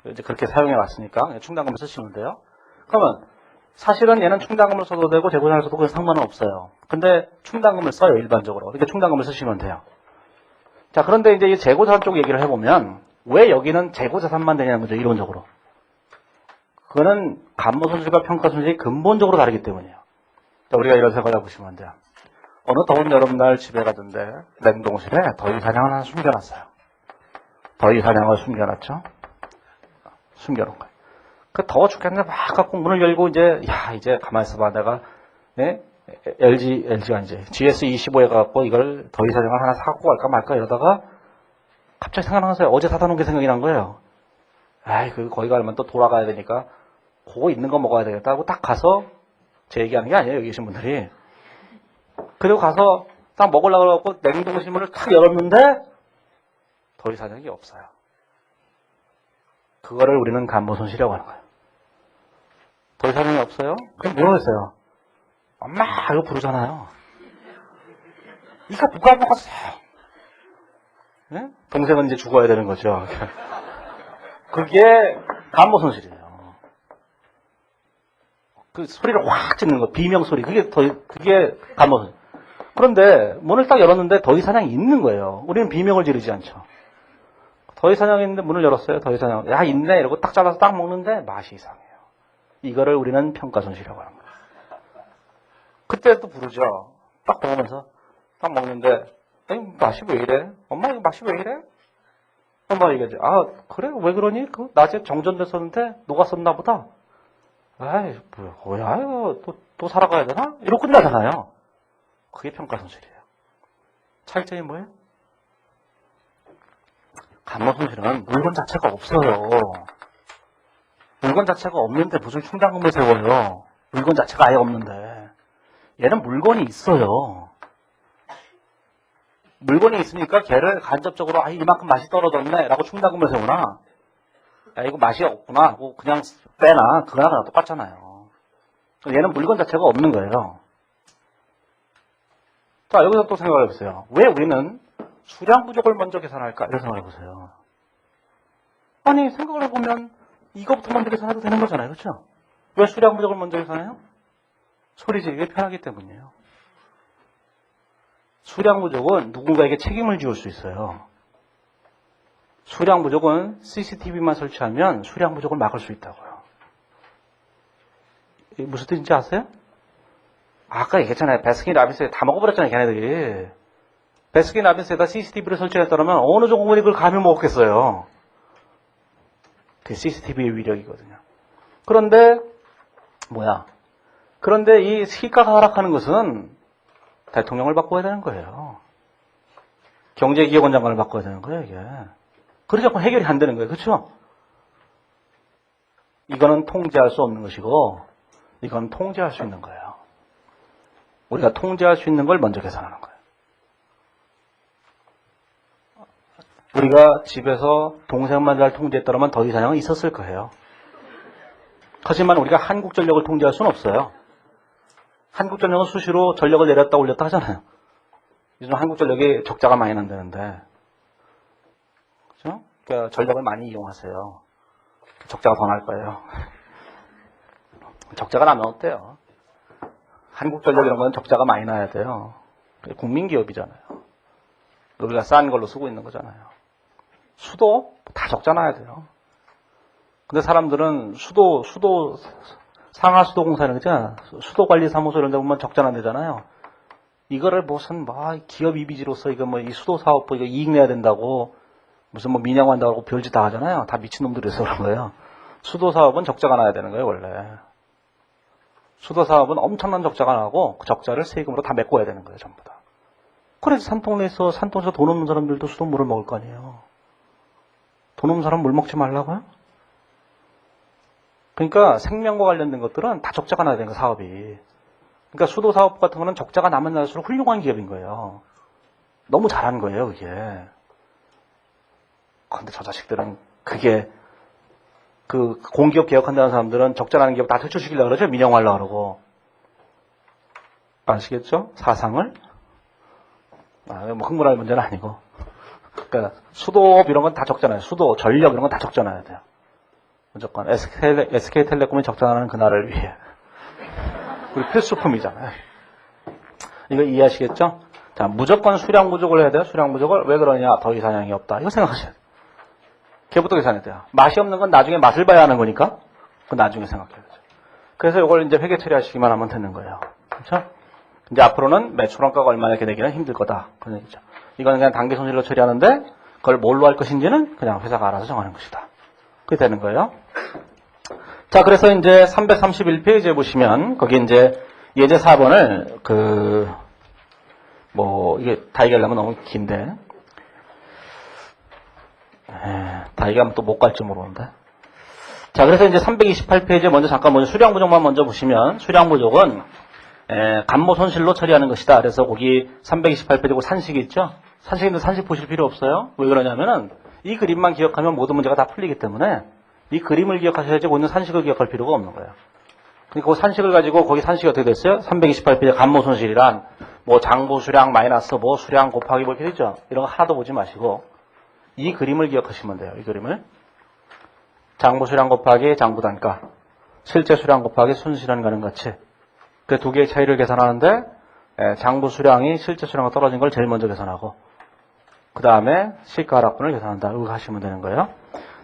A: 이제 그렇게 사용해 왔으니까 충당금을 쓰시면 돼요. 그러면 사실은 얘는 충당금을 써도 되고 재고자산을 써도 그냥 상관은 없어요. 근데 충당금을 써요, 일반적으로. 그러니까 충당금을 쓰시면 돼요. 자, 그런데 이제 이 재고자산 쪽 얘기를 해보면 왜 여기는 재고자산만 되냐는 거죠, 이론적으로. 그거는 감모손실과 평가손실이 근본적으로 다르기 때문이에요. 자, 우리가 이런 생각을 해보시면 돼요. 어느 더운 여름날 집에 가던데 냉동실에 더위사냥을 하나 숨겨놨어요. 더위사냥을 숨겨놨죠. 숨겨놓은 거예요. 그 더워 죽겠는데 막 갖고 문을 열고 이제 가만히 있어봐. 내가 LG가 이제 GS25에 가갖고 이걸 더위사냥을 하나 사갖고 갈까 말까 이러다가 갑자기 생각나서요. 어제 사다 놓은 게 생각이 난 거예요. 거기 가면 또 돌아가야 되니까 그거 있는 거 먹어야 되겠다 하고 딱 가서 제 얘기하는 게 아니에요. 여기 계신 분들이. 그리고 가서 딱 먹으려고 그러고 냉동실문을 탁 열었는데 더위사냥이 없어요. 그거를 우리는 감모손실이라고 하는 거예요. 더위사냥이 없어요? 그럼 뭐겠어요? 엄마 이거 부르잖아요. 이거 누가 먹었어요? 네? 동생은 이제 죽어야 되는 거죠. 그게 감모손실이에요. 그 소리를 확 짓는 거, 비명 소리. 그게 감모손실. 그런데 문을 딱 열었는데 더위사냥이 있는 거예요. 우리는 비명을 지르지 않죠. 더위사냥이 있는데 문을 열었어요. 더위사냥. 야, 있네. 이러고 딱 잘라서 딱 먹는데 맛이 이상해요. 이거를 우리는 평가손실이라고 하는 거예요. 그때도 부르죠. 딱 먹으면서 딱 먹는데 맛이 왜 이래? 엄마 이거 맛이 왜 이래? 엄마 얘기하지. 아 그래? 왜 그러니? 그 낮에 정전됐었는데 녹았었나 보다. 아이 뭐야 이거 또 살아가야 되나? 이러고 끝나잖아요. 그게 평가손실이에요. 차이점이 뭐예요? 감모손실은 물건 자체가 없어요. 물건 자체가 없는데 무슨 충당금을 세워요. 물건 자체가 아예 없는데. 얘는 물건이 있어요. 물건이 있으니까 걔를 간접적으로 이만큼 맛이 떨어졌네 라고 충당금을 세우나 이거 맛이 없구나 하고 그냥 빼나 그거나 똑같잖아요. 얘는 물건 자체가 없는 거예요. 자, 여기서 또 생각을 해보세요. 왜 우리는 수량 부족을 먼저 계산할까? 이런 생각을 해보세요. 아니 생각을 해보면 이거부터 먼저 계산해도 되는 거잖아요. 그렇죠? 왜 수량 부족을 먼저 계산해요? 소리 지르기 편하기 때문이에요. 수량 부족은 누군가에게 책임을 지울 수 있어요. 수량 부족은 CCTV만 설치하면 수량 부족을 막을 수 있다고요. 무슨 뜻인지 아세요? 아까 얘기했잖아요. 베스킨 라빈스에 다 먹어버렸잖아요, 걔네들이. 베스킨 라빈스에다 CCTV를 설치했다면 어느 종업원이 그걸 감히 먹었겠어요. 그게 CCTV의 위력이거든요. 그런데 그런데 이 시가가 하락하는 것은 대통령을 바꿔야 되는 거예요. 경제기획원 장관을 바꿔야 되는 거예요, 이게. 그러지 않고 해결이 안 되는 거예요. 그렇죠? 이거는 통제할 수 없는 것이고 이건 통제할 수 있는 거예요. 우리가 통제할 수 있는 걸 먼저 계산하는 거예요. 우리가 집에서 동생만 잘 통제했더라면 더 이상은 있었을 거예요. 하지만 우리가 한국전력을 통제할 수는 없어요. 한국전력은 수시로 전력을 내렸다 올렸다 하잖아요. 요즘 한국전력이 적자가 많이 난다는데, 그렇죠? 그러니까 전력을 많이 이용하세요. 적자가 더 날 거예요. 적자가 나면 어때요? 한국전력 이런 건 적자가 많이 나야 돼요. 국민기업이잖아요. 우리가 싼 걸로 쓰고 있는 거잖아요. 수도 다 적자 나야 돼요. 근데 사람들은 상하수도공사 이런 거죠. 수도관리사무소 이런 데 보면 적자 난다잖아요. 이거를 무슨 기업 이미지로서 이거 이 수도 사업 이거 이익 내야 된다고 무슨 민영한다고 별짓 다 하잖아요. 다 미친놈들이서 그런 거예요. 수도 사업은 적자가 나야 되는 거예요, 원래. 수도 사업은 엄청난 적자가 나고 그 적자를 세금으로 다 메꿔야 되는 거예요, 전부 다. 그래서 산동네에서 돈 없는 사람들도 수도 물을 먹을 거 아니에요. 돈 없는 사람 물 먹지 말라고요? 그러니까 생명과 관련된 것들은 다 적자가 나야 되는 거예요, 사업이. 그러니까 수도 사업 같은 거는 적자가 나면 날수록 훌륭한 기업인 거예요. 너무 잘하는 거예요, 그게. 근데 저 자식들은 그게 공기업 개혁한다는 사람들은 적자 나는 기업 다 퇴출시키려고 그러죠. 민영화하려고 그러고. 아시겠죠? 사상을? 흥분할 문제는 아니고. 그러니까 수도업 이런 건 다 적잖아요. 수도, 전력 이런 건 다 적잖아야 돼요. 무조건 SK텔레콤이 적자나는 그날을 위해. 우리 필수품이잖아요. 이거 이해하시겠죠? 자, 무조건 수량 부족을 해야 돼요. 수량 부족을. 왜 그러냐? 더위 사냥이 없다. 이거 생각하셔야 돼요. 걔부터 계산해야 돼요. 맛이 없는 건 나중에 맛을 봐야 하는 거니까 그건 나중에 생각해야죠. 그래서 이걸 이제 회계 처리하시기만 하면 되는 거예요. 그렇죠? 이제 앞으로는 매출 원가가 얼마나 이렇게 내기는 힘들 거다. 그런 얘기죠. 이거는 그냥 단기 손실로 처리하는데 그걸 뭘로 할 것인지는 그냥 회사가 알아서 정하는 것이다. 그게 되는 거예요. 자, 그래서 이제 331페이지에 보시면 거기 이제 예제 4번을 이게 다 얘기하려면 너무 긴데 다 얘기하면 또 못 갈지 모르는데. 자, 그래서 이제 328페이지에 먼저 수량 부족만 먼저 보시면 수량 부족은 감모 손실로 처리하는 것이다. 그래서 거기 328페이지 산식이 있죠. 산식인데 산식 보실 필요 없어요. 왜 그러냐면은 이 그림만 기억하면 모든 문제가 다 풀리기 때문에 이 그림을 기억하셔야지 오늘 산식을 기억할 필요가 없는 거예요. 그러니까 그 산식을 가지고 거기 산식이 어떻게 됐어요? 328페이지 감모 손실이란 장부 수량 마이너스 수량 곱하기 이렇게 되죠. 이런 거 하나도 보지 마시고 이 그림을 기억하시면 돼요. 이 그림을. 장부 수량 곱하기 장부 단가, 실제 수량 곱하기 순실현 가능 가치. 그 두 개의 차이를 계산하는데 장부 수량이 실제 수량과 떨어진 걸 제일 먼저 계산하고 그 다음에 시가 하락분을 계산한다. 이거 하시면 되는 거예요.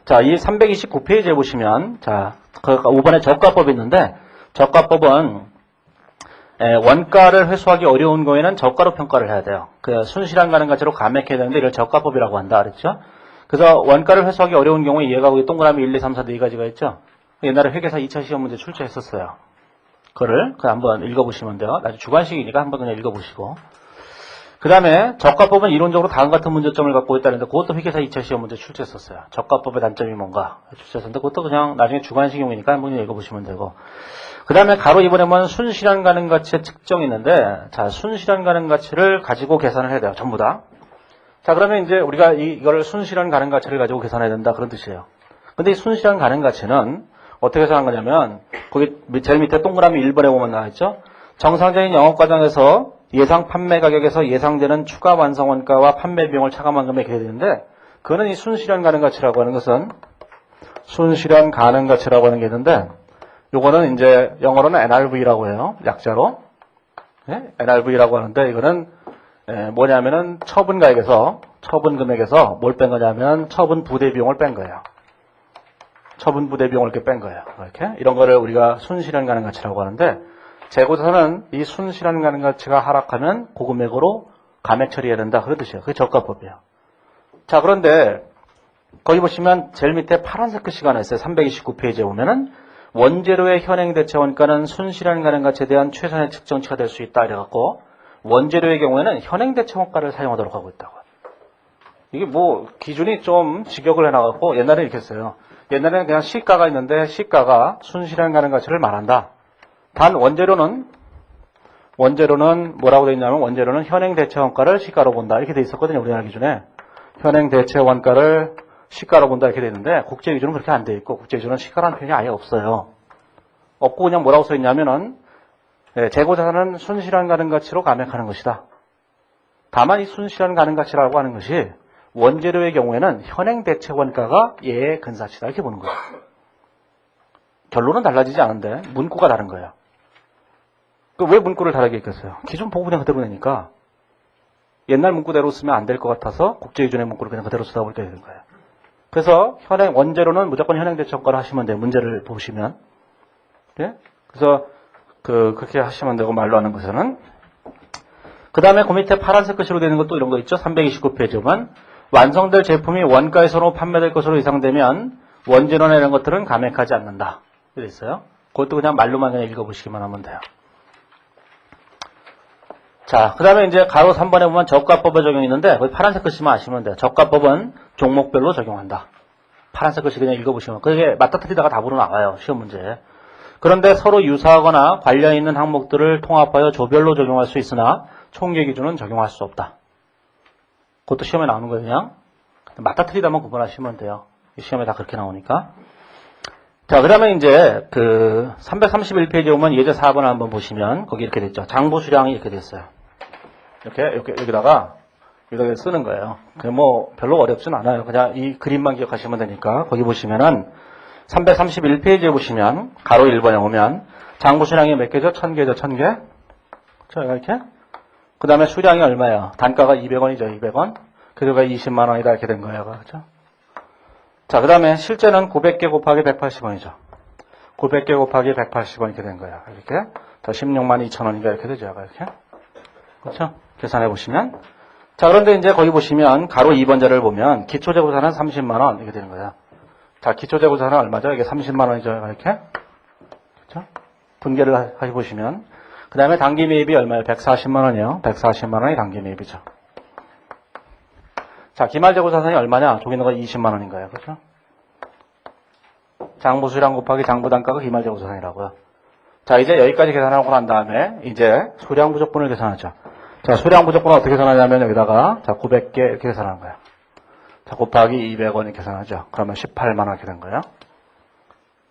A: 자, 이 329페이지에 보시면 자, 5번에 저가법이 있는데 저가법은 원가를 회수하기 어려운 거에는 저가로 평가를 해야 돼요. 순실현 가능 가치로 감액해야 되는데 이걸 저가법이라고 한다. 그랬죠? 그래서 원가를 회수하기 어려운 경우에 얘가 거기 동그라미 1, 2, 3, 4 네 가지가 있죠? 옛날에 회계사 2차 시험 문제 출제했었어요. 그거를 한번 읽어보시면 돼요. 나중에 주관식이니까 한번 그냥 읽어보시고. 그 다음에 저가법은 이론적으로 다음 같은 문제점을 갖고 있다는데 그것도 회계사 2차 시험 문제 출제했었어요. 저가법의 단점이 뭔가 출제했었는데 그것도 그냥 나중에 주관식용이니까 한번 읽어보시면 되고. 그 다음에 가로 2번에 보면 순실현 가능 가치의 측정이 있는데 자, 순실현 가능 가치를 가지고 계산을 해야 돼요. 전부 다. 자, 그러면 이제 우리가 이거를 순실현 가능 가치를 가지고 계산해야 된다. 그런 뜻이에요. 근데 이 순실현 가능 가치는 어떻게 계산한 거냐면 거기 제일 밑에 동그라미 1번에 보면 나와있죠. 정상적인 영업과정에서 예상 판매 가격에서 예상되는 추가 완성 원가와 판매 비용을 차감한 금액이 되는데 그거는 이 순실현 가능 가치라고 하는 것은 순실현 가능 가치라고 하는 게 있는데 요거는 이제 영어로는 NRV라고 해요. 약자로. 네? NRV라고 하는데 이거는 뭐냐면은 처분 금액에서 뭘 뺀 거냐면 처분 부대 비용을 뺀 거예요. 처분 부대 비용을 이렇게 뺀 거예요. 이렇게 이런 거를 우리가 순실현 가능 가치라고 하는데 재고자산은 이 순실현 가능가치가 하락하면 그 금액으로 감액 처리해야 된다. 그런 뜻이에요. 그게 저가법이에요. 자, 그런데 거기 보시면 제일 밑에 파란색 글씨가 하나 있어요. 329페이지에 보면은 원재료의 현행 대체 원가는 순실현 가능가치에 대한 최선의 측정치가 될 수 있다. 이래갖고 원재료의 경우에는 현행 대체 원가를 사용하도록 하고 있다고. 이게 뭐 기준이 좀 직역을 해놔갖고 옛날에 이렇게 했어요. 옛날에는 그냥 시가가 있는데 시가가 순실현 가능가치를 말한다. 단 원재료는 뭐라고 되어 있냐면 원재료는 현행 대체 원가를 시가로 본다. 이렇게 돼 있었거든요. 우리나라 기준에. 현행 대체 원가를 시가로 본다 이렇게 돼 있는데 국제 기준은 그렇게 안 돼 있고 국제 기준은 시가라는 표현이 아예 없어요. 없고 그냥 뭐라고 써 있냐면은 재고자산은 순실현 가능가치로 감액하는 것이다. 다만 이 순실현 가능가치라고 하는 것이 원재료의 경우에는 현행 대체 원가가 얘의 근사치다 이렇게 보는 거예요. 결론은 달라지지 않은데 문구가 다른 거예요. 왜 문구를 다르게 했겠어요? 기준 보고 그냥 그대로 내니까 옛날 문구대로 쓰면 안 될 것 같아서 국제기준의 문구를 그냥 그대로 쓰다 보니까 되는 거예요. 그래서 원재료는 무조건 현행 대체 원가를 하시면 돼요. 문제를 보시면. 예? 그래서 그렇게 하시면 되고 말로 하는 것에는 그 다음에 그 밑에 파란색 글씨로 되는 것도 이런 거 있죠. 329페이지 보면 완성될 제품이 원가에서로 판매될 것으로 예상되면 원재료나 이런 것들은 감액하지 않는다. 이렇게 있어요. 그것도 그냥 말로만 그냥 읽어보시기만 하면 돼요. 자, 그 다음에 이제 가로 3번에 보면 저가법의 적용이 있는데 거기 파란색 글씨만 아시면 돼요. 저가법은 종목별로 적용한다. 파란색 글씨 그냥 읽어보시면 그게 맞닥뜨리다가 답으로 나와요. 시험 문제에. 그런데 서로 유사하거나 관련 있는 항목들을 통합하여 조별로 적용할 수 있으나 총계 기준은 적용할 수 없다. 그것도 시험에 나오는 거예요. 그냥 맞닥뜨리다만 구분하시면 돼요. 시험에 다 그렇게 나오니까. 자, 그 다음에 이제 331페이지에 보면 예제 4번을 한번 보시면 거기 이렇게 됐죠. 장부 수량이 이렇게 됐어요. 여기다가 쓰는 거예요. 뭐 별로 어렵진 않아요. 그냥 이 그림만 기억하시면 되니까 거기 보시면은 331페이지에 보시면 가로 1번에 보면 장부 수량이 몇 개죠? 1000개죠. 1000개. 그렇죠? 이렇게. 그 다음에 수량이 얼마예요? 단가가 200원이죠. 200원. 그래가 20만 원이다 이렇게 된 거예요. 그렇죠? 자, 그 다음에 실제는 900개 곱하기 180원이죠. 900개 곱하기 180원 이렇게 된 거예요. 이렇게. 더 16만 2천 원인가 이렇게 되죠. 이렇게. 그렇죠? 계산해 보시면. 자, 그런데 이제 거기 보시면 가로 2번 자를 보면 기초재고자산은 30만 원 이렇게 되는 거예요. 자, 기초재고자산은 얼마죠? 이게 30만 원이죠. 이렇게. 그렇죠? 분계를 해보시면. 그 다음에 단기 매입이 얼마예요? 140만 원이요. 140만 원이 단기 매입이죠. 자, 기말재고자산이 얼마냐? 저기 있는 거 20만 원인 거예요. 그렇죠? 장부 수량 곱하기 장부 단가가 기말재고자산이라고요. 자, 이제 여기까지 계산하고 난 다음에 이제 수량 부족분을 계산하죠. 자, 수량 부족분을 어떻게 계산하냐면 여기다가 자, 900개 이렇게 계산하는 거예요. 자, 곱하기 200원 이렇게 계산하죠. 그러면 18만 원 이렇게 된 거예요.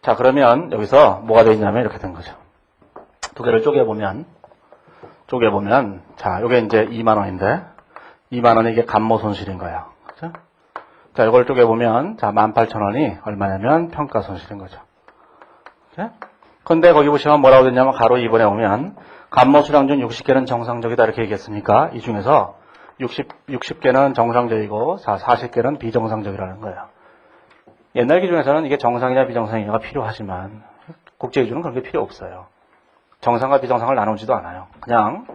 A: 자, 그러면 여기서 뭐가 되어 있냐면 이렇게 된 거죠. 두 개를 쪼개보면 자, 요게 이제 2만 원인데 2만 원이 이게 감모 손실인 거예요. 그죠? 자, 이걸 쪼개보면 자, 18,000원이 얼마냐면 평가 손실인 거죠. 그죠? 근데 거기 보시면 뭐라고 됐냐면 가로 2번에 오면 감모 수량 중 60개는 정상적이다 이렇게 얘기했으니까 이 중에서 60개는 정상적이고 40개는 비정상적이라는 거예요. 옛날 기준에서는 이게 정상이냐 비정상이냐가 필요하지만 국제 기준은 그런 게 필요 없어요. 정상과 비정상을 나누지도 않아요. 그냥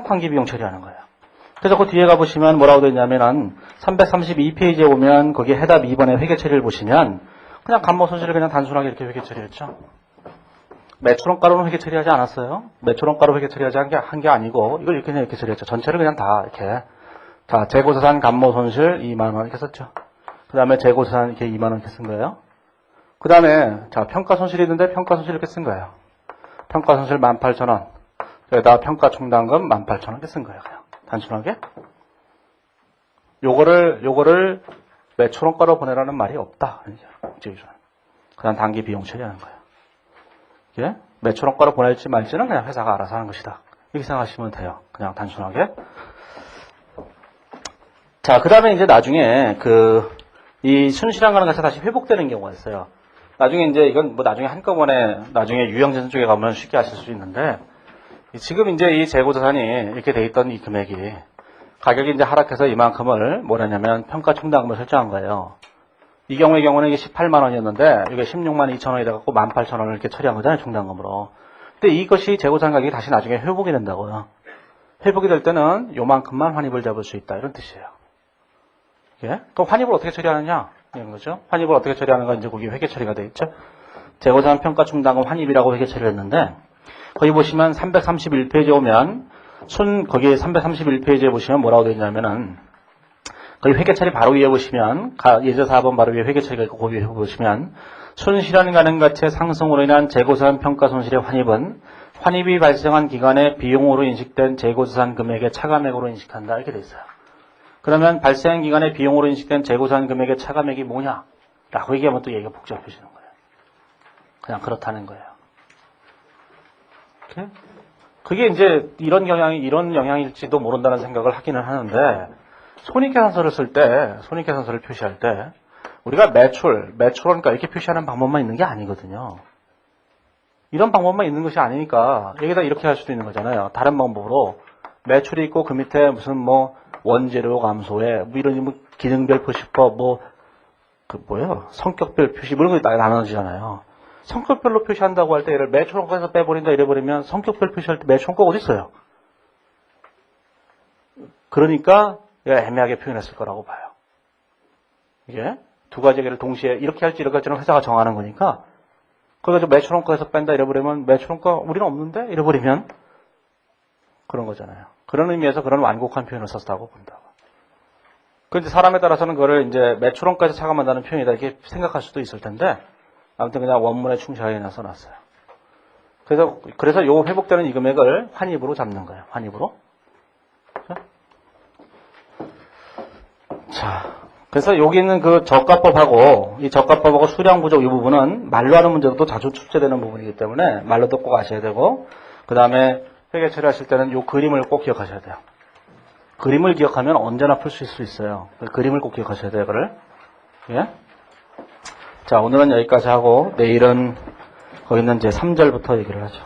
A: 단기 비용 처리하는 거예요. 그래서 그 뒤에 가보시면 뭐라고 되어 있냐면 332페이지에 보면 거기 해답 2번의 회계 처리를 보시면 그냥 감모 손실을 그냥 단순하게 이렇게 회계 처리했죠. 매출원가로는 회계 처리하지 않았어요. 매출원가로 회계 처리하지 한 게 아니고 이걸 이렇게 그냥 이렇게 처리했죠. 전체를 그냥 다 이렇게. 자, 재고자산 감모 손실 2만 원 이렇게 썼죠. 그 다음에 재고자산 이렇게 2만 원 이렇게 쓴 거예요. 그 다음에 자, 평가 손실이 있는데 평가 손실 이렇게 쓴 거예요. 평가 손실 18,000원. 여기다가 평가 충당금 18,000원 이렇게 쓴 거예요. 그냥 단순하게. 요거를 매출원가로 보내라는 말이 없다. 그냥 단기 비용 처리하는 거예요. 예? 매출원가로 보낼지 말지는 그냥 회사가 알아서 하는 것이다. 이렇게 생각하시면 돼요. 그냥 단순하게. 자, 그 다음에 이제 나중에 이 순실현 가능가치가 다시 회복되는 경우가 있어요. 나중에 이제 이건 뭐 나중에 한꺼번에 나중에 유형전선 쪽에 가면 쉽게 하실 수 있는데 지금 이제 이 재고자산이 이렇게 돼 있던 이 금액이 가격이 이제 하락해서 이만큼을 뭐라냐면 평가 충당금을 설정한 거예요. 이 경우는 이게 18만 원이었는데 이게 16만 2천 원이 돼갖고 18,000원을 이렇게 처리한 거잖아요. 충당금으로. 근데 이것이 재고산 가격이 다시 나중에 회복이 된다고요. 회복이 될 때는 요만큼만 환입을 잡을 수 있다. 이런 뜻이에요. 예? 또 환입을 어떻게 처리하느냐? 이런 거죠. 환입을 어떻게 처리하는가 이제 거기 회계 처리가 돼 있죠. 재고산 평가 충당금 환입이라고 회계 처리를 했는데 거기 보시면 331페이지에 오면 거기 331페이지에 보시면 뭐라고 되어 있냐면은 거기 회계 처리 바로 위에 보시면 예제 4번 바로 위에 회계 처리가 있고 거기 위에 보시면 순실현 가능 가치의 상승으로 인한 재고산 평가 손실의 환입은 환입이 발생한 기간에 비용으로 인식된 재고자산 금액의 차감액으로 인식한다. 이렇게 돼 있어요. 그러면 발생 기간에 비용으로 인식된 재고자산 금액의 차감액이 뭐냐? 라고 얘기하면 또 얘기가 복잡해지는 거예요. 그냥 그렇다는 거예요. 오케이? 그게 이제 이런 영향일지도 모른다는 생각을 하기는 하는데 손익계산서를 쓸 때, 손익계산서를 표시할 때 우리가 매출원가 이렇게 표시하는 방법만 있는 게 아니거든요. 이런 방법만 있는 것이 아니니까 여기다 이렇게 할 수도 있는 거잖아요. 다른 방법으로 매출이 있고 그 밑에 무슨 뭐 원재료 감소에 뭐 이런 기능별 표시법 성격별 표시 뭐 이런 거 나눠지잖아요. 성격별로 표시한다고 할 때 얘를 매출원가에서 빼버린다 이래버리면 성격별 표시할 때 매출원가 어디 있어요? 그러니까 얘가 애매하게 표현했을 거라고 봐요. 이게 두 가지 얘기를 동시에 이렇게 할지 이렇게 할지는 회사가 정하는 거니까 그래서 매출원가에서 뺀다 이래버리면 매출원가 우리는 없는데 이래버리면 그런 거잖아요. 그런 의미에서 그런 완곡한 표현을 썼다고 본다고. 그런데 사람에 따라서는 그거를 이제 매출원가에서 차감한다는 표현이다 이렇게 생각할 수도 있을 텐데 아무튼 그냥 원문에 충실하게 그냥 써놨어요. 그래서 요 회복되는 이 금액을 환입으로 잡는 거예요. 환입으로. 자, 그래서 여기 있는 그 저가법하고 이 저가법하고 수량 부족 이 부분은 말로 하는 문제도 자주 출제되는 부분이기 때문에 말로도 꼭 아셔야 되고 그 다음에 회계 처리하실 때는 요 그림을 꼭 기억하셔야 돼요. 그림을 기억하면 언제나 풀 수 있어요. 그림을 꼭 기억하셔야 돼요. 그걸. 예? 자, 오늘은 여기까지 하고 내일은 거기 있는 이제 3절부터 얘기를 하죠.